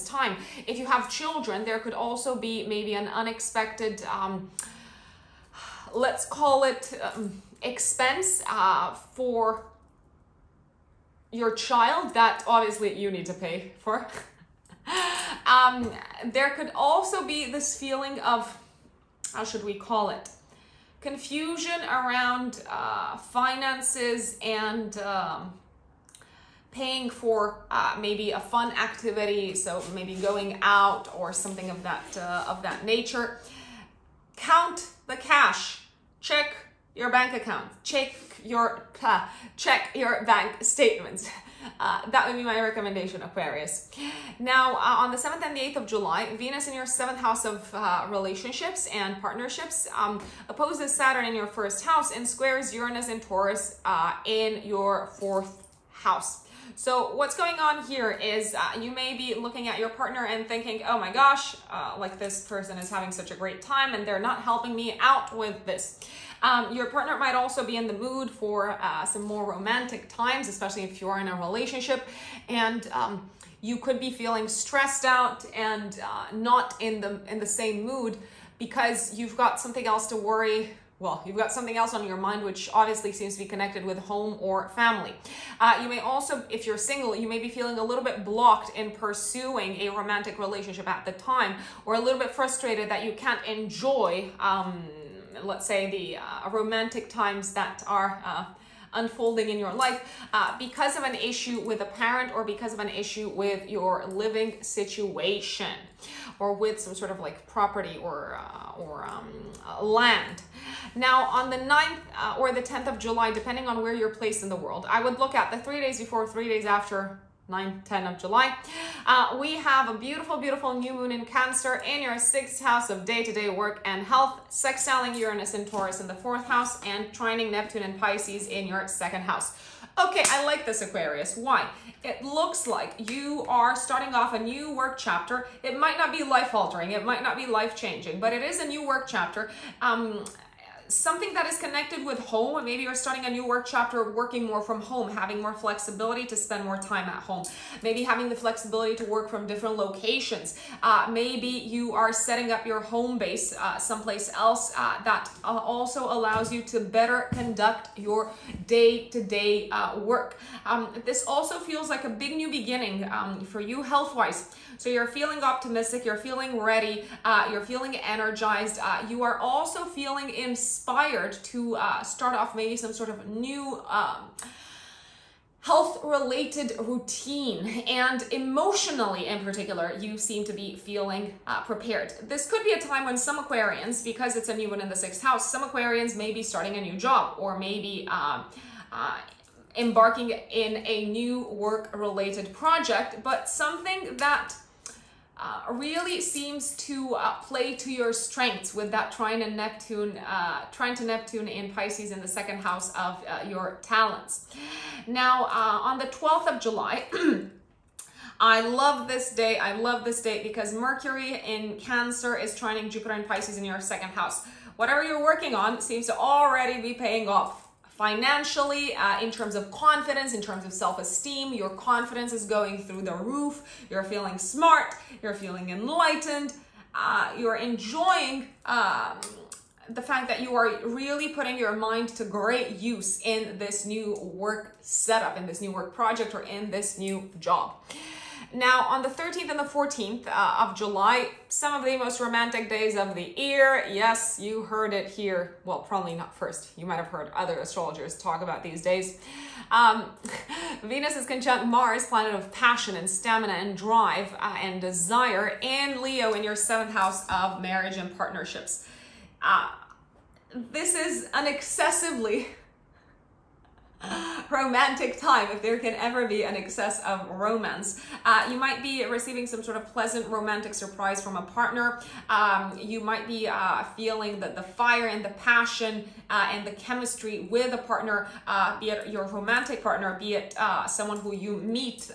time. If you have children, there could also be maybe an unexpected, let's call it, expense for your child that obviously you need to pay for. There could also be this feeling of, how should we call it, confusion around finances and paying for maybe a fun activity, so maybe going out or something of that nature. Count the cash. Check your bank account. Check your bank statements. That would be my recommendation, Aquarius. Now, on the 7th and the 8th of July, Venus in your 7th house of relationships and partnerships opposes Saturn in your 1st house and squares Uranus and Taurus in your 4th house. So what's going on here is you may be looking at your partner and thinking, oh my gosh, like this person is having such a great time and they're not helping me out with this. Your partner might also be in the mood for some more romantic times, especially if you're in a relationship, and you could be feeling stressed out and not in the same mood because you've got something else to worry. Well, you've got something else on your mind, which obviously seems to be connected with home or family. You may also, if you're single, you may be feeling a little bit blocked in pursuing a romantic relationship at the time, or a little bit frustrated that you can't enjoy let's say the romantic times that are unfolding in your life because of an issue with a parent or because of an issue with your living situation or with some sort of like property or land. Now on the 9th or the 10th of July, depending on where you're placed in the world, I would look at the 3 days before, 3 days after 9, 10 of July. We have a beautiful, beautiful new moon in Cancer in your 6th house of day-to-day work and health, sextiling Uranus and Taurus in the 4th house, and trining Neptune and Pisces in your 2nd house. Okay, I like this, Aquarius. Why? It looks like you are starting off a new work chapter. It might not be life-altering, it might not be life-changing, but it is a new work chapter. Something that is connected with home. Maybe you're starting a new work chapter, working more from home, having more flexibility to spend more time at home. Maybe having the flexibility to work from different locations. Maybe you are setting up your home base someplace else that also allows you to better conduct your day-to-day work. This also feels like a big new beginning for you health-wise. So you're feeling optimistic, you're feeling ready, you're feeling energized. You are also feeling inspired to start off maybe some sort of new health-related routine, and emotionally in particular, you seem to be feeling prepared. This could be a time when some Aquarians, because it's a new one in the 6th house, some Aquarians may be starting a new job or maybe embarking in a new work-related project, but something that really seems to play to your strengths with that trine to Neptune in Pisces in the 2nd house of your talents. Now, on the 12th of July, I love this day. I love this day because Mercury in Cancer is trining Jupiter in Pisces in your 2nd house. Whatever you're working on seems to already be paying off. Financially, in terms of confidence, in terms of self-esteem, your confidence is going through the roof. You're feeling smart, you're feeling enlightened, you're enjoying the fact that you are really putting your mind to great use in this new work setup, in this new work project, or in this new job. Now, on the 13th and the 14th of July, some of the most romantic days of the year. Yes, you heard it here. Well, probably not first. You might have heard other astrologers talk about these days. Venus is conjunct Mars, planet of passion and stamina and drive and desire, and Leo in your 7th house of marriage and partnerships. This is an excessively romantic time, if there can ever be an excess of romance. You might be receiving some sort of pleasant romantic surprise from a partner. You might be feeling that the fire and the passion and the chemistry with a partner, be it your romantic partner, be it someone who you meet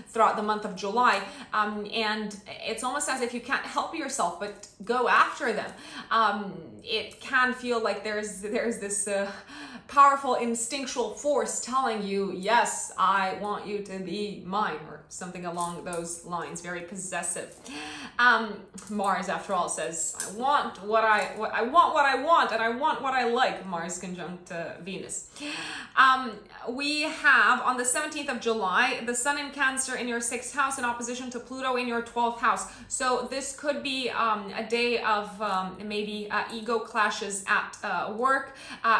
throughout the month of July. And it's almost as if you can't help yourself but go after them. It can feel like there's this powerful instinctual force telling you, yes, I want you to be mine, or something along those lines. Very possessive. Mars, after all, says, I want what I want, and I want what I like. Mars conjunct Venus. We have on the 17th of July, the Sun in Cancer in your 6th house in opposition to Pluto in your 12th house. So this could be a day of maybe ego clashes at work.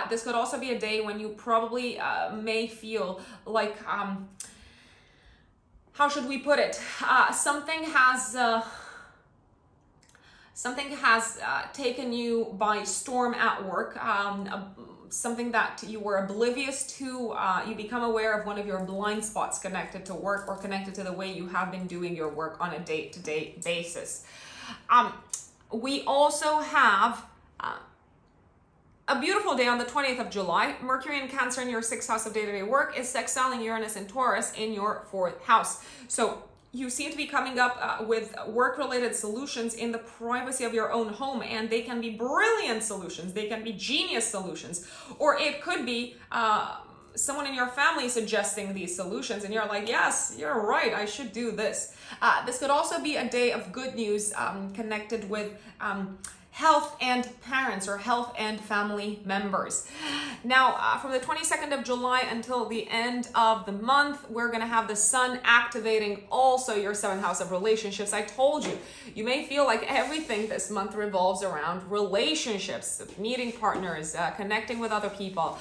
This could also be a day when you probably may feel like, how should we put it? Something has taken you by storm at work. Something that you were oblivious to. You become aware of one of your blind spots connected to work or connected to the way you have been doing your work on a day-to-day basis. We also have a beautiful day on the 20th of July. Mercury in Cancer in your 6th house of day-to-day work is sextiling Uranus and Taurus in your 4th house. So you seem to be coming up with work-related solutions in the privacy of your own home, and they can be brilliant solutions. They can be genius solutions, or it could be someone in your family suggesting these solutions, and you're like, yes, you're right, I should do this. This could also be a day of good news connected with health and parents or health and family members. Now, from the 22nd of July until the end of the month, we're going to have the sun activating also your 7th house of relationships. I told you, you may feel like everything this month revolves around relationships, meeting partners, connecting with other people,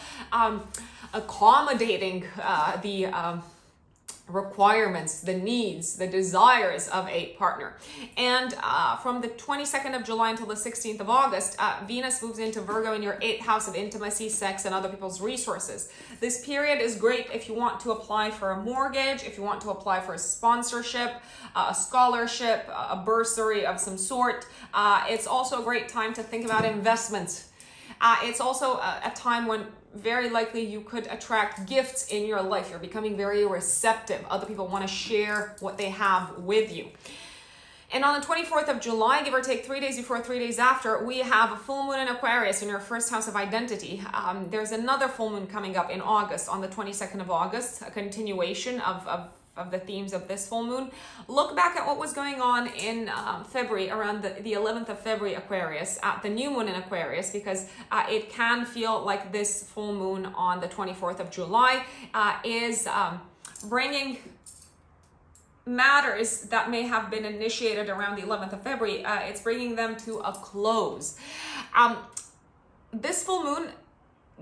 accommodating the requirements, the needs, the desires of a partner. And from the 22nd of July until the 16th of August, Venus moves into Virgo in your 8th house of intimacy, sex, and other people's resources. This period is great if you want to apply for a mortgage, if you want to apply for a sponsorship, a scholarship, a bursary of some sort. It's also a great time to think about investments. It's also a time when very likely you could attract gifts in your life. You're becoming very receptive. Other people want to share what they have with you. And on the 24th of July, give or take 3 days before, 3 days after, we have a full moon in Aquarius in your 1st house of identity. There's another full moon coming up in August, on the 22nd of August, a continuation of the themes of this full moon. Look back at what was going on in February, around the 11th of February, Aquarius, at the new moon in Aquarius, because it can feel like this full moon on the 24th of July is bringing matters that may have been initiated around the 11th of February. It's bringing them to a close. This full moon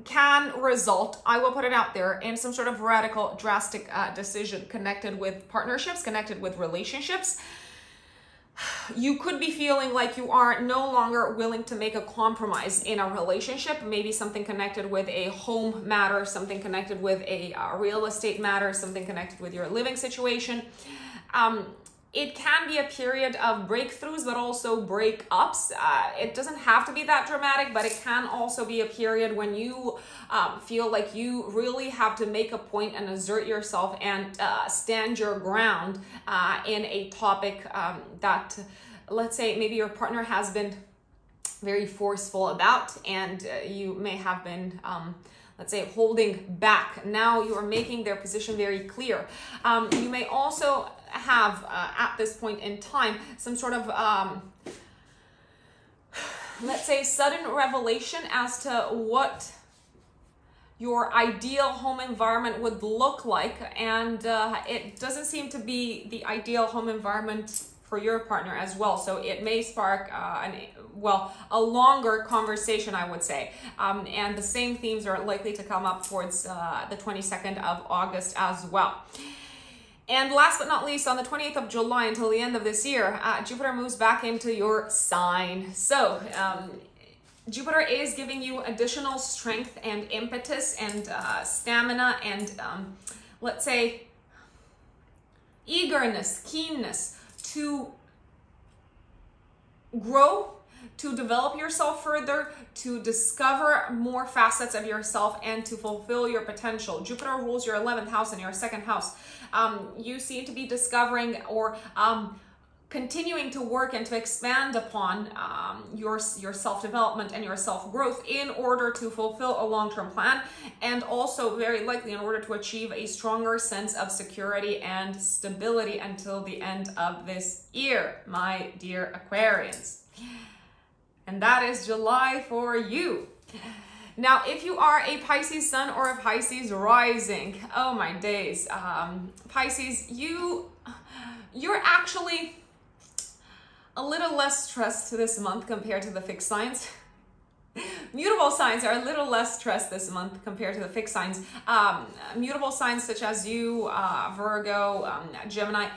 can result, I will put it out there, in some sort of radical, drastic decision connected with partnerships, connected with relationships. You could be feeling like you are no longer willing to make a compromise in a relationship, maybe something connected with a home matter, something connected with a real estate matter, something connected with your living situation. It can be a period of breakthroughs, but also breakups. It doesn't have to be that dramatic, but it can also be a period when you feel like you really have to make a point and assert yourself and stand your ground in a topic that, let's say, maybe your partner has been very forceful about, and you may have been let's say, holding back. Now you are making their position very clear. You may also have, at this point in time, some sort of, let's say, sudden revelation as to what your ideal home environment would look like. And it doesn't seem to be the ideal home environment for your partner as well. So it may spark a longer conversation, I would say. And the same themes are likely to come up towards the 22nd of August as well. And last but not least, on the 28th of July until the end of this year, Jupiter moves back into your sign. So Jupiter is giving you additional strength and impetus and stamina and, let's say, eagerness, keenness to grow, to develop yourself further, to discover more facets of yourself, and to fulfill your potential. Jupiter rules your 11th house and your 2nd house. You seem to be discovering or continuing to work and to expand upon your self-development and your self-growth in order to fulfill a long-term plan, and also very likely in order to achieve a stronger sense of security and stability until the end of this year, my dear Aquarians. And that is July for you. Now, if you are a Pisces sun or a Pisces rising, oh my days, Pisces, you're actually a little less stressed this month compared to the fixed signs. Mutable signs are a little less stressed this month compared to the fixed signs. Mutable signs such as you, Virgo, Gemini,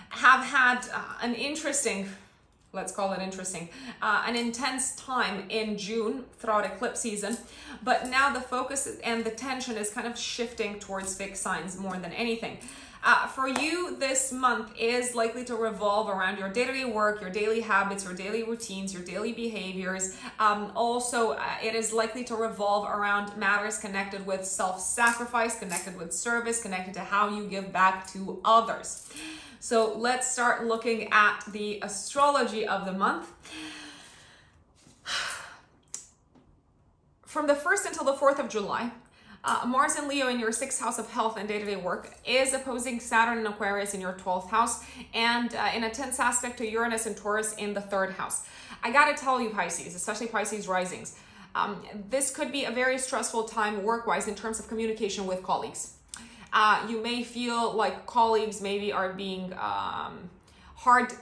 have had an interesting, let's call it interesting, an intense time in June throughout eclipse season. But now the focus and the tension is kind of shifting towards fixed signs more than anything. For you, this month is likely to revolve around your day-to-day work, your daily habits, your daily routines, your daily behaviors. Also, it is likely to revolve around matters connected with self-sacrifice, connected with service, connected to how you give back to others. So let's start looking at the astrology of the month. From the 1st until the 4th of July, Mars and Leo in your 6th house of health and day-to-day work is opposing Saturn and Aquarius in your 12th house, and in a tense aspect to Uranus and Taurus in the 3rd house. I gotta tell you, Pisces, especially Pisces risings, this could be a very stressful time work-wise in terms of communication with colleagues. You may feel like colleagues maybe are being hard-headed,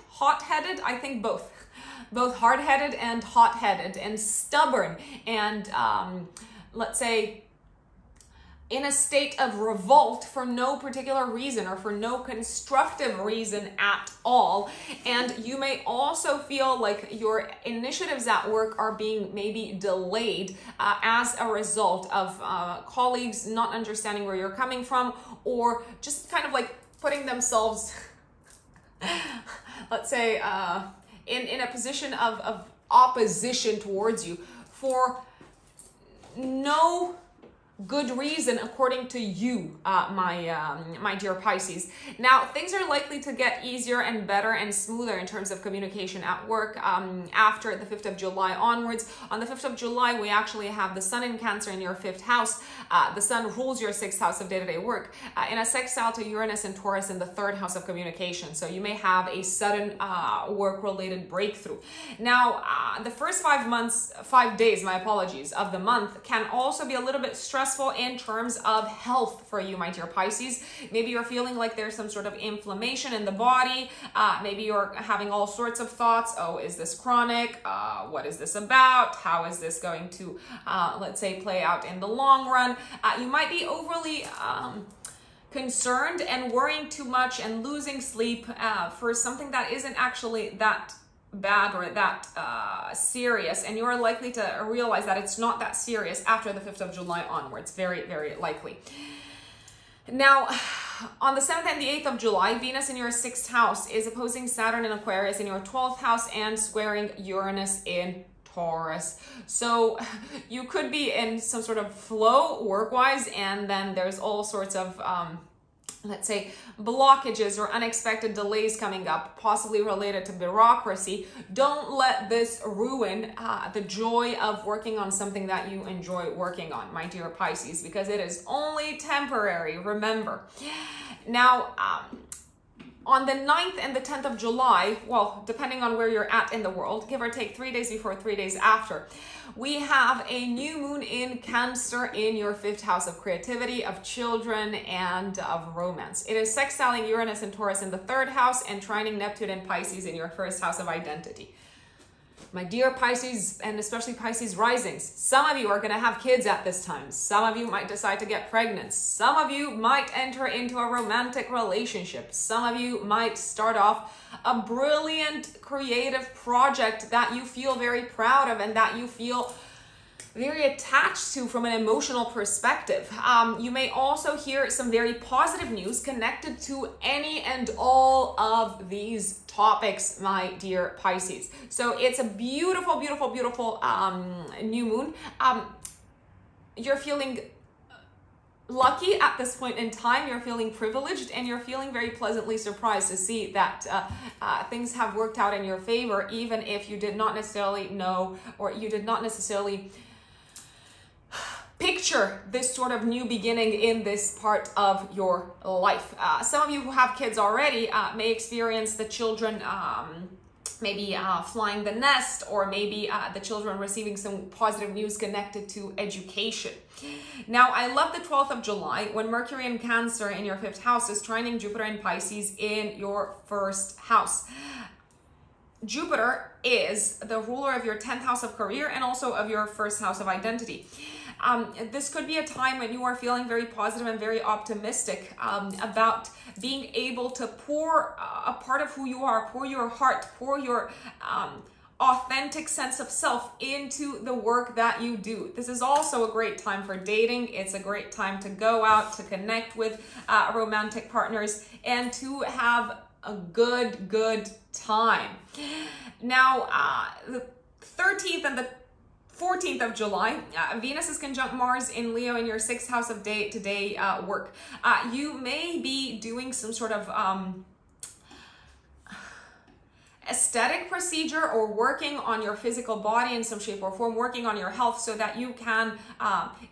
hot-headed, I think both hard-headed and hot-headed and stubborn and let's say in a state of revolt for no particular reason or for no constructive reason at all. And you may also feel like your initiatives at work are being maybe delayed as a result of colleagues not understanding where you're coming from, or just kind of like putting themselves, let's say, in a position of opposition towards you for no good reason according to you, my dear Pisces. Now, things are likely to get easier and better and smoother in terms of communication at work after the 5th of July onwards. On the 5th of July, we actually have the Sun in Cancer in your 5th house. The Sun rules your 6th house of day-to-day work in a sextile to Uranus and Taurus in the 3rd house of communication. So you may have a sudden work-related breakthrough. Now, the first 5 days, my apologies, of the month can also be a little bit stressful in terms of health for you, my dear Pisces. Maybe you're feeling like there's some sort of inflammation in the body. Maybe you're having all sorts of thoughts. Oh, is this chronic? What is this about? How is this going to, let's say, play out in the long run? You might be overly concerned and worrying too much and losing sleep for something that isn't actually that bad or that serious, and you are likely to realize that it's not that serious after the 5th of July onwards, very, very likely. Now, on the 7th and the 8th of July, Venus in your 6th house is opposing Saturn and Aquarius in your 12th house and squaring Uranus in Taurus. So you could be in some sort of flow work-wise, and then there's all sorts of let's say blockages or unexpected delays coming up, possibly related to bureaucracy. Don't let this ruin the joy of working on something that you enjoy working on, my dear Pisces, because it is only temporary, remember. Now, on the 9th and the 10th of July, well, depending on where you're at in the world, give or take 3 days before, 3 days after, we have a new moon in Cancer in your 5th house of creativity, of children, and of romance. It is sextiling Uranus and Taurus in the 3rd house and trining Neptune and Pisces in your 1st house of identity. My dear Pisces, and especially Pisces risings, some of you are going to have kids at this time. Some of you might decide to get pregnant. Some of you might enter into a romantic relationship. Some of you might start off a brilliant creative project that you feel very proud of and that you feel very attached to from an emotional perspective. You may also hear some very positive news connected to any and all of these topics, my dear Pisces. So it's a beautiful, beautiful, beautiful new moon. You're feeling lucky at this point in time. You're feeling privileged, and you're feeling very pleasantly surprised to see that things have worked out in your favor, even if you did not necessarily know, or you did not necessarily picture this sort of new beginning in this part of your life. Some of you who have kids already may experience the children maybe flying the nest, or maybe the children receiving some positive news connected to education. Now, I love the 12th of July when Mercury in Cancer in your 5th house is trining Jupiter in Pisces in your 1st house. Jupiter is the ruler of your 10th house of career and also of your 1st house of identity. This could be a time when you are feeling very positive and very optimistic about being able to pour a part of who you are, pour your heart, pour your authentic sense of self into the work that you do. This is also a great time for dating. It's a great time to go out, to connect with romantic partners, and to have a good time. Now, the 13th and the 14th of July, Venus is conjunct Mars in Leo in your 6th house of day-to-day work. You may be doing some sort of aesthetic procedure or working on your physical body in some shape or form, working on your health so that you can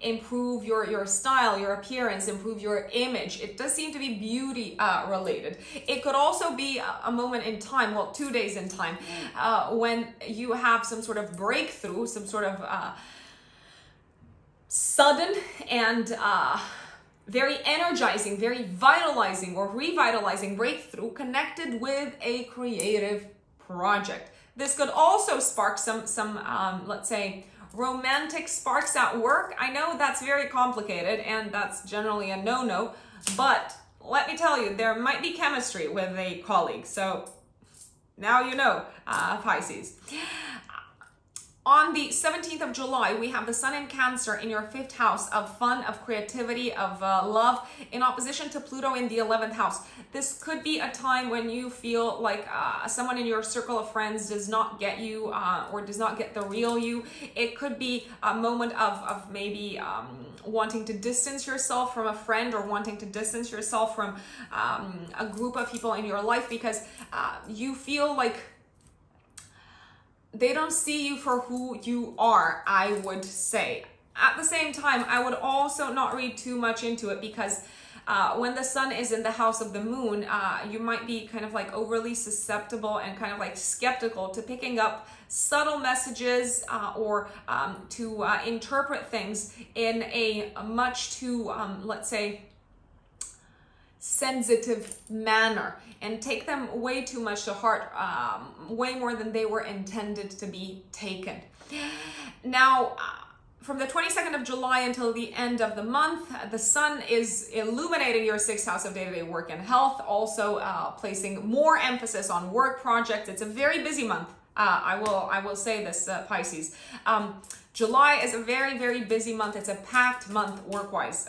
improve your style, your appearance, improve your image. It does seem to be beauty related. It could also be a moment in time, well, 2 days in time, when you have some sort of breakthrough, some sort of sudden and very energizing, very vitalizing or revitalizing breakthrough connected with a creative project. This could also spark some let's say, romantic sparks at work. I know that's very complicated and that's generally a no-no, but let me tell you, there might be chemistry with a colleague. So now you know, Pisces. On the 17th of July, we have the Sun in Cancer in your 5th house of fun, of creativity, of love, in opposition to Pluto in the 11th house. This could be a time when you feel like someone in your circle of friends does not get you or does not get the real you. It could be a moment of maybe wanting to distance yourself from a friend or wanting to distance yourself from a group of people in your life because you feel like they don't see you for who you are, I would say. At the same time, I would also not read too much into it because when the sun is in the house of the moon, you might be kind of like overly susceptible and kind of like skeptical to picking up subtle messages or to interpret things in a much too, let's say, sensitive manner and take them way too much to heart, way more than they were intended to be taken. Now, from the 22nd of July until the end of the month, the sun is illuminating your 6th house of day-to-day work and health, also placing more emphasis on work projects. It's a very busy month. I will say this, Pisces. July is a very, very busy month. It's a packed month work-wise.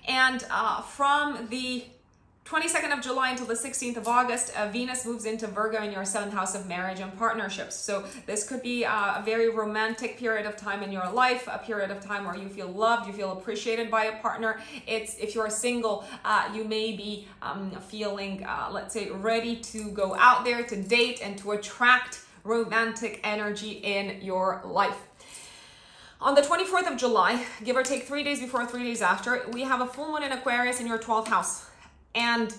And from the 22nd of July until the 16th of August, Venus moves into Virgo in your 7th house of marriage and partnerships. So this could be a very romantic period of time in your life, a period of time where you feel loved, you feel appreciated by a partner. If you're single, you may be feeling, let's say, ready to go out there to date and to attract romantic energy in your life. On the 24th of July, give or take 3 days before, 3 days after, we have a full moon in Aquarius in your 12th house. And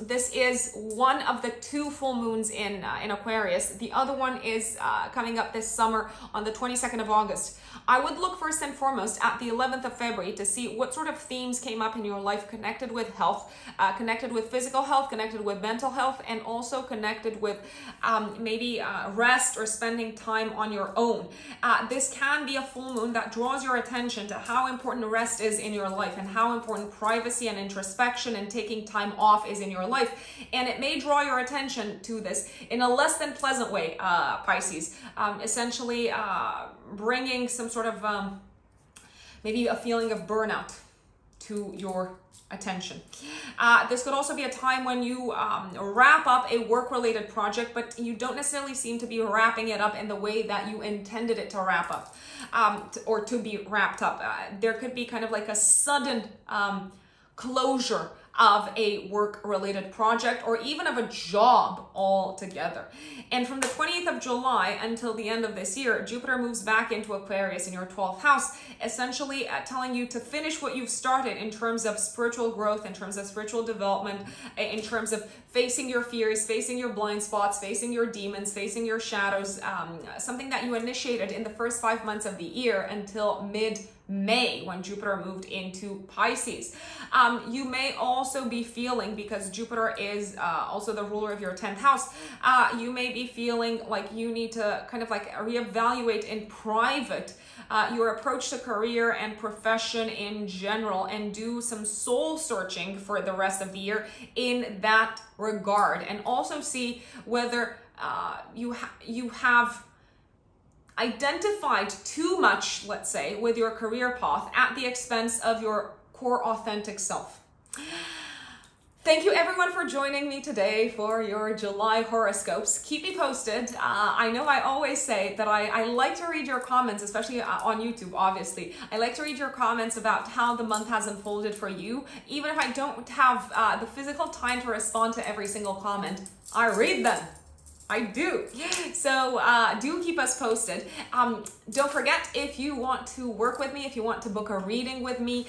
this is one of the 2 full moons in Aquarius. The other one is coming up this summer on the 22nd of August. I would look first and foremost at the 11th of February to see what sort of themes came up in your life connected with health, connected with physical health, connected with mental health, and also connected with maybe rest or spending time on your own. This can be a full moon that draws your attention to how important rest is in your life and how important privacy and introspection and taking time off is in your life. And it may draw your attention to this in a less than pleasant way, Pisces, essentially bringing some sort of maybe a feeling of burnout to your attention. This could also be a time when you wrap up a work-related project, but you don't necessarily seem to be wrapping it up in the way that you intended it to wrap up or to be wrapped up. There could be kind of like a sudden closure of a work-related project or even of a job altogether. And from the 20th of July until the end of this year, Jupiter moves back into Aquarius in your 12th house, essentially telling you to finish what you've started in terms of spiritual growth, in terms of spiritual development, in terms of facing your fears, facing your blind spots, facing your demons, facing your shadows, something that you initiated in the first 5 months of the year until mid-May when Jupiter moved into Pisces. You may also be feeling, because Jupiter is also the ruler of your 10th house, you may be feeling like you need to kind of like reevaluate in private your approach to career and profession in general and do some soul searching for the rest of the year in that regard, and also see whether you have identified too much, let's say, with your career path at the expense of your core authentic self. Thank you everyone for joining me today for your July horoscopes. Keep me posted. I know I always say that I like to read your comments, especially on YouTube, obviously. I like to read your comments about how the month has unfolded for you. Even if I don't have the physical time to respond to every single comment, I read them. I do. So do keep us posted. Don't forget, if you want to work with me, if you want to book a reading with me,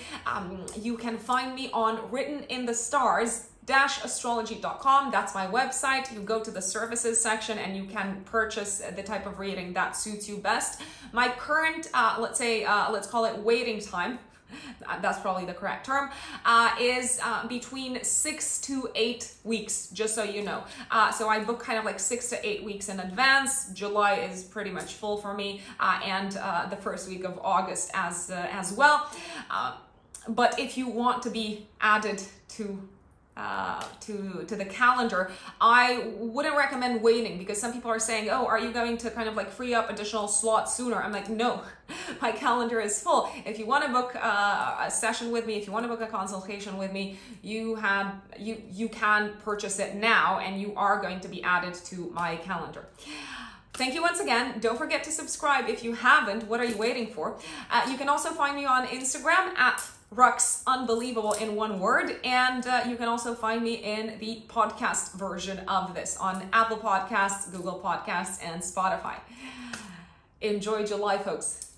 you can find me on Written in the Stars astrology.com. That's my website. You go to the services section and you can purchase the type of reading that suits you best. My current, let's call it waiting time, that's probably the correct term, is between 6 to 8 weeks, just so you know. So I book kind of like 6 to 8 weeks in advance. July is pretty much full for me, and the first week of August as well. But if you want to be added to the calendar, I wouldn't recommend waiting, because some people are saying, oh, are you going to kind of like free up additional slots sooner? I'm like, no, my calendar is full. If you want to book a session with me, if you want to book a consultation with me, you can purchase it now, and you are going to be added to my calendar. Thank you once again. Don't forget to subscribe if you haven't. What are you waiting for? You can also find me on Instagram at Rux Unbelievable in one word, and you can also find me in the podcast version of this on Apple Podcasts, Google Podcasts, and Spotify. Enjoy July, folks.